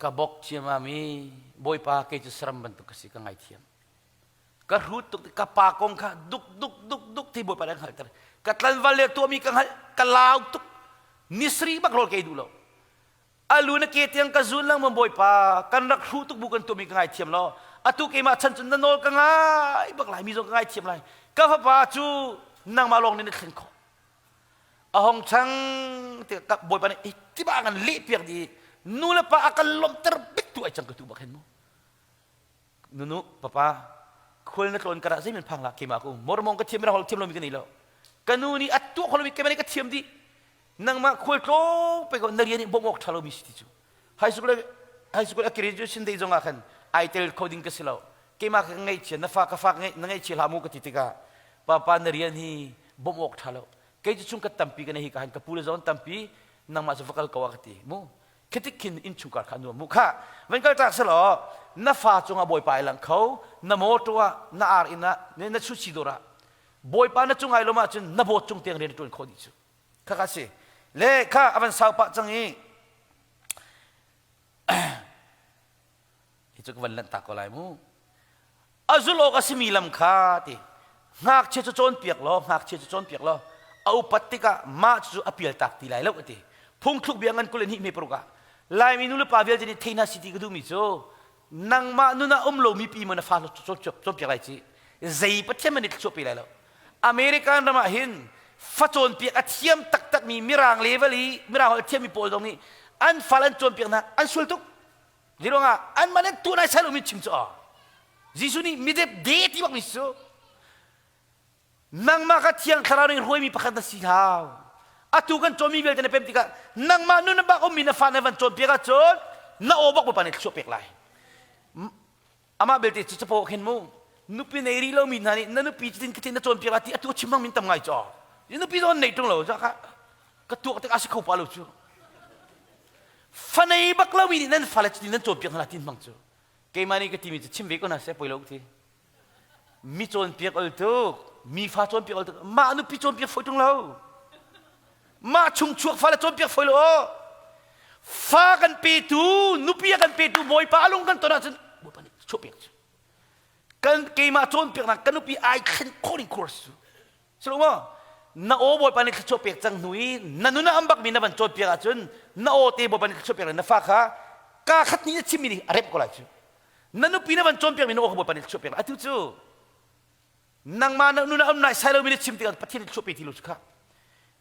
[SPEAKER 2] ka bok chima mi boy pa ke chu sram ban tu ka si ka ngai thiam ka rut tu ka pa kong kha duk thi boy pa na khal tar ka tlan wal le tu mi ka ka law tu nisri bak rol ke du lo alu na ke tiang ka zun lang mo boy pa kan rak ru tu bu kan tu mi ka ngai thiam lo atu ke ma chan chun na nol ka ngai bak lai mi zo ka ngai thiam lai ka fa pa chu nang ma long ni na khen ko ahong chang te ka boy pa ni ti ba ngan li piak di nu la pa akal lom ter bik tu ai chang ka tu ba khen mo nu papa khol na tlon kara zai men phang la ke ma ko mor mong ka thiam ra hol thiam lo mi ka ni lo kanu ni atu khol mi ke ma ni ka thiam di nang ma khol to pe ko nari ni bomok thalo mi sti chu high school graduation dei zonga khan itel coding ka silo ke ma ka ngai che na fa ngai ngai che la mu ka titika papa narian hi bomok thalo ke chu chung ka tampi ka nei ka han ka pula zon tampi nang ma su fakal ka wakati mu ketik kin in chung ka khanu mu kha wen ka tak selo na fa chunga boy pai lang khau na mo towa na ar ina ne na chu chi dora boy pa na chungai lo ma chun na bo chung teng re tun kho di chu kha ka se le kha avan sau pa changi hi chu kan lan ta ko lai mu azulo ka similam kha ti ngak che chu chon piak lo ngak che chu chon piak lo au patika ma chu apil tak ti lai lo ti phung thuk biangan kulen hi me proga lai mi nu le pa vel jeni theina city ka du mi chu nang ma nu na lo mi pi mana fa lo chon piak lai chi zei pathiam ni chu pi lai lo american rama hin fa chon piak a thiam tak tak mi mirang leveli mirang thiam mi pol dong ni an falan chon piak na an sul tuk lironga an manen tu nai salo mi chim chu jisu ni mi de ti bak mi chu nang ma ka thiang khara ri roi mi pakhat na si haw atu kan chomi vel tene pem tika nang ma nu na ba ko mi na fa na van chon piak a chon na obak bo panet chu piak lai ama belte chu po khen mu nupi nei ri lo mi na ni na nupi tin kitin na chon piak ati atu chimang min tam ngai cho nupi don nei tung lo ja ka tu ka asi khau pa lo chu fa nei bak lo mi ni nan fa la tin na chon piak na tin mang chu ke mani ka ti mi chim ve ko na se poi lo ti mi chon piak ol tu mi fa chon piak ol tu ma nupi chon piak foi tung lo ma chung chuak fa la chon piak foi lo fa kan pe tu nupi kan pe tu boy pa alung kan to na chen bo pa ni chu piak kan ke ma chon piak na kan nupi ai khen calling course so mo na o boy pa ni chu piak chang nui na nu na ambak mi na ban chon piak a chun na o te bo pa ni chu piak na fa kha ka khat ni chim ni arep ko la chu na nupi na ban chon piak mi no bo pa ni chu piak atu chu nang ma na nu na am nai sai lo mi chim ti kan pathin chu pi ti lu kha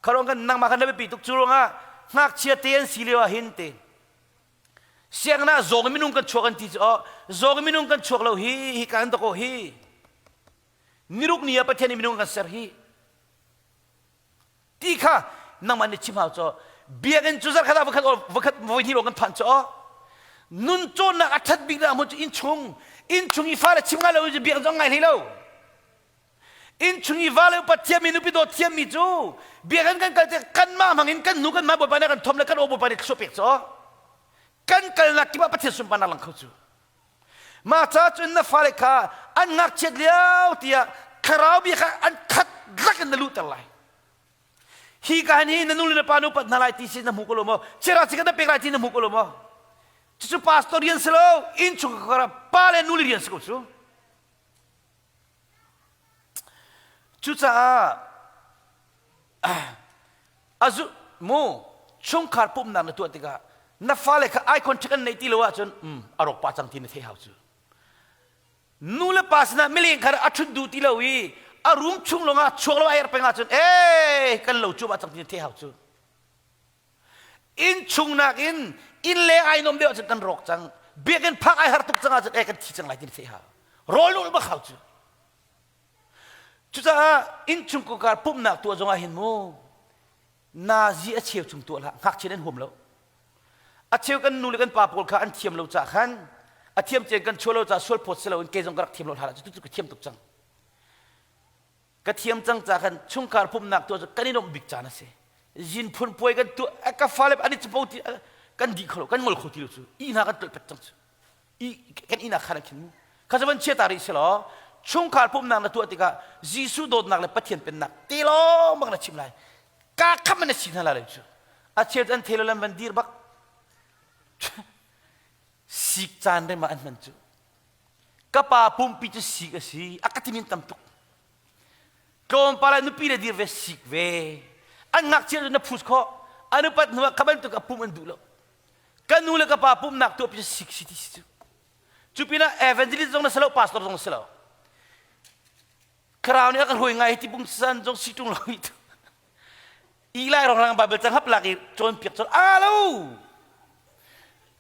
[SPEAKER 2] kharong kan nang ma kan na pi tuk chu ronga ngak chia ten silewa hin te siang na zong minung kan chuak kan ti cho zong minung kan chuak lo hi kan to ko hi niruk nia pathian minung kan ser hi ti kha nang man ni chim hao cho biagen chu zar khada vakhat voi ni lo kan phan cho nun chon na athat big na mo in chung I fa la chim ga lo ji biang jong ngai lo in chung I va lo pathian minu pi do thiam mi chu biagen kan ma mangin kan nu kan ma bo pa na kan thom la kan o bo pa ni chu pek cho kan kal na kiba pathian sum pa na lang khau chu ma cha chun na fa le kha an ngak chet liao tia kharau bi kha an khat lak na lu tar lai hi ka ni na nu le pa nu pat na lai ti si na mu ko lo mo chera chi ka da pek lai ti na mu ko lo mo chu pastor yen selo in chu ka pa le nu le yen sko chu chu cha azu mo chung khar pum na tu atika na fa le kha ai contact nei ti lo wa chun arok pa chang tin the hau chu nu le pas na miling khar athun du ti lo wi a room chung lo nga chok lo ai pa nga chun kan lo chu ba chang tin the hau chu in chung na in le ai nom de chun kan rok chang biaken phak ai har tuk chang a chun kan thi chang lai tin the hau rol lo ba khau chu chu cha in chung ko kar pum na tu zonga hin mo na ji a cheu chung tu la ngak chen hom lo a cheu kan nu le kan pa pol kha an thiam lo cha khan a thiam chen kan cholo cha sol pot selo ke jong karak thiam lo hala chu ka thiam tuk chang ka thiam chang cha khan chung kar pum nak tu kan inom bik cha na se jin phun poi kan tu ka fale ani chpo ti kan di kholo kan ngol khoti lo chu I na kan tu pat chang chu I kan ina khana kin ka jaban che tari selo chung kar pum nak na tu atika jisu dot nak le pathian pen nak ti lo mak na chim lai ka kham na sin hala le chu a che an thelo lam ban dir bak sik chan re ma an man chu ka pa pum pi chu sik a si akatimin tam tuk kom pala nu pi le dir ve sik ve an ngak che na phus kho anu pat nu ka ban tu ka pum an du lo ka nu le ka pa pum nak tu pi sik si ti chu pi na evangelist jong na selo pastor jong selo crowd ni akan hui ngai ti bung san jong situng lo itu ilai orang Bible chang hap lagi chon piak chon alo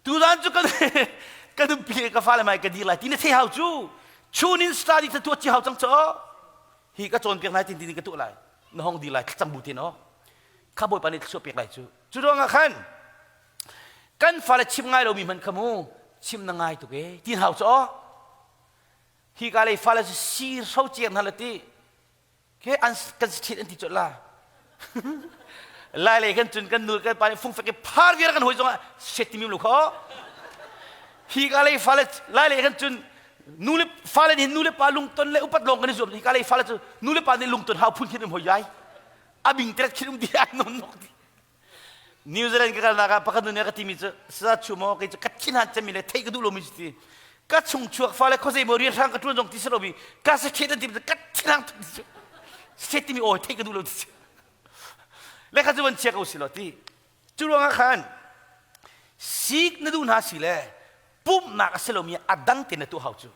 [SPEAKER 2] tu dan chu kan dum pi ka fa le mai ka di lai ti ne the hau chu nin study ta tu chi hau chang cho hi ka chon piak nai tin tin ka tu lai na hong di lai chang bu ti no kha boy pa ni chu piak lai chu ro nga khan kan fa le chim ngai lo mi man khamu chim na ngai tu ke tin hau cho hi ka le fa le si so chiang na la ti ke an kan sit an ti cho la lai le kan chun kan nur kan pa phung fe ke phar ge kan hoi zonga setimi lu kho hi ka le fale lai le kan chun nu le fale ni nu le pa lung ton le upat long kan zoom hi ka le fale chu nu le pa ni lung ton ha phun khin mo yai abing tret khilum di an non nok di New Zealand ka na ka pakan ne ka timi chu sa chu mo ke ka chin han chami le thei ka du lo mi ti ka chung chuak fale ko se mo ri thang ka tun jong ti se lo bi ka se khe ti ka chin han se ti mi o thei ka du lo ti le ka chu ban che ka usi lo ti chu lo nga khan sik na du na si le pum na ka se lo mi adang te na tu hau chu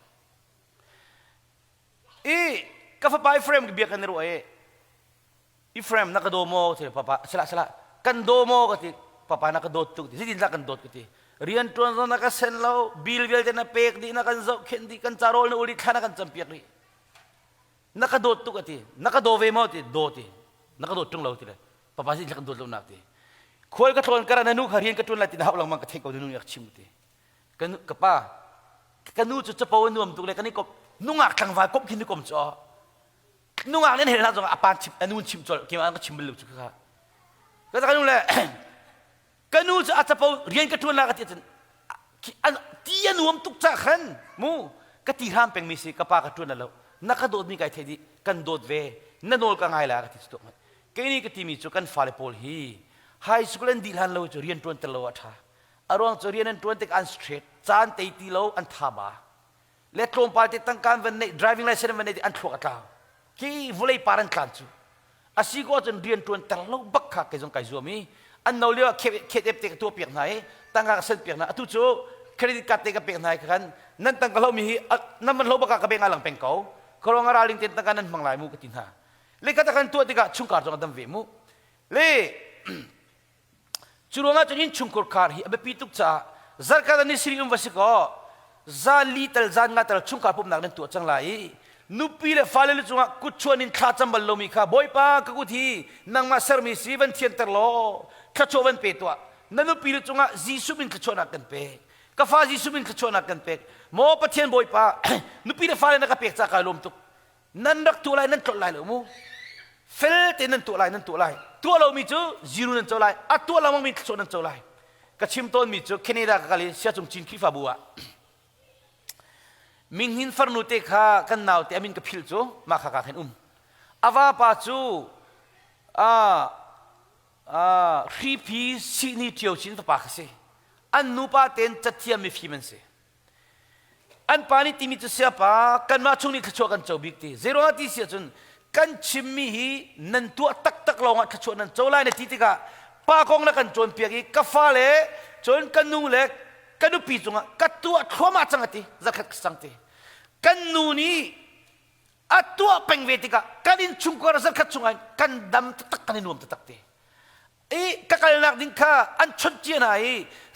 [SPEAKER 2] ka fa pai frame bi ka ne ro i frame na ka do mo te papa sala kan do mo ka ti papa na ka do tu ti din la kan do ti rian tron na ka sen lo bil bil te na pek di na kan zo khen di kan charol na uli khana kan champiak ri na ka do tu ka ti na ka do ve mo ti do ti na ka do tung lo ti le papa si la kan do lo na ti khol ka thon kara na nu kharian ka tun la ti na lang mang ka thei ko nu yak chim ti kan ka pa kan nu chu cha paw nuam tu le kan ni ko nu ngak thang va kop khin ni kom cho nu ngak len he na zo apan chim anu chim chol ki ma ka chim lu chu kaก็จะกันนู่นแหละกันนู่นจะอาจจะพอเรียนกันทุนละกันที่ที่ยันวมตุกจักขันมูก็ที่ห้ามเป็นมิสิกับปากกันทุนแล้วนักโดดมีไก่เทดีกันโดดเวนั่นโนลกันไงล่ะกันที่สุดมันก็นี่ก็ที่มีจุกันฟาเลโพลฮีไฮสคูลดีฮันเราจะเรียนทุนตลอดท่าอารมณ์จะเรียนทุนติกอันสตรีทจานเตตีเราอันท่าบ่าเล็กลงไปติดตั้งการวันนี้ driving license วันนี้อันทั่วกันกี่วุ่นเลยปารันกันจูอาศัยก็จะเรียนตัวแต่เราบักขักกันจงไก่จัวมีอันเราเรียกว่าเคเอฟเตกตัวเปียกไหนตั้งการเส้นเปียกไหนทุกจู่เครดิตการ์ดเตกเปียกไหนกันนั่นตั้งเรามีนั่นมันเราบักขักกับเบงอาลังเป็นเขาเขาลงอาราลิงเต็นตั้งการนั้นมังลายมูกตินหาเลยก็ตั้งการตัวติกาชุ่งการจงอันดับเวมูเลยจู่งาจะยินชุ่งกอร์คาร์ฮีอับปีตุกจ้าจักรการนี้สิริอุมวสิกอจาลีเตลจานงาเตลชุ่งการปุ่มนักนั้นตัวจังไรนุปีเลฟาเลลจุงกุชวนินข้าจำบัลลมิข้าบอยป้ากุทีนังมาเซอร์มิสีวันเทียนเตอร์โลข้าชวันเปตัวนั่นนุปีเลจุงจีสุบินข้าชวนักกันเปกฟ้าจีสุบินข้าชวนักกันเปโมปะเทียนบอยป้านุปีเลฟาเลนักเปกจากการลมตุกนั่นรักตัวไรนั่นตัวไรหรือมูเฟลเตนั่นตัวไรนั่นตัวไรตัวเรามีจูจีรุนั่นตัวไรอ่ะตัวเราไม่มีข้าชวนั่นตัวไรก็ชิมต้นมีจูแคนาดากาลีเสียจงจินขี้ฟ้าบัวมิงหินฟาร์นุเตค่ากันนาวเตอมินกับพิลจูมาข้ากันอาวาปาจูรีพีสินิเทียวชินฟ้าปากเสอันนูปาเต็นจัดเทียมมีฟิมันเสอันปานิติมิจุเสียปากันมาช่วงนี้ขจวกันเจ้าบิ๊กตีเซโรอาทิเสียจนกันชิมมีฮีนันตัวตักลงขจวนันเจ้าไล่ในที่ติกาปากองนักกันจวนเปียกีกฟ้าเล่จนกันนูเล็กกันนูปีจงกัดตัวขวามาจังติจะขัดสังติกันนูนี่อัตตัวเป็นเวทีกะกันอินชุงกวาร์สักขัดชุงไงกันดำตักกันนวมตักเตกักนักดิ้งข้าอันชดเจียนไง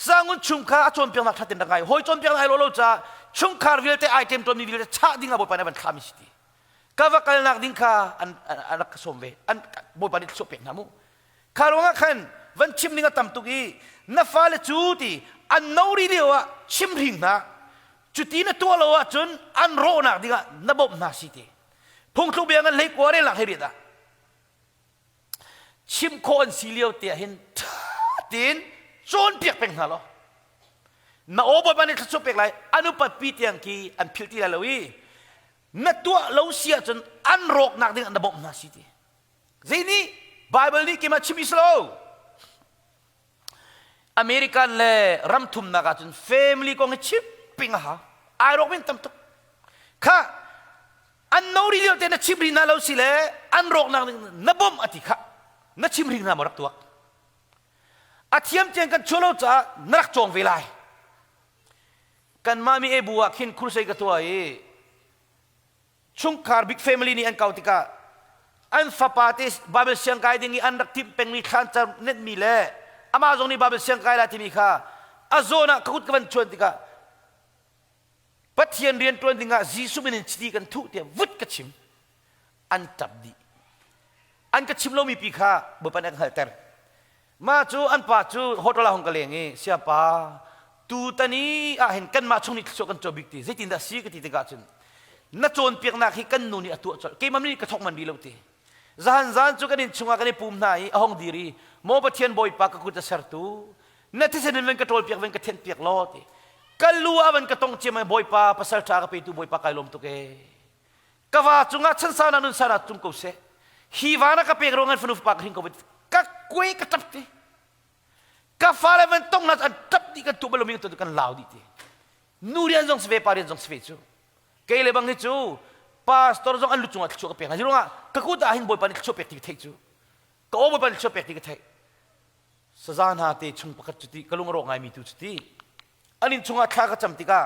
[SPEAKER 2] สร้างชุงข้าจนเปียงนักทัดเต็นดังไงหอยจนเปียงไงโลจ้าชุงข้าวิลเตไอเทมตัวนี้วิลเตชาดิ้งอ่ะบอยปานนั้นขามิสติกว่ากักนักดิ้งข้าอันนักสมเวอันบอยปานนี้ชอบเปียงนามูข้ารู้ว่าขันวันชิมดิ้งอ่ะตั้มตุกีนับฟ้าเลจูตีอันนอรีเดียวอ่ะชิมดิ้งนะจุดที่นั่นตัวเราอ่ะจนอันโรนักดิ้งอ่ะนับบนาสิตีพงทุเบียงกันเล็กกว่าเรื่องหลักเหตุอ่ะชิมโคนสีเหลียวเตียเห็นตีนโจนเปียกเป็นหาล้อน้าโอ้บอยปานนี้เขาชอบเปียกไรอนุปัตปีเตียงกีอันพิลที่เราอีนั่นตัวเราเสียจนอันโรคนักดิ้งอันนับบนาสิตีทีนี้ไบเบิลนี้กี่มาชิมอิสโลอเมริกันเลยรำทุ่มนักจนแฟมิลี่กองชิปปิงหาไอโรคเป็นตั้มตุกข้าอันนอริเดียวเตนชิมรินาเราสิเลอันโรคนักนับบอติข้านัชิมรินามรักตัวอาเทียมเจงกันชัวร์จ้านักจงเวลากันมามีบัวขินครูใส่กับตัวชุงคาร์บิ๊กแฟมิลี่นี่อันเก่าติกาอันฟ้าปาติสบาเบลเซียงไกดิ้งอันรักทิมเป็นมีขันจะเน็ตมีเล่อามาจงนี่บาเบลเซียงไกลาที่มีข้าอาโซน่ะกุดกันชวนติกาปัทเทียนเรียนตัวติงาจีสุบินชิดีกันทุกเดียวุดกระชิมอันตับดีอันกระชิมเรามีปีข้าบุปผาเฮลเตอร์มาจูอันป่าจูโฮตลาฮงกะเลงเสียป้าตูตานี้เห็นกันมาช่วงนี้ชกันจบิกตีเจตินดาซีกันติดกันจนนัดโจนเปียกนักให้กันนูนี่ตัวจอดเกมมันนี่กระทงมันดีแล้วตีจานจูกันนี่ชงกันนี่ปุ่มไหนห้องดีรีโมปะเทียนบอยปากกุจะเสร์ตูนัดที่เส้นเว้นกระโดดเปียกเว้นกระเทียนเปียกล้อตี กันลัวมันก็ต้องเจียมบอยป้าภาษาชากไปตูบอยป้าไกลมตุเกกว่าจุงอาชันสานันสานัดจุงกูเสฮีวานะก็เปกรงกันฟนุฟปากหิงกูไปกักกุยกระตับตีกัฟ้าเลยมันต้องนัดอันตับดีกันตัวเบลมีตัวกันลาวดีตีนูเรียนจงสเวปาเรียนจงสเวจูเกยเลบังฮิจูพาสตอร์จงอันลุจุงอัดชูกเปกนะจิรงอ่ะก็กูด่าหินบอยป้านี่ชูเปกตีกเทจูก็โอ้บอยป้านี่ชูเปกตีกเทสะจานหาเตชุงปากจุดตีก็ลุงรองไงมีตุจุดตีอันนี้ชุงอาข้าก็จำติกา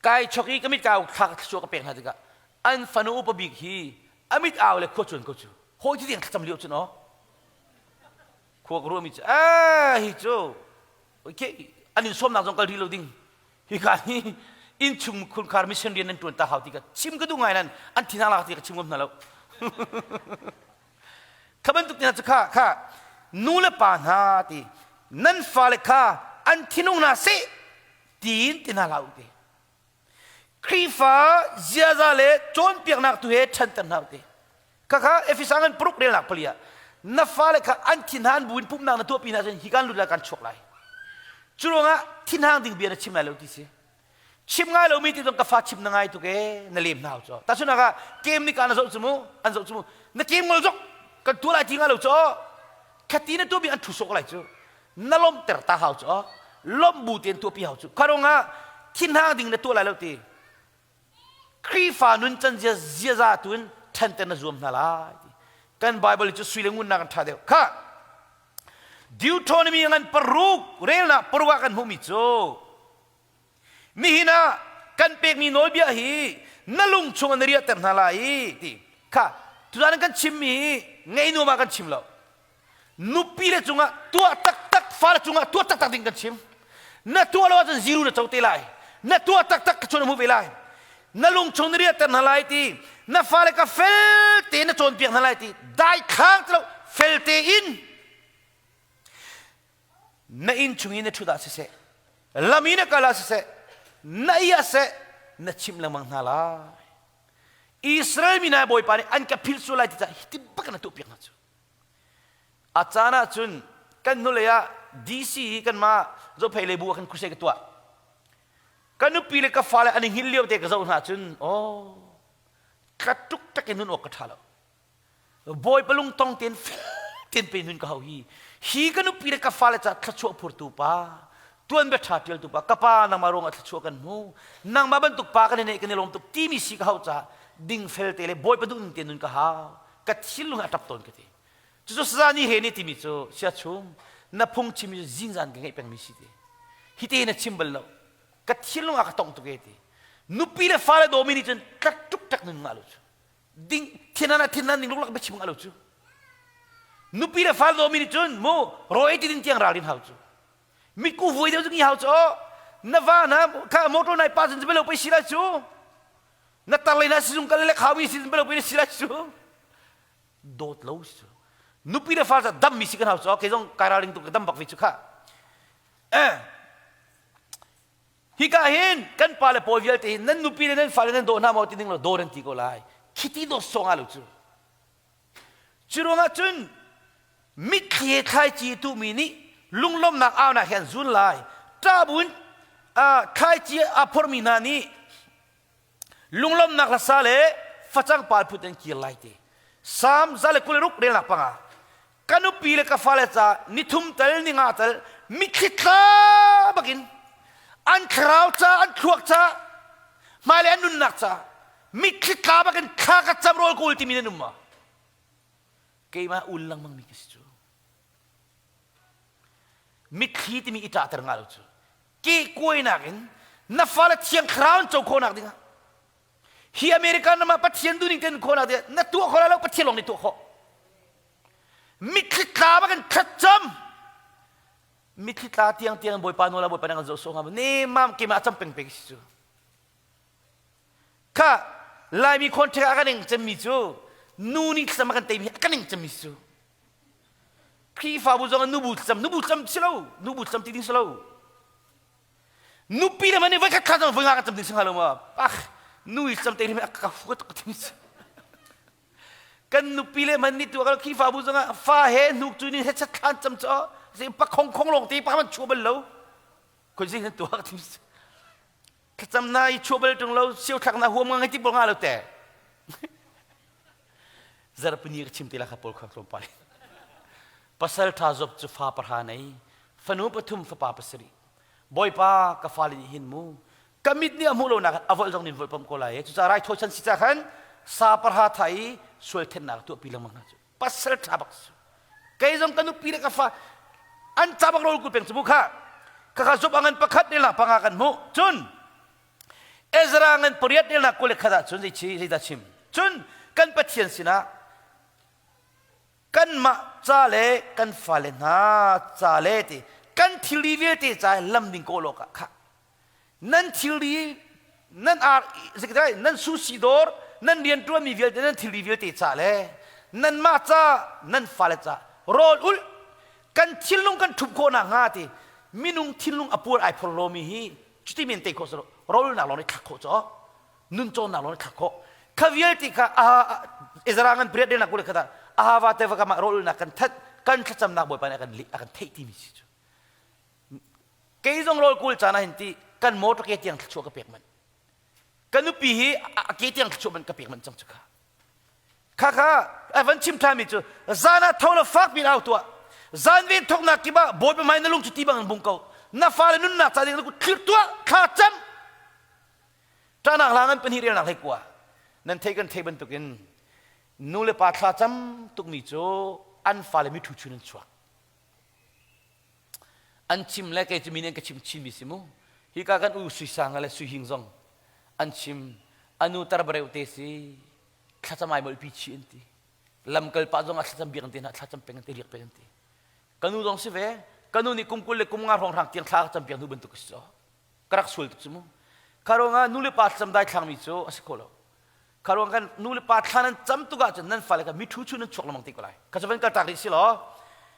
[SPEAKER 2] กายชกีก็มิดกาวข้าก็ชูกเปกนะติกาอันฟันูอุปบิกฮีอามิดเอาเลยโคจุนโคจูโหที่เดียงจำเลี้ยวจุนเนาะขวกรู้มิจฮิจูโอเคอันนี้สมนักจงกรีโลดิ้งฮิการนี้อินชุมคุณคาร์มิชชันเรียนนั่นตัวตาหาวติกาชิมก็ดูไงนั่นอันที่น่ารักติกาชิมก็น่ารักขบันตุกเนี่ยจะข้านูเลปานฮาตินั่นฟ้าเลข้าอันที่นุ่งนาเสตีนที่น่ารักติครีฟ้าเจียซาเลจนเปียกนักตัวเฮชันตันหาวติข้าเอฟิสังกันปลุกเรียนหลักเปลี่ยนับฟ้าเลข้าอันที่นานบุญพุ่มนางตัวปีน่าจะฮิการลุดละกันชกไหลจุลงะที่นางดิ่งเบียร์ชิมไงเราดิสิชิมไงเรามีที่ต้องกาฟ้าชิมนังไงตัวเกนั่นเลี้ยมน่าวจ้ะแต่ส่วนนักเกมนี้การอันสมุอันสมุนักเกมมันจบกันตัวอะไรที่ไงเราจ้ะแค่ที่นั่นตัวบีอันทุสกอะไรจ้ะนั่นล้มเตะตาหาวจ้ะล้มบูเตียนตัวปีหาวจ้ะคารงะที่นางดิ่งในตัวอะไรเราตีครีฟ้านุนจันเจียซาตุนทันเตนซูมนาลากันไบเบิลจะสุยเลงุนนักท่าเดียวค่ะดิวโทนมีงันปรุกเรลนะปรุกกันหูมิโจมีหินะกันเป็กมีโนเบียฮีนั่ลุงชงอันเรียเต็มนาลายที่ค่ะทุกท่านกันชิมมีไงนูมากันชิมแล้วนุปีเลจุงะตัวตักตักฟ้าเลจุงะตัวตักตักดิ่งกันชิมนั่ตัวเราจะซีรูนะเจ้าเตลัยนั่ตัวตักตักชนหูเวลัยนั่ลุงชงเรียเต็มนาลายที่นั่ฟ้าเลก็เฟลเตนชนเปียกนาลายที่ได้ข้างเราเฟลเตอินนั่อินชุงอินชุดาเสลามีนกาลาเสนั่ยาเสนั่ชิมละมังนาลายอิสราเอลมีนาบอยปานีอันกับพิลสุไลที่จะฮิติบักนั่ตัวเปียกนั่จูอาจารย์จุนกันนุเลยอะดีซีกันมาจะไปเลบัวกันคุยกันตัวกันนุปีเลกับฟ้าเลยอันนี้หินเลี้ยวเตะกับเจ้าหน้าจุนโอ้กระตุกตะกินนุนออกกระทะแล้วบอยปลุงตองเตียนเตียนไปนุนกับเขาฮีกันนุปีเลกับฟ้าเลยจะทัชชัวพูดตัวป้าตัวนั้นเบ็ดชาติลตัวป้ากับป้านางมารงอัทัชชัวกันมูนางมาบรรทุกป้ากันเนี่ยกันเนี่ยลงตุกทีมีสิเขาจะดิ่งเฟลเตเลยบอยปลุงเตียนนุนกับเขากัดชิลลุงอัตับต้นกันทีจุดสานี่เห็นนี่ที่มิโซเสียชุ่มนับพงชิมิจิงจันกันไงเป็นมิสิเดฮิตเองนัชิมเบลล์กัดชิลลุงอักตองตุกเกตินุปีเลฟ้าเลโดมินิจนกัดตุกตักนึงมาลุจูดิ่งที่นั่นดิ่งลูกหลักเบ็ดชิมมาลุจูนุปีเลฟ้าเลโดมินิจนโมรอยที่ดิ่งเตียงราลินหาวจูมิกูฟุยเดียวจุกี้หาวจูนับว่านะข้ามอเตอร์ไนป้าจนจะเบลล์ไปสิลาจูนับตาเลยนะสิจุงกันเลยข้ามีสิจุเบลล์ไปสิลาจูโดดลูจูนุปีเลฟ้าจะดัมมิสิกันหาวจูแค่จงการาลิงตุกดัมบักวิจุค่ะฮิกาเห็นกันปาเลปอยเวลตีนั่นนุปีเลนั่นฟ้าเลนั่นโดนน้ำเอาที่นึงเราโดนที่ก็ไล่คิดที่โดนส่งอาลูจูจูรงอาจุนมิเคียไทยจีตูมินิลุงล้มนักเอาหนักเห็นจุนไล่ตาบุญไทยจีอาพอร์มินานีลุงล้มนักละซาเลฟัจังปาลพุทธันคีไล่ตีสามซาเลกุเลรุกเรียนหลักปังกันนุปีเลกับฟ้าเลจ้านิทุมเตลนิงาเตลมิคิดข้าบักินอันคราวจ้าอันครวกจ้ามาเลยอันนุนนักจ้ามิคิดข้าบักินข้ากัดจำรอลกูอุลติมินนุมมาเกี่ยมาอุลลังมังมิกิสจูมิคิดมีอิจฉาตรงาลูจูเกี่ยกุยนักินนับฟ้าเลเชียงคราวน์โจโคนักดิ้งฮีอเมริกันมาปัทยันดูนิ่งเต็นโคนักดิ้งนับตัวคนละเราปัทยันลงในตัวเขามิคิดข้าบักินขัดจำมิคิดลาเตียงบอยปานุลาบอยปานังโจโซงามนี่มามกิมาจำเป็นสิจูข้าลายมีคนเทกันเองจะมิจูนูนี่สมัครกันเต็มกันเองจะมิจูพี่ฟ้าบุษงนูบุษจำสิโลนูบุษจำที่ดิ้งสิโลนูปีเลยมันนี่ไว้ขัดจำไว้งากันจำดิ้งสิงหาลมาปักนูอีจำเต็มกับฟุตกับดิ้งสิกันนูปีเลยมันนี่ตัวกันพี่ฟ้าบุษงฟ้าเห็นนูจูนี่เห็นชัดขันจำจ้อสิปักคงลงตีปักมันชัวร์เบลล์ คนสิ่งนั้นตัวก็ทิ้งขจำนายชัวเบลตรงเราเสียวทักนาหัวมังไอ้ที่บอกงาเราแต่Zara penir cim tilah kapol kau kelompok. Pasal tazop cufa perhanai, fanu patum fapa pasri. Boy pa kafalin hinmu, kamit ni amulo nak awal jang ni vol pam kolai. Tu cara itu chan sicakan sa perhatai sultan nak tu pilang mana. Pasal tabak. Kaya jang kanu pilih kafa, an tabak rol kupeng sebuka. Kakazop angan pakat ni lah pangakan mu. Cun, Ezra angan periat ni lah kolek kata cun si cim. Cun kan patian sina. Kan mak cale kan falen ha cale ti kan tilivi ti cai lam ding ko lo ka nan tili nan ar sekdai nan susidor nan dian tua mi vial nan tilivi ti cale nan ma cha nan fale cha rol ul kan tilung kan thup ko na nga ti minung tilung apur ai pholomi hi chuti min te ko so rol na lo ni thak ko cho nun cho na lo ni thak ko kavial ti ka Ezrangan bread din aku kata ahava teva kama rol na kan kan kacam nak boy pan akan take tim situ. Keizong rol kul cana hinti kan motor ke tiang kecua ke pekman. Kan upihi ke tiang kecua man ke pekman cang cuka. Kaka evan cim time itu zana thola fak bin out tua. Zan vin tok nak kiba boy pemain nalung cuti bang bungkau. Na fale nun nak tadi aku clear tua kacam. Tanah langan penhirian nak hekua. Nan taken taken tukin. Nule patla jam tuk mi jo an fale mi tuchunan chua an chim le ke chiminen ke chim chim bisimu hi ka kan u sui sang ale sui hing zong an chim anu tar bare utesi khacha mai mol pi chi enti lam kal pa zong a khacha bi kan tin khacha peng te riak peng ti kanu dong si ve kanu ni kumkul le kum ngar rong rang tiang kha khacha piang nu bentuk so karak sul tu chumu karonga nule pat cham dai thang mi jo asikolo Kalau kan nulis patahan jam tu gak jenang falek mitu cunan cok lemang tikulai. Kasaban kata risi lo,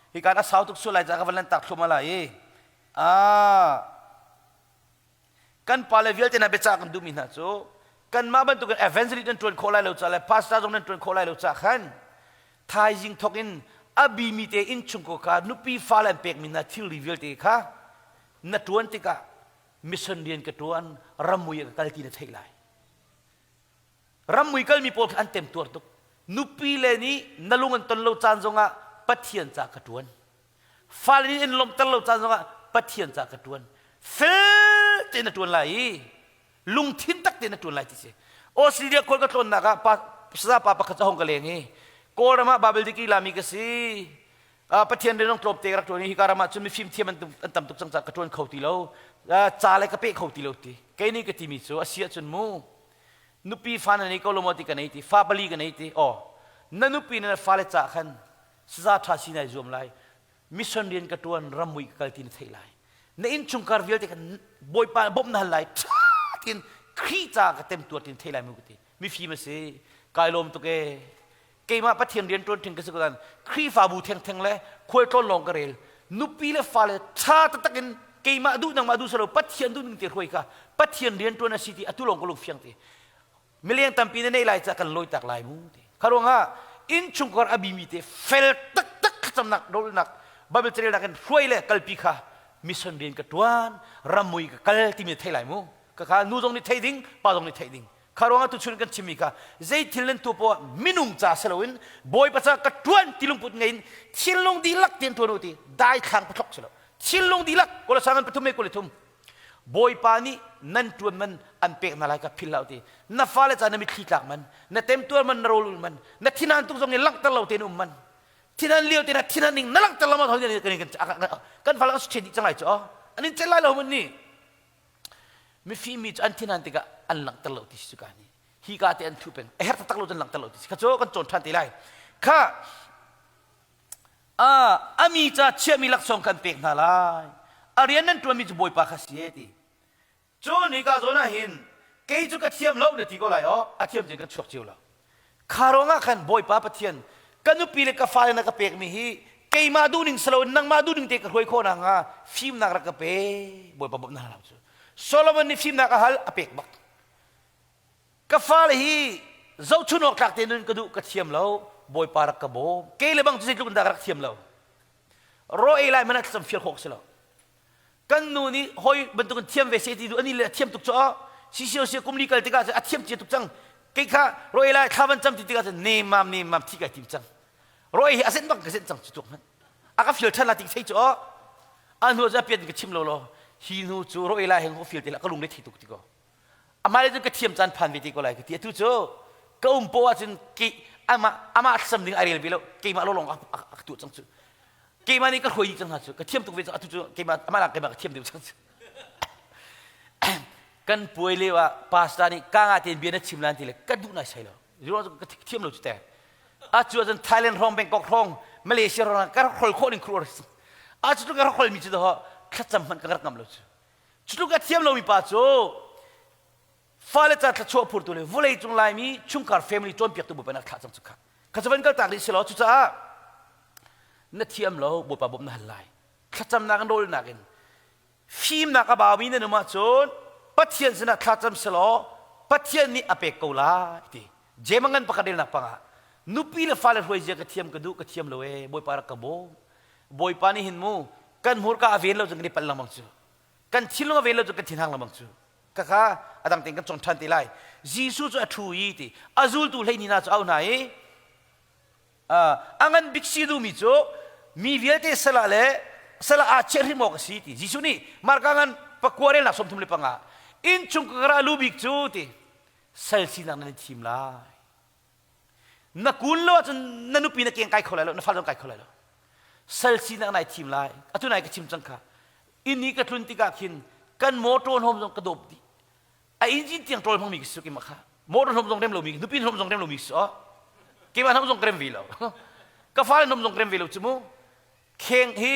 [SPEAKER 2] hikana sautuk sulai jaga valan tak sumalai. Kan pale vial tena beca kan dumina so, kan maban tu kan eventually dan tuan kolai lo cale, pasta jong dan tuan kolai lo cakan. Thai jing tokin abi mite in cungko ka nupi falan pek mina til vial te ka, natuan tika mission dian ketuan ramuy kal tina thailai. Ramui kal mi pol an tem tuar tuk nupi le ni nalungan ton lo chan zonga pathian cha katuan fal ni en lom tan lo chan zonga pathian cha katuan fel te na tuan lai lung thin tak te na tuan lai ti se o sidia kol ka ton na ka pa sa pa ka chong ka lengi ko rama babel diki lami ka si pathian de nong trop te rak tuan hi karama chun mi film thiam an tam tuk chang cha katuan khauti lo cha le ka pe khauti lo ti ke ni ka ti mi so asia chun mu nupi fana ni ko lomoti ka nei ti fa bali ka nei ti nanupi na fale cha khan sa tha sinai zum lai mission rian ka tuan ramui ka tin thailai na in chungkar vial te kan boy pa bom na lai tin khri cha ka tem tu tin thailai mu ti mi fi ma se kai lom tu ke ma pathian rian ton thing ka se kan khri fa bu theng theng le khoi ton long ka rel nupi le fale cha ta takin ke ma du nang ma du salo pathian du ning te khoi ka pathian rian ton na siti atulong ko lu fiang ti Miliang tampina nei lai cakan loi tak lai mu te. Karunga in chungkor abimite fel tak tak kacam nak dol nak babel cerita kan fuai le kalpika mission din ketuan ramui ke kal timi thai lai mu ka nu jong ni thai ding pa jong ni thai ding. Karunga tu chun kan chimika zai thilen tu po minung cha selawin boy pacha ketuan tilung put ngain thilung dilak tin tu ti dai khang pathok selo. Thilung dilak kola sangan patum me kola tum. Boy pani nan tuan man an pek na lai ka philau ti na fale cha na mi khitlak man na tem tuan man rolul man na thinan tu jong lak talau te num man thinan liu te na thinan ning nalak talau ma thoi ni kan fala su chedi changai cho anin chelai lo man ni mi fi mi an thinan te ka an lak talau ti su ka ni hi ka te an thu pen her ta tak lo jan lak talau ti ka cho kan chon than ti lai kha ami cha che mi lak song kan pek na lai arian nan tuan mi boy pa khasie ti cho ni ka zona hin ke chu ka thiam lo de ti ko lai a thiam je ka chok chiu lo kharonga khan boy pa pathian kanu pile ka fa na ka pek mi hi ke ma du ning slo nang ma du ning te ka khoi kho na nga film na ra ka pe boy pa bob na la chu solomon ni film na ka hal a pek bak ka fa le hi zo chu nok tak te nun ka du ka thiam lo boy pa ra ka bo ke le bang chu lu ka thiam lo ro e lai mana sam fil khok slo กันนูนี่หอยบรรทุกเทียมเวสีที่ดูอันนี้เลยเทียมตุกจ้อสิเชียวเสียกุมลีกันติกาจะเทียมเจียตุกจังเกี่ยข้ารอยละข้ามันจำติกาจะเนมามที่กันติมจังรอยอาเซนบังกันเซนจังจุดนั้นอากาฟิลทันละติใช่จ้ออันหัวจะเปลี่ยนกับชิมโลโลฮีนูจูรอยละเห็นหัวฟิลติละก็ลุงได้ที่ตุกติกาอามาเลยจนกระเทียมจันพันวิธีก็เลยกระเทียมตุจ้อก็ปัวจนกี่อามาสำนึกอะไรเลยกี่มาลงตุจังจุกี่มานี่ก็คุยจังหวะกระเทียมตุกเวจุจุกี่มาอามาละกี่มากระเทียมตุจังกันป่วยเลยว่าพาสต้านี่ก้างอาเทียนเบียนชิมลานทีเลยก็ดูน่าใช่แล้วรู้ว่าก็เทียมเราจุดแต่อาจจะไทยแลนด์ร้องแบงกอกร้องมาเลเซียร้องก็คนคนนึงครัวอาจจะก็คนมีจุดเหรอขัดจำมันก็กระกำเราจุดก็เทียมเรามีป้าจูฟ้าเลจัดชัวพูดตัวเลยวุ่นเลยจงไล่มีชุ่มการแฟมิลี่จนเปียกตัวบุปนักขัดจำสุขะขัดจำเป็นก็ต่างดิสิเราจุดจ้านั่นเทียมเราบุปผาบุปนั่นไหลขัดจำนักโดนนักเองฟิล์มนักบ่าวมีนั่นมาจนปัจเจียนสนักขัดจำสโลปัจเจียนนี่อเปกกูลาทีเจมังกันปากเดินนักปังอ่ะนุปีละฟ้าเลรวยเจ้ากระเทียมกระดูกระเทียมเราบอยปารักกระโบบอยปานี่หินมูกันหัวก้าเวลเราจะกันได้ปัลลังมังจูกันชิลงเวลเราจะกันทิ้งหางลังมังจูก็ค่ะอาดังเต็งกันจงทันทีไลจีซูจะทูยีทีอาซูลตูเลยนี่น่าจะเอาไหนอังกันบิ๊กซีดูมิจูมีเวลเตสละเลยสละอาเชอร์ฮิมอกสีทีจีซูนี่มาร์กังปักวาร์นักสมทุมเลปังอ่ะอินจุงกระลูบิ๊กจูทีเซลซีนังนั่นทีมไลนักกุลโลจนนันุปีนักเกียงไก่เขาเลยแล้วนักฟังไก่เขาเลยแล้วเซลซีนังนั่นทีมไลอัตุนัยก็ทีมจังค่ะอินนี้ก็ทุนติกาคินกันมอเตอร์โฮมจงกระโดดดีไอ้อินจินเตียงโตรมันมีกี่สุกิมาค่ะมอเตอร์โฮมจงเต็มโลมีนุปีนโฮมจงเต็มโลมีกี่สุกี่วันโฮมจงเต็มวิลล์ก็ฟ้าโฮมจงเต็มวิลล์จมูกเข่งฮี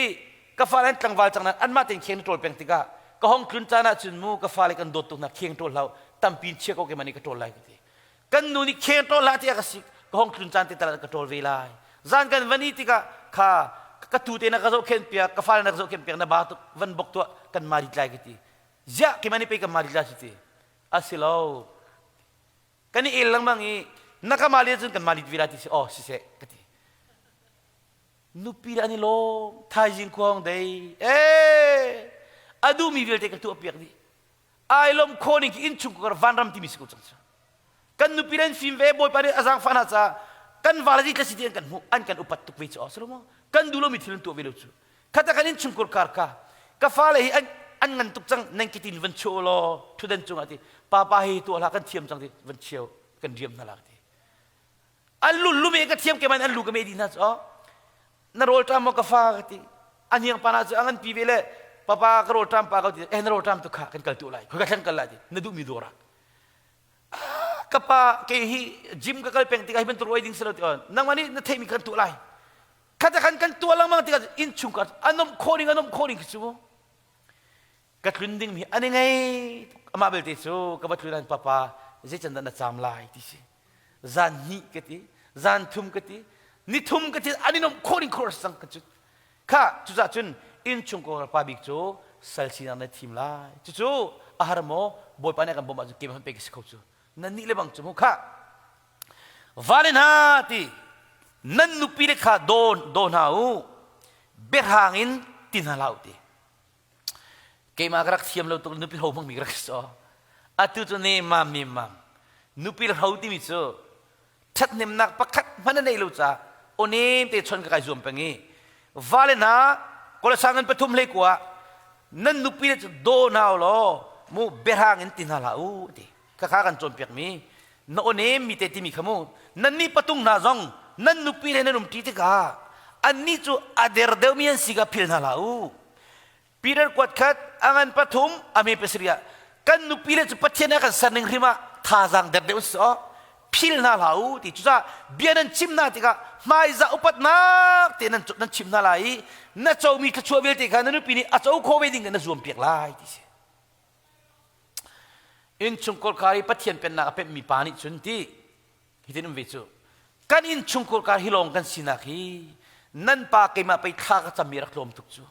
[SPEAKER 2] ก็ฟ้าเล่นจังหวะจังนั้นอันมาเป็นเข่งโตรเป็นติกาก็ห้องคลุนจานะจมูกก็ฟ้าเล่นกันโดดตุกนักเข่งโตรเราตั้มปีนเชี่ยก็เกี่ยมันนี่ก็โตรไล่กันทีกันนูนี่เข่งโตรละที่อากัสิก็ห้องคลุนจานติดตลาดก็โตรเวลาจานกันวันนี้ติกาค่ะก็ตูเตนักก็โจเข่งเปียกก็ฟ้าเล่นนักโจเข่งเปียกนับบาตุวันบกตัวกันมาดิไล่กันทีจะกี่มันนี่ไปกันมาดิไล่กันทีอาศิลาวกันนี่เอลังมังอีนักมาลีจนกันมาลีวิลาติสิโอ้สิเสกตินุปีรานี่โลทายจิงควงเดย์อดูมีวิลเตกันตัวเปียกดิไอ้ลมโคนิกอินชุกกระวันรำที่มิสกุจังกันนุปีรันฟิมเวบอยปารีอาซังฟานาซากันวาลาดิตสิที่กันหูอันกันอุปัตตุกวิจอ๋อสรุปกันดูโลมิทิลตัวเวลุจูขัดกันอินชุกกระคาร์กาก็ฟ้าเลยอันงันตุกจังนั่งกินวันโชโลทุดันจุงอาทิป้าป้าให้ตัวละกันเทียมจังที่วันเชียวกันเรียมนั่นละที่อันลุเมกันเทียมแกมันอันลุก็ไม่ดีนะจ๊ะนรโรลตามก็ฟ้าที่อันยังปานาจ๊ะอันปีเวลป้าป้ากรโรลตามป้าก็ที่นรโรลตามตุกขากันกัลตัวไล่เขากันกัลละที่นดูมีดวรักก็ป้าแกฮีจิมก็กัลเป็นที่เขาเป็นตัวรวยดิ้งสลัดที่นั่งวันนี้นั่งเทมีกันตัวไล่ข้าจะกันตัวละมั่งที่กันอินชุงกันอันนมโคดิ้งคือชั่วกัดลุนดิ้งมีอันนี้ไงอามาเบลติสูกับบัตรลุนป้าป้าเจจันดันจามลายที่สิจานนี้กติจานทุ่มกตินี่ทุ่มกติอันนี้น้องโคดิ้งคอร์สังกัดจุดข้าจุดจุนอินชุงกับป้าบิ๊กจูเซลซีนันทีมลายจุดอาหารโมบอยปานี่กันบ่มาจุดเกมมันเป็นกิสเขาจุดนั่นนี่เลยบังจุดมุข้าวาเลนฮาตีนั่นนุปีเล็กข้าโดนหาอูเบรหางินตินฮาลาวตีเกี่ยมากรักเทียมเราตัวนุปิลเขาบังมีรักษาอัตุตัวนี้มามนุปิลเขาที่มิโซชัดเนมนักปักขัดมันนั่นเองลูกจ้าโอเนมเตชนกับไก่ส่วนเป็นงี้วาเลนะก็เลยสั่งเงินไปทุ่มเล็กกว่านั่นนุปิลจะโดนเอาล้อมูเบรหางินตินฮาลาวตีข้ากันจนเปียกมีนั่นโอเนมมีเตติมีขโมนั่นนี่ปะตุงนาซองนั่นนุปิลนั่นนุ่มตีติกาอันนี้จูอเดร์เดมีอันสิกาพิลนาลาวปีเรกวัดขัดอังอันปฐมอเมริกากันนุปีเลจุปัจเจนะกันสันนิษฐานท่าจังเด็ดเดียวสอพิลนาลาวที่จุดจ้าเบียนันชิมนาติกาไม่จะอุปัตนักที่นั่นชิมนาลายนั่นเจ้ามีขชัวเบลติกานั่นนุปีนี้อาจจะเอาโควิดดิ้งกันนั่นรวมเปียกลายที่สิอินชุงโคลคารีปัจเจนเป็นนักเป็นมีปานิชุนที่ที่นั่นวิจูกันอินชุงโคลคารีลงกันสินักฮีนั่นปากเกมาไปท่าก็จะมีรักลมทุกจู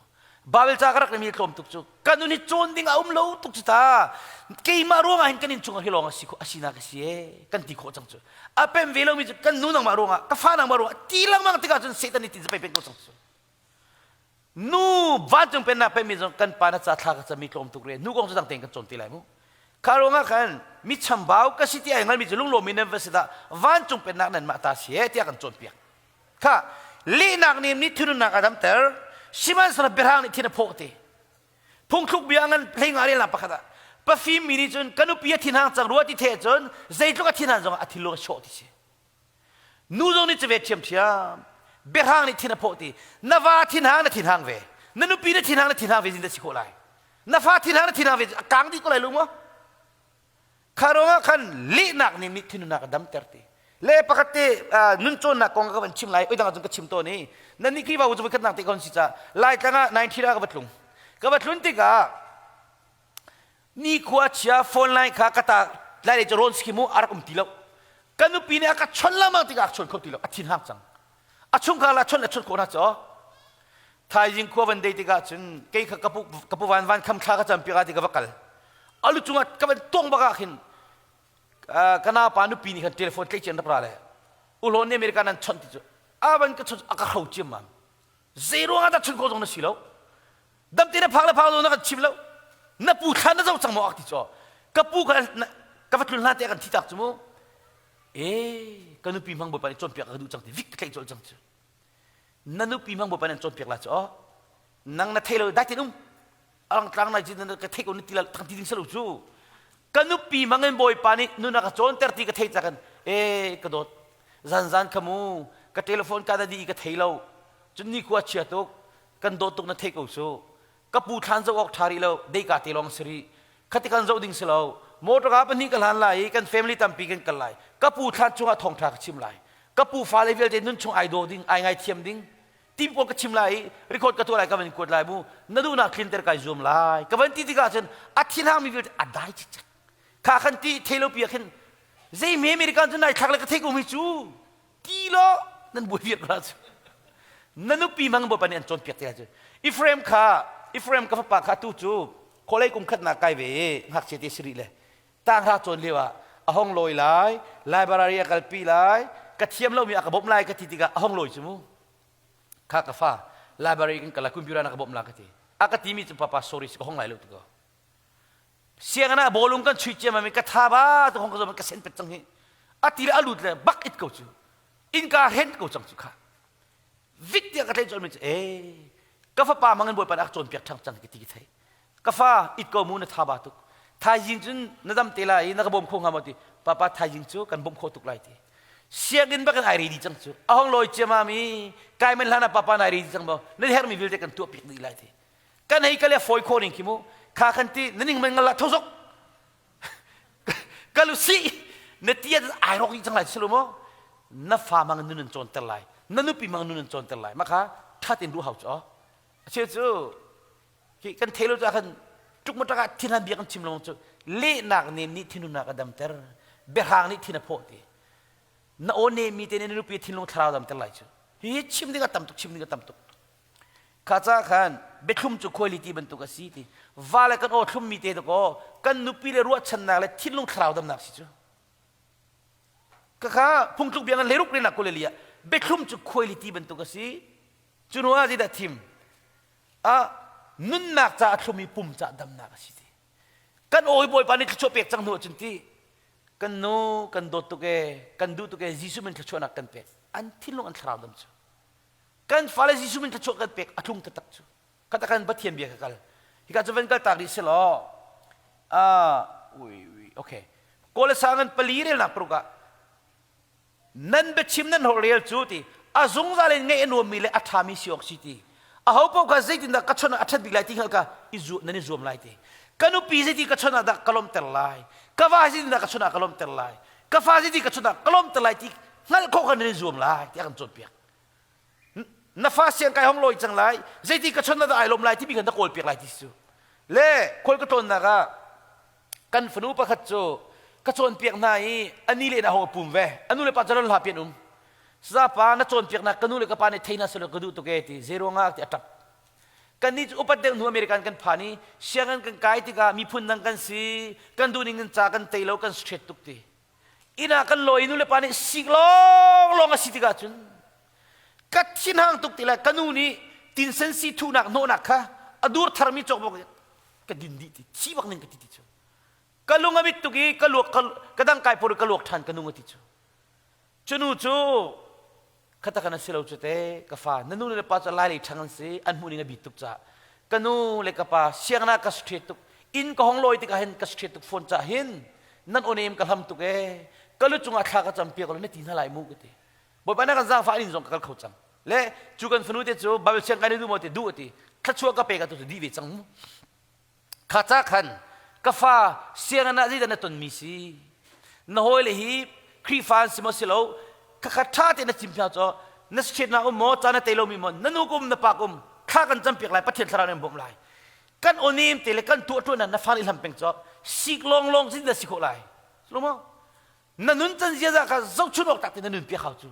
[SPEAKER 2] บาเวลจากรักนี่มีลมตุกจุกันนุนี่โจนดิ้งเอาเลวตุกจุตาเกี่ยมารู้งาเห็นกันนินจุงฮิลองสิคุอาศินักสิกันติโคจังจุอาเป็นเวลามีจุกันนุนังมารู้งากัฟ้านังมารู้งาตีลังมังติกาจุนเซตันนี่ติจะไปเป็นกุศลจุ นูวันจงเป็นนักเป็นมิจงกันปานาจัดทากจะมีกลมตุกเรียนนูกองจะตั้งเต็งกันจนตีไรมูคารองกันมิชัมบ่าวก็สิที่ไอ้งั้นมิจะลุงโลมินเนเวสิตาวันจงเป็นนักนั้นมาตาเสียที่กันจนเปียกค่ะลีนักนี่ทุนนักอดัมเตอร์ชิมันสนับเบรางนี่ที่นับพกตีพงทุกเบียงนั้นเพลงอะไรล่ะปะคะปะฟิล์มมินิจนกันุปียที่นั่งจังรัวที่เทจนใจลูกที่นั่งจังอธิโลกโชติเสียนูจงนี่จะเวทีมเทียมเบรางนี่ที่นับพกตีนาวาที่นั่งนี่ที่นั่งเวนันุปีนี่ที่นั่งนี่ที่นั่งเวจินเดสิโคไลนาวาที่นั่งนี่ที่นั่งเวกางดีก็เลยรู้มั้ยคารองกันลีนักนี่ที่นักอดัมเตอร์ตีเล่ปกตินุนโจนนักกองก็เป็นชิมไลอุ้ยดังจงก็ชิมตัวนี้นั่นนี่คิดว่าอุจจาระนักตีคนสิจ้าไล่ตั้งแต่90ก็บัดลุงก็บัดลุงติกานี่ขวดเชียโฟนไลน์ข้ากระตาไล่จะร้อนสกิมูอารักตีแล้วกันนุปีนี้อากัชนละมั่งติกาชนเขาตีแล้วทิ้งห่างจังชนข้าละชนคนละจ้าถ้ายิงขวดวันเดียติกาชนเกี่ยกับผู้วันคำข้าก็จำปีกาติกาบักลอาลุจุงก็เป็นตรงบักหินกันนาปานุปีนี้คันเทเลโฟนใกล้เจนรับอะไรอุลโอนเนี่ยอเมริกานั้นชนติจูวันก็ชนอาเขาจิมมันเซโร่อาจจะชนโคตรนั้นสิแล้วดัมตีนพังแล้วพังโดนนักชิมแล้วนับปูขันนั่นจะจังหวะที่จ่อกับปูกันกับวัตถุนั่นที่กันที่ตักจมูกกันนุปีมังบ่ไปจนเปียกกันดูจังที่วิกใครจนจังจ้ะนั่นนุปีมังบ่ไปนั่นจนเปียกละจ่อนั่งนัทเทลได้ที่นุ่มอังกลางนั่นจีนั่นก็เทคนนี่ที่ละทั้งที่ดิ้งสลุจูกันนุปีมังเงินบ่อยปานี่นู่นนักจนเตอร์ที่ก็เทจักันกระโดดซันขมูกับเทเลโฟนกันดีก็เทเราจนนี่ขวดเชียตุกกันโดดตุกนั่นเทกูซูกับปูทันจะออกทารีเราได้กาติลองสรีขัดกันจะดิ้งสลาวมอตราเป็นนี่กันหันไหลกันแฟมิลี่ตั้มปีกันกันไหลกับปูทันช่วงทองทักชิมไหลกับปูฟ้าเลเวลเดนุ่นช่วงไอโดดิ้งไอไงเทียมดิ้งทีมคนก็ชิมไหลรีคอร์ดกับตัวไหลกับมันกดไหลมูนั่นดูนักคลินเตอร์กับซูมไหลกับวันที่ที่กันจนอาทิตย์ห้ามีวิวอัดได้จิตข้าขันที่เทโลเปียขันใจเมียอเมริกันจนไหนทักเลยก็เทกูไม่จูทีโลนั่นบุญเวียดราชนั่นนุปีมังบ่ปานอันจนเปียกเตะจูอิฟเรมกับปากข้าตู้จูคนเลยกุมขัดหนักไกลเวหักเสียติสรีเลยตั้งท่าจนเรียกว่าห้องลอยไล่บารารีกัลปีไล่กระเทียมเรามีอักบบไล่กระติติกาห้องลอยจูมูข้ากฟ้าไล่บารารีกันกัลคุมพิวรานักบบไล่กระติอากาศที่มีจุดปะปะสอรี่ก็ห้องไล่ลูกตัวเสียงนะบอลลุงกันชุยเจมันมีกระทาบ้าตัวห้องก็จะมันกระเซ็นเป็ดจังเฮอาทิตย์ละลุดเลยบักอิดกูจูอินกาเห็นกูจังจูข้าวิทยากระเทยจนมันก็ฟ้าป่ามังเงินบวยปนักจนเปียกทั้งจังกิติกิเทก็ฟ้าอิดก็มูนท่าบาตุกท่ายิงจนนัดดำเตลายนักบ่มคงหามติป้าท่ายิงจูกันบ่มโคตุกไล่ทีเสียงินบักกันไอรีดีจังจูห้องลอยเจมามีกายมันลานาป้าไอรีดีจังบ่นั่นเฮร์มีวิลเดกันตัวเปียกดีไล่ทีกันให้กันเลยฟอยโคนิงคิมูข้าคันที่นั่นนี่มันงละทุกกันลุสีนั่นที่ไอรอกจังไล่สรุปมั้งนับฟ้ามังเงินนุ่นจนเตลายนั่นนุปีมังนุ่นจนเตลายมาค่ะท่าตินรู้เขาจ้ะเชื่อจูกันเทโลจะกันจุกมุตระที่นั่นเบียกันชิมลงจูเล่นักเนี่ยนี่ที่นู่นนักดำเตอร์เบรางนี่ที่นั่นพอดีน่าโอเนมีเตนี่นุปีที่ลงทราวดำเตอร์ไล่จูเฮ้ยชิมนี่ก็ตำตุกข้าจ้ากันเบคุมจูคุณภาพบรรทุกสิทีวาเลกันโอ้ทุ่มมีเตตัวก็กันนุปีเลยรู้ชันนักเลยที่ลงทราวดำนักสิจูข้าพุ่งจุกเบียกันเลรุกเลยนักกูเลยเลียเบคุมจูคุณภาพบรรทุกสิจูนัวจีดัดทีมนุนนักจะทุ่มมีปุ่มจะดำนักสิทีกันโอ้ยบอยปานิขชอบเปียกจังหัวจนทีกันโนกันโดตุเกกันดูตุเกยิสุมันขชอบนักกันเปียกอันที่ลงอันทราวดำจูกันฟาเลยิสุมันขชอบกันเปียกอัทุ่งตะตักจูกันตะกันบัดเทียนเบียกกันฮิกาจะเป็นกันตากดิเซลโอเคโกเลสังกันปลีเรนักปรุกะนั่นเบ็ดชิมนั่นหัวเรียลจูตีอาจงซาเลนเงี้ยนัวมีเลอัฐามิสิออกสิตีอาเขาพบกันใจตินดักกัชนะอัฐบิไลติงก็อิจูนั่นอิจูมไลติกันุปีใจติกัชนะดักกลมเตลไลกฟ้าใจติดักกัชนะกลมเตลไลกฟ้าใจติกัชนะกลมเตลไลติงั้นเขากันนั่นอิจูมไลที่อากันจดเปียกนับฟ้าเสียงไก่ห้องลอยจังไลใจติกัชนะดักไอลมไลที่มีกันตะโกนเปียกไลติสูเล่คนก็ตนนักกันฝนุปะขัดโจกระโจนเปียกนายอันนี้เลยนะหัวปุ่มเวอันนู้นเลยปัจจัยเราหาเปียนุ่มซาปานะโจนเปียกนักกันนู้นเลยก็ปานี่เทน่าสลกดูตุเกติเซโรงาติอัตกันนี่อุปเดงหัวอเมริกันกันพานี่เชียงกันไกติกามีพุ่นนังกันสีกันดูนิ่งกันจากกันเตลกันสเตรทตุกตีอินากันลอยนู้นเลยปานี่สิกลองอาสิติกาจุนกัดชินหางตุกตีละกันนู้นนี่ tin sen si thu nak no nak kha adur tharmi chok bok ka din di ti chi bak ning ka ti ti chu kalung amit tu ki kaluk kadang kai por kaluk than kanung ti chu chunu chu khata kana silo chu te ka fa nanu le pa cha lai le thangan se an mu ning a bi tuk cha kanu le ka pa siang na ka straight tuk in ka hong loi ti ka hen ka straight tuk phone cha hin nan onem ka ham tuk e kalu chunga thla ka champi ko ne tin halai mu ke te bo pa na ka za fa in zong ka khau chang le chu kan funu te chu ba siang ka ne du mo te du ti kha chua ka pe ka tu di ve chang mu kha cha khan ka fa siang na ji da na ton mi si na hoi le hi khri fan si mo silo ka kha tha te na chim pya cho na straight na mo cha na te lo mi mo nanu kum na pa kum kha kan champi lai pathian thara ne bom lai kan onim te le kan tu tu na fa ni lam peng cho sik long long sin da sikho lai lo mo nanun chan zia za ka zau chunok tak te nanun pi khau chu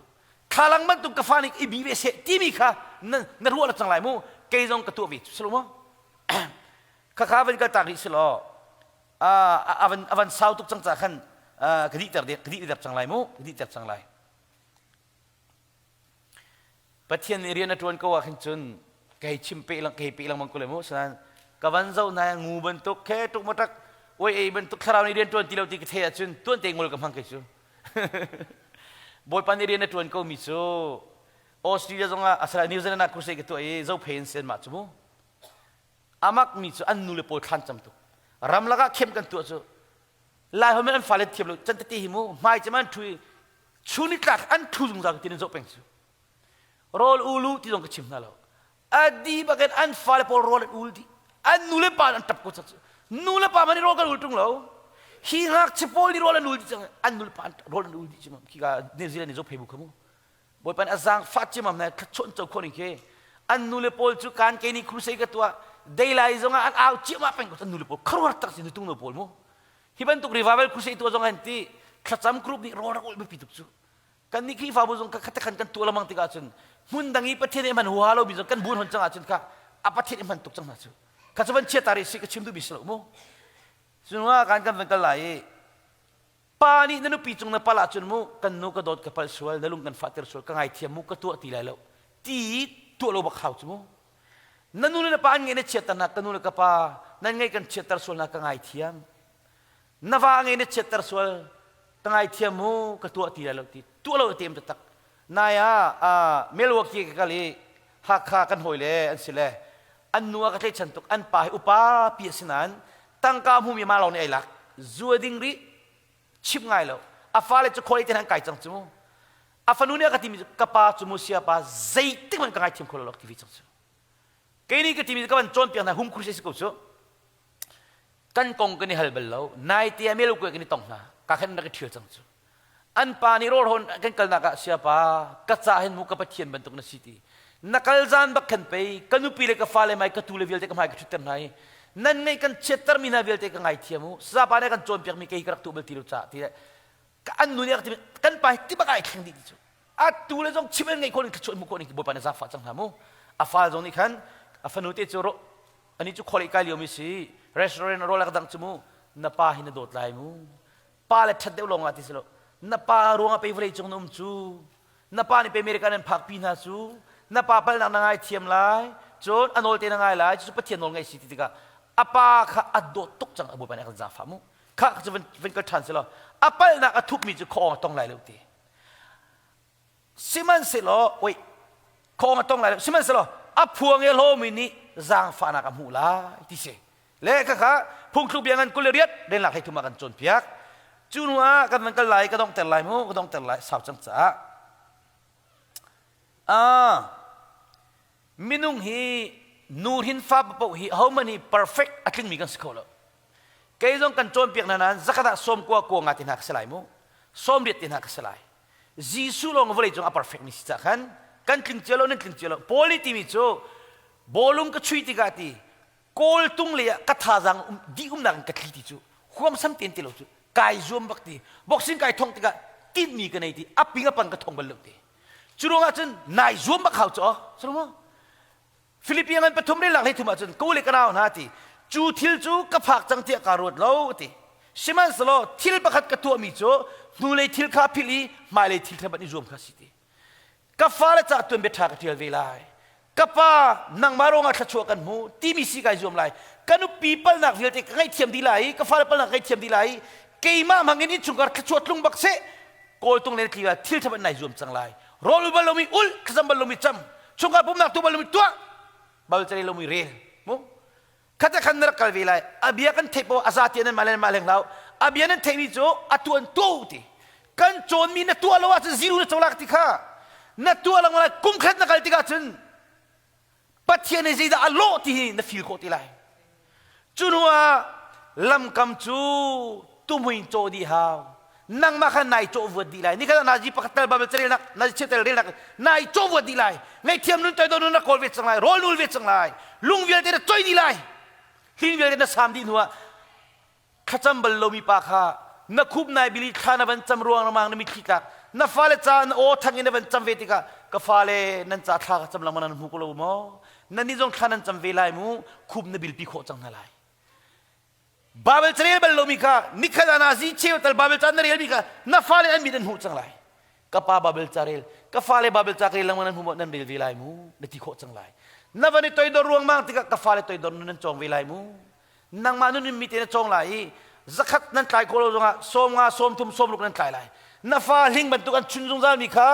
[SPEAKER 2] thalang man tu ka fa ni i bi ve se ti mi kha na ruwa la chang lai mu ke jong ka tu vi chu lo mo kha kha ven ka ta ri silo avan sau tuk chang cha khan gadi tar de gadi dap chang lai mu gadi tar chang lai pathian area na tuan ko wa khin chun kai chim pe lang mang ko le mu san ka van zau na ngu ban tuk khe tuk ma tak oi ei ban tuk kharau ni rian tuan ti lo ti the a chun tuan te ngol ka mang ke chu boy pan area na tuan ko mi chu Australia zonga asra New Zealand na ku se ke to e zo phen sen ma chu mu amak mi chu an nu le pol khan cham tu ram laga khem kan tu chu lai ho me an falet thiam lo chan te hi mu mai chaman thui chuni tlak an thu jung za tin zo peng chu rol ulu ti jong ka chim na lo adi bagan an fale pol rol ul di an nu le pa an tap ko chu nu le pa mani rol ka ul tung lo hi hak che pol di rol an ul di chang an nu le pa rol an ul di chim ki ga New Zealand ni zo phe bu khamu boy pan azang fat chim am na chon chon khon ke an nu le pol chu kan ke ni khru sei ka tua daylight zonga an aw chi ma peng ko nu le pol kharwar tak sin tung no pol mo hiban tuk revival khru sei tu zong an ti khacham group ni rol ul bi tuk chu kan ni ki fa bu zong ka khat khan kan tu lamang ti ka chun mun dangi pathe ne man hualo bi zong kan bun hon chang a chun ka apathe ne man tuk chang na chu ka chaban che tari si ka chim du bi slo mo sunwa kan kan ka lai pani nanu pi chung na pala chun mu kan nu ka dot ka pal sual nalung kan fater sual ka ngai thiam mu ka tu ti lai lo ti tu lo ba khau chu mu nanu le pa nge ne chetana kanu le ka pa nan ngai kan chetar sual na ka ngai thiam nawa nge ne chetar sual ta ngai thiam mu ka tu ti lai lo ti tu lo tem ta tak na ya melwaki ka kali ha kha kan hoi le an sile an nuwa ka tlai chan tuk an pa upa pi sinan tangka mu mi ma lo ne ai lak zuading ri chip ngai lo afa le chu khoi ten han kai chang chu afanu ne ka ti mi ka pa chu mu sia pa zai tik man ka ngai thim khol lo ti vi chang chu ke ni ka ti mi ka ban chon piang na hum khru se ko chu kan kong ka ni hal bel lo nai ti amel ko ka ni tong na ka khan na ka thil chang chu an pa ni rol hon kan kal na ka sia pa ka cha hen mu ka pathian ban tuk na city nakal zan bak khan pe kanu pi le ka fa le mai ka tu le vel te ka mai ka thuter nai nan ngai kan chetar mina vel te ka ngai thiamu sa pa ne kan chon piak mi ke krak tu bel ti lu cha ti ka an nu ne ka ti kan pa ti ba kai thang di chu a tu le jong chimen ngai ko ni chon mu ko ni bo pa ne za fa chang ha mu a fa jong ni khan a fa nu te chu ro ani chu kholi ka li mi si restaurant ro la ka dang chu mu na pa hin dot lai mu pa le that de long a ti selo na pa ro nga pe vre chung num chu na pa ni pe american an phak pi na chu na pa pal na ngai thiam lai chon anol te na ngai lai chu pathian nol ngai si ti ka apa kha adot tuk chang abu pa ne ka za fa mu kha chu ven ka than selo apal na ka thup mi chu kho tong lai lo ti siman selo oi kho tong lai siman selo aphuang ye lo mi ni zang fa na ka mu la ti se le ka kha phung thlu biangan kul riat den la khai thuma kan chon piak chunwa kan man ka lai ka dong tel lai mu ka dong tel lai sao chang cha minung hi nur hin fa po hi how many perfect atling mi kan skolo kay jong kan chon piak na nan zakata som ko ngatin hak selai mu som rit tin hak selai jisu long vole jong a perfect ni sa kan tling chelo nen tling chelo politi mi cho bolung ka chui ti ga ti kol tung le ka tha jang di nang ka thli ti chu huam sam ten ti lo chu kai zoom bak ti boxing kai thong ti ga tin mi ka nei ti apinga pan ka thong bal lo ti churonga chen nai zoom bak hau cho sro Philippines an pathum le lak le thuma chun ko le ka naw na ti chu thil chu ka phak chang ti ka rot lo ti siman slo thil pakhat ka tu mi cho nu le thil kha phili mai le thil thabat ni zoom kha si ti ka fa la cha tun be tha ka thil ve lai กป้านางมารงอาชัวกันหูที่มีสิ่งไก่จวมไหลกันนุปีเปิลนักวิลเตกไงเทียมดีไหลกฟ้าเปิลนักไงเทียมดีไหลเกี่ยมามังเงินชุงการชัวลุงบักเสโกลตรงเลนที่ว่าทิลทำเป็นนายจวมจังไรรอลบอลลมีอุลขจำบอลลมีจำชุงการปุ่มนักตัวบอลลมีตัวบอลจะเรียลมีเรียลมุข้าจะขันนักการวิไลอาบียกันเทปอาซาเตียนันมาเลนมาเลงเราอาบียนั้นเทนิโจอัตวนตัวตีกันโจนมีนัตัวละว่าจะซิรุนตัวลักติข้านัตัวละมาคุ้มขัดนักการติกาจนปัจเจียนใจดาอัลโลที่นัฟิลโคติไลจุนว่าลำคำจูตุ้มหินโจดีฮาวนั่งมาขันนายโจวดดีไลนี่ก็นาจีปักตลบาเบลเจริญนักนาจีเชตเริญนักนายโจวดดีไลไงเทียมนุ่นใจโดนนักโกลเวทสังไลโรลนูลเวทสังไลลุงเวลเตนะจอยดีไลหินเวลเตนะสามดินหัวขจำบอลลมีปากhaนักคุบนายบิลิขานับจำรวงระมังนมิคิกักนับฟาเลจานโอทังอินนับจำเวติกะกฟาเลนันจ่าทากจำลำมันหุกโลมอนันนิจงขานันจำเวลายมูคุบนบิลปิโคจังนาไลบาเบลเจริญบอลลมีกะนิคดานาซีเชี่ยวแต่บาเบลจานนเรียลมีกะนับฟาเลอันมิดันหูจังไลกป้าบาเบลจาริลกฟาเลบาเบลจากริลลำมันหุบนันบิลเวลายมูนติโคจังไลนับวันนี้ตัวดอรวงมังติกะกฟาเลตัวดอนันจงเวลายมูนังมานุนมิเตนะจงไลzakat nan tlai ko lo zonga som tum som luk nan tlai lai na fa ling ban tu kan chun zong zal mi kha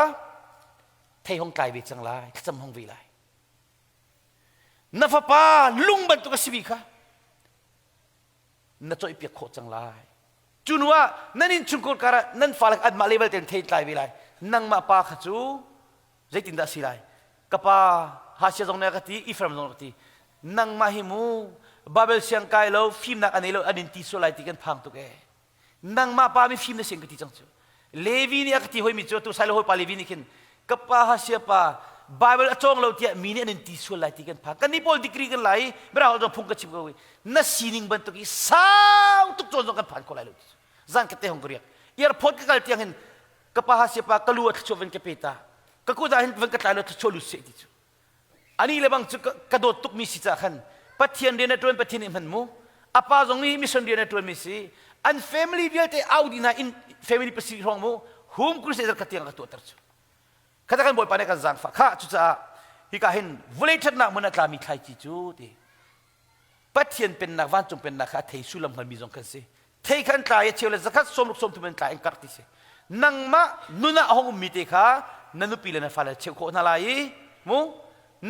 [SPEAKER 2] thei hong tlai ve chang lai cham hong vi lai na fa pa lung ban tu ka sibi kha na choi pek kho chang lai chun wa nanin chung ko kara nan fa lak ad ma level ten thei tlai vi lai nang ma pa kha chu zaitin da si lai ka pa ha sia zong na ka ti ifram zong ka ti nang ma hi mu Babel siang kai lo film nak anelo adin ti so lai ti kan phang tu ke nang ma pa mi film na siang ti chang chu levi ni akti hoi mi chu tu sai lo hoi pa levi ni kin kapa ha sia pa Bible achong lo ti mi ni adin ti so lai ti kan phang kan ni pol dikri kan lai bra ho phung ka chim ko na sining ban tu ki sao tu chon kan phan ko lai lo zan ka te hong kriak yer phot ka kal tiang hin kapa ha sia pa kalu at choven ke peta ka ku da hin ven ka talo chu lu se ti chu ani lebang chu ka do tuk mi si cha khanปัจเจียนเดียนตัวปัจเจียนมันมูอาป้าตรงนี้มิชชันเดียนตัวมิสิอัน family เดียร์เตเอาดีนะ in family ประสิทธิ์ของมู home ครูเสด็จกันเตียงกันตัวตรัสข้าจะกันบ่อยไปในการจังฟ้าข้าจุดจ้าฮิกาเห็นวลีชัดนักมันนักลามีใครจีจูดีปัจเจียนเป็นนักวันจงเป็นนักข้าเทสุลัมกันมีจงกันสิเทขันตายเชี่ยวเลยสักสมลุกสมทุเป็นตายเองกัดติสินังมะนุนะห้องมีเตข้านันนุปีเลนฟ้าเลยเชี่ยวโคนาลายมู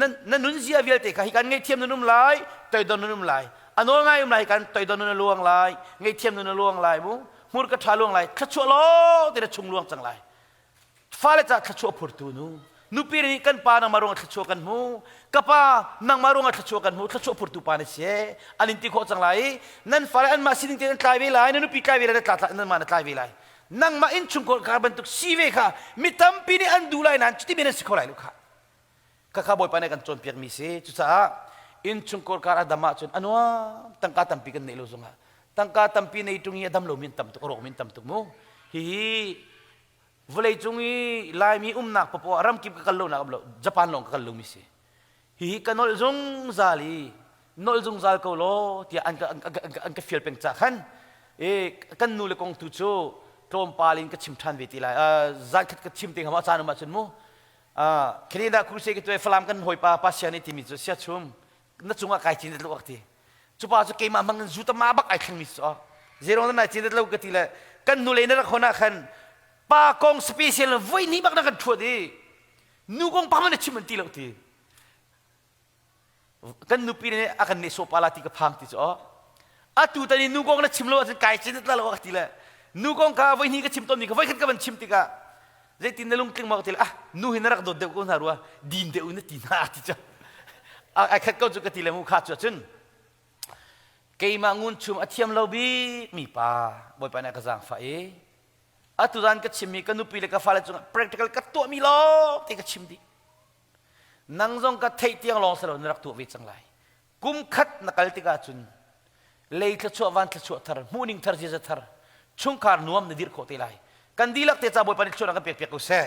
[SPEAKER 2] นั่นนุ่นเสียวิลเตะกันไงเทียมนุ่มลายต่อยโดนนุ่มลายอันนู้นไงนุ่มลายกันต่อยโดนนุ่มลวงลายไงเทียมนุ่มลวงลายมูมูรกระทาลวงลายขชัวล้อแต่ละชงลวงจังลายฟ้าเลยจะขชัวพูดตูนูปีนี้กันปานังมารงขชัวกันมูกับปานังมารงขชัวกันมูขชัวพูดตูปานี่เสียอันนี้ที่โคจังลายนั่นฟ้าเลยอันมาสิ่งที่นั่นกลายเวลานั่นนูปีกลายเวลานั่นมานั่นกลายเวลานั่งมาอินชุงคนการบรรทุกซีเวค่ะมิตรปีนี้อันดูลายนั้นจุดที่เป็นสิ่งอะไรลูกค่ะข้าบ่อยไปในกันจนเปียกมีเสียจุดจ้าอินชุงกอลการ์ดามาจนอันว่าตั้งการตั้มปีกันในโลกสงฆ์ตั้งการตั้มปีในตรงนี้ดำลมินตั้มตุกโรมินตั้มตุกมูฮีวลัยตรงนี้ลายมีนักปะปะรำกิบกันลงนักบล็อกญี่ปุ่นลงกันลงมีเสียฮีกันนอลจงซาลีนอลจงซาลเขาโลที่อันก็ฟิลเป็นจากขันกันนูเลกงตุโจโตมปาลินก็ชิมทันเวทีไลจักก็ชิมติงหามาจานุมาจนมูคืนนี้ครูเสกตัวฟลามกันหอยปลาปัสยานิติมิจุเสียชุมนั่นจุงอาไก่จีนเด็ดลูกทีจุป้าจุเกมามังจุตมาบักไอ้ขังมิสอ๋อเจโรนั่นไอ้จีนเด็ดลูกทีละกันนูเลนรักคนนักขันปากงสเปเชียลไว้นี่บักนักกันชัวดีนูกงปามันชิมันตีลูกทีกันนูปีนี้อากันเนโซปาลาติกับพังทีอ๋ออาตูตอนนี้นูกงนั่นชิมลูกทีไก่จีนเด็ดลูกทีละนูกงข้าไว้นี่ก็ชิมต้นนี่ก็ไว้ขันกันชิมตีกะjadi tinggal lungking mak tilah nu hinarak do dek kon harua din de un tina ati cha akhat kau juga tilah mu khat chun kei mangun chum athiam lobi mi pa boy pa na ka jang fa e aturan ka chimi ka nu pile ka fala chung practical ka to mi lo te ka chim di nang jong ka thei tiang long salo narak tu ve chang lai kum khat nakal ti ka chun lei thla chu wan thla chu thar muning thar je thar chung kar nuam nadir ko te lai kan dilak te cha boy pan chona ka pek pek ko se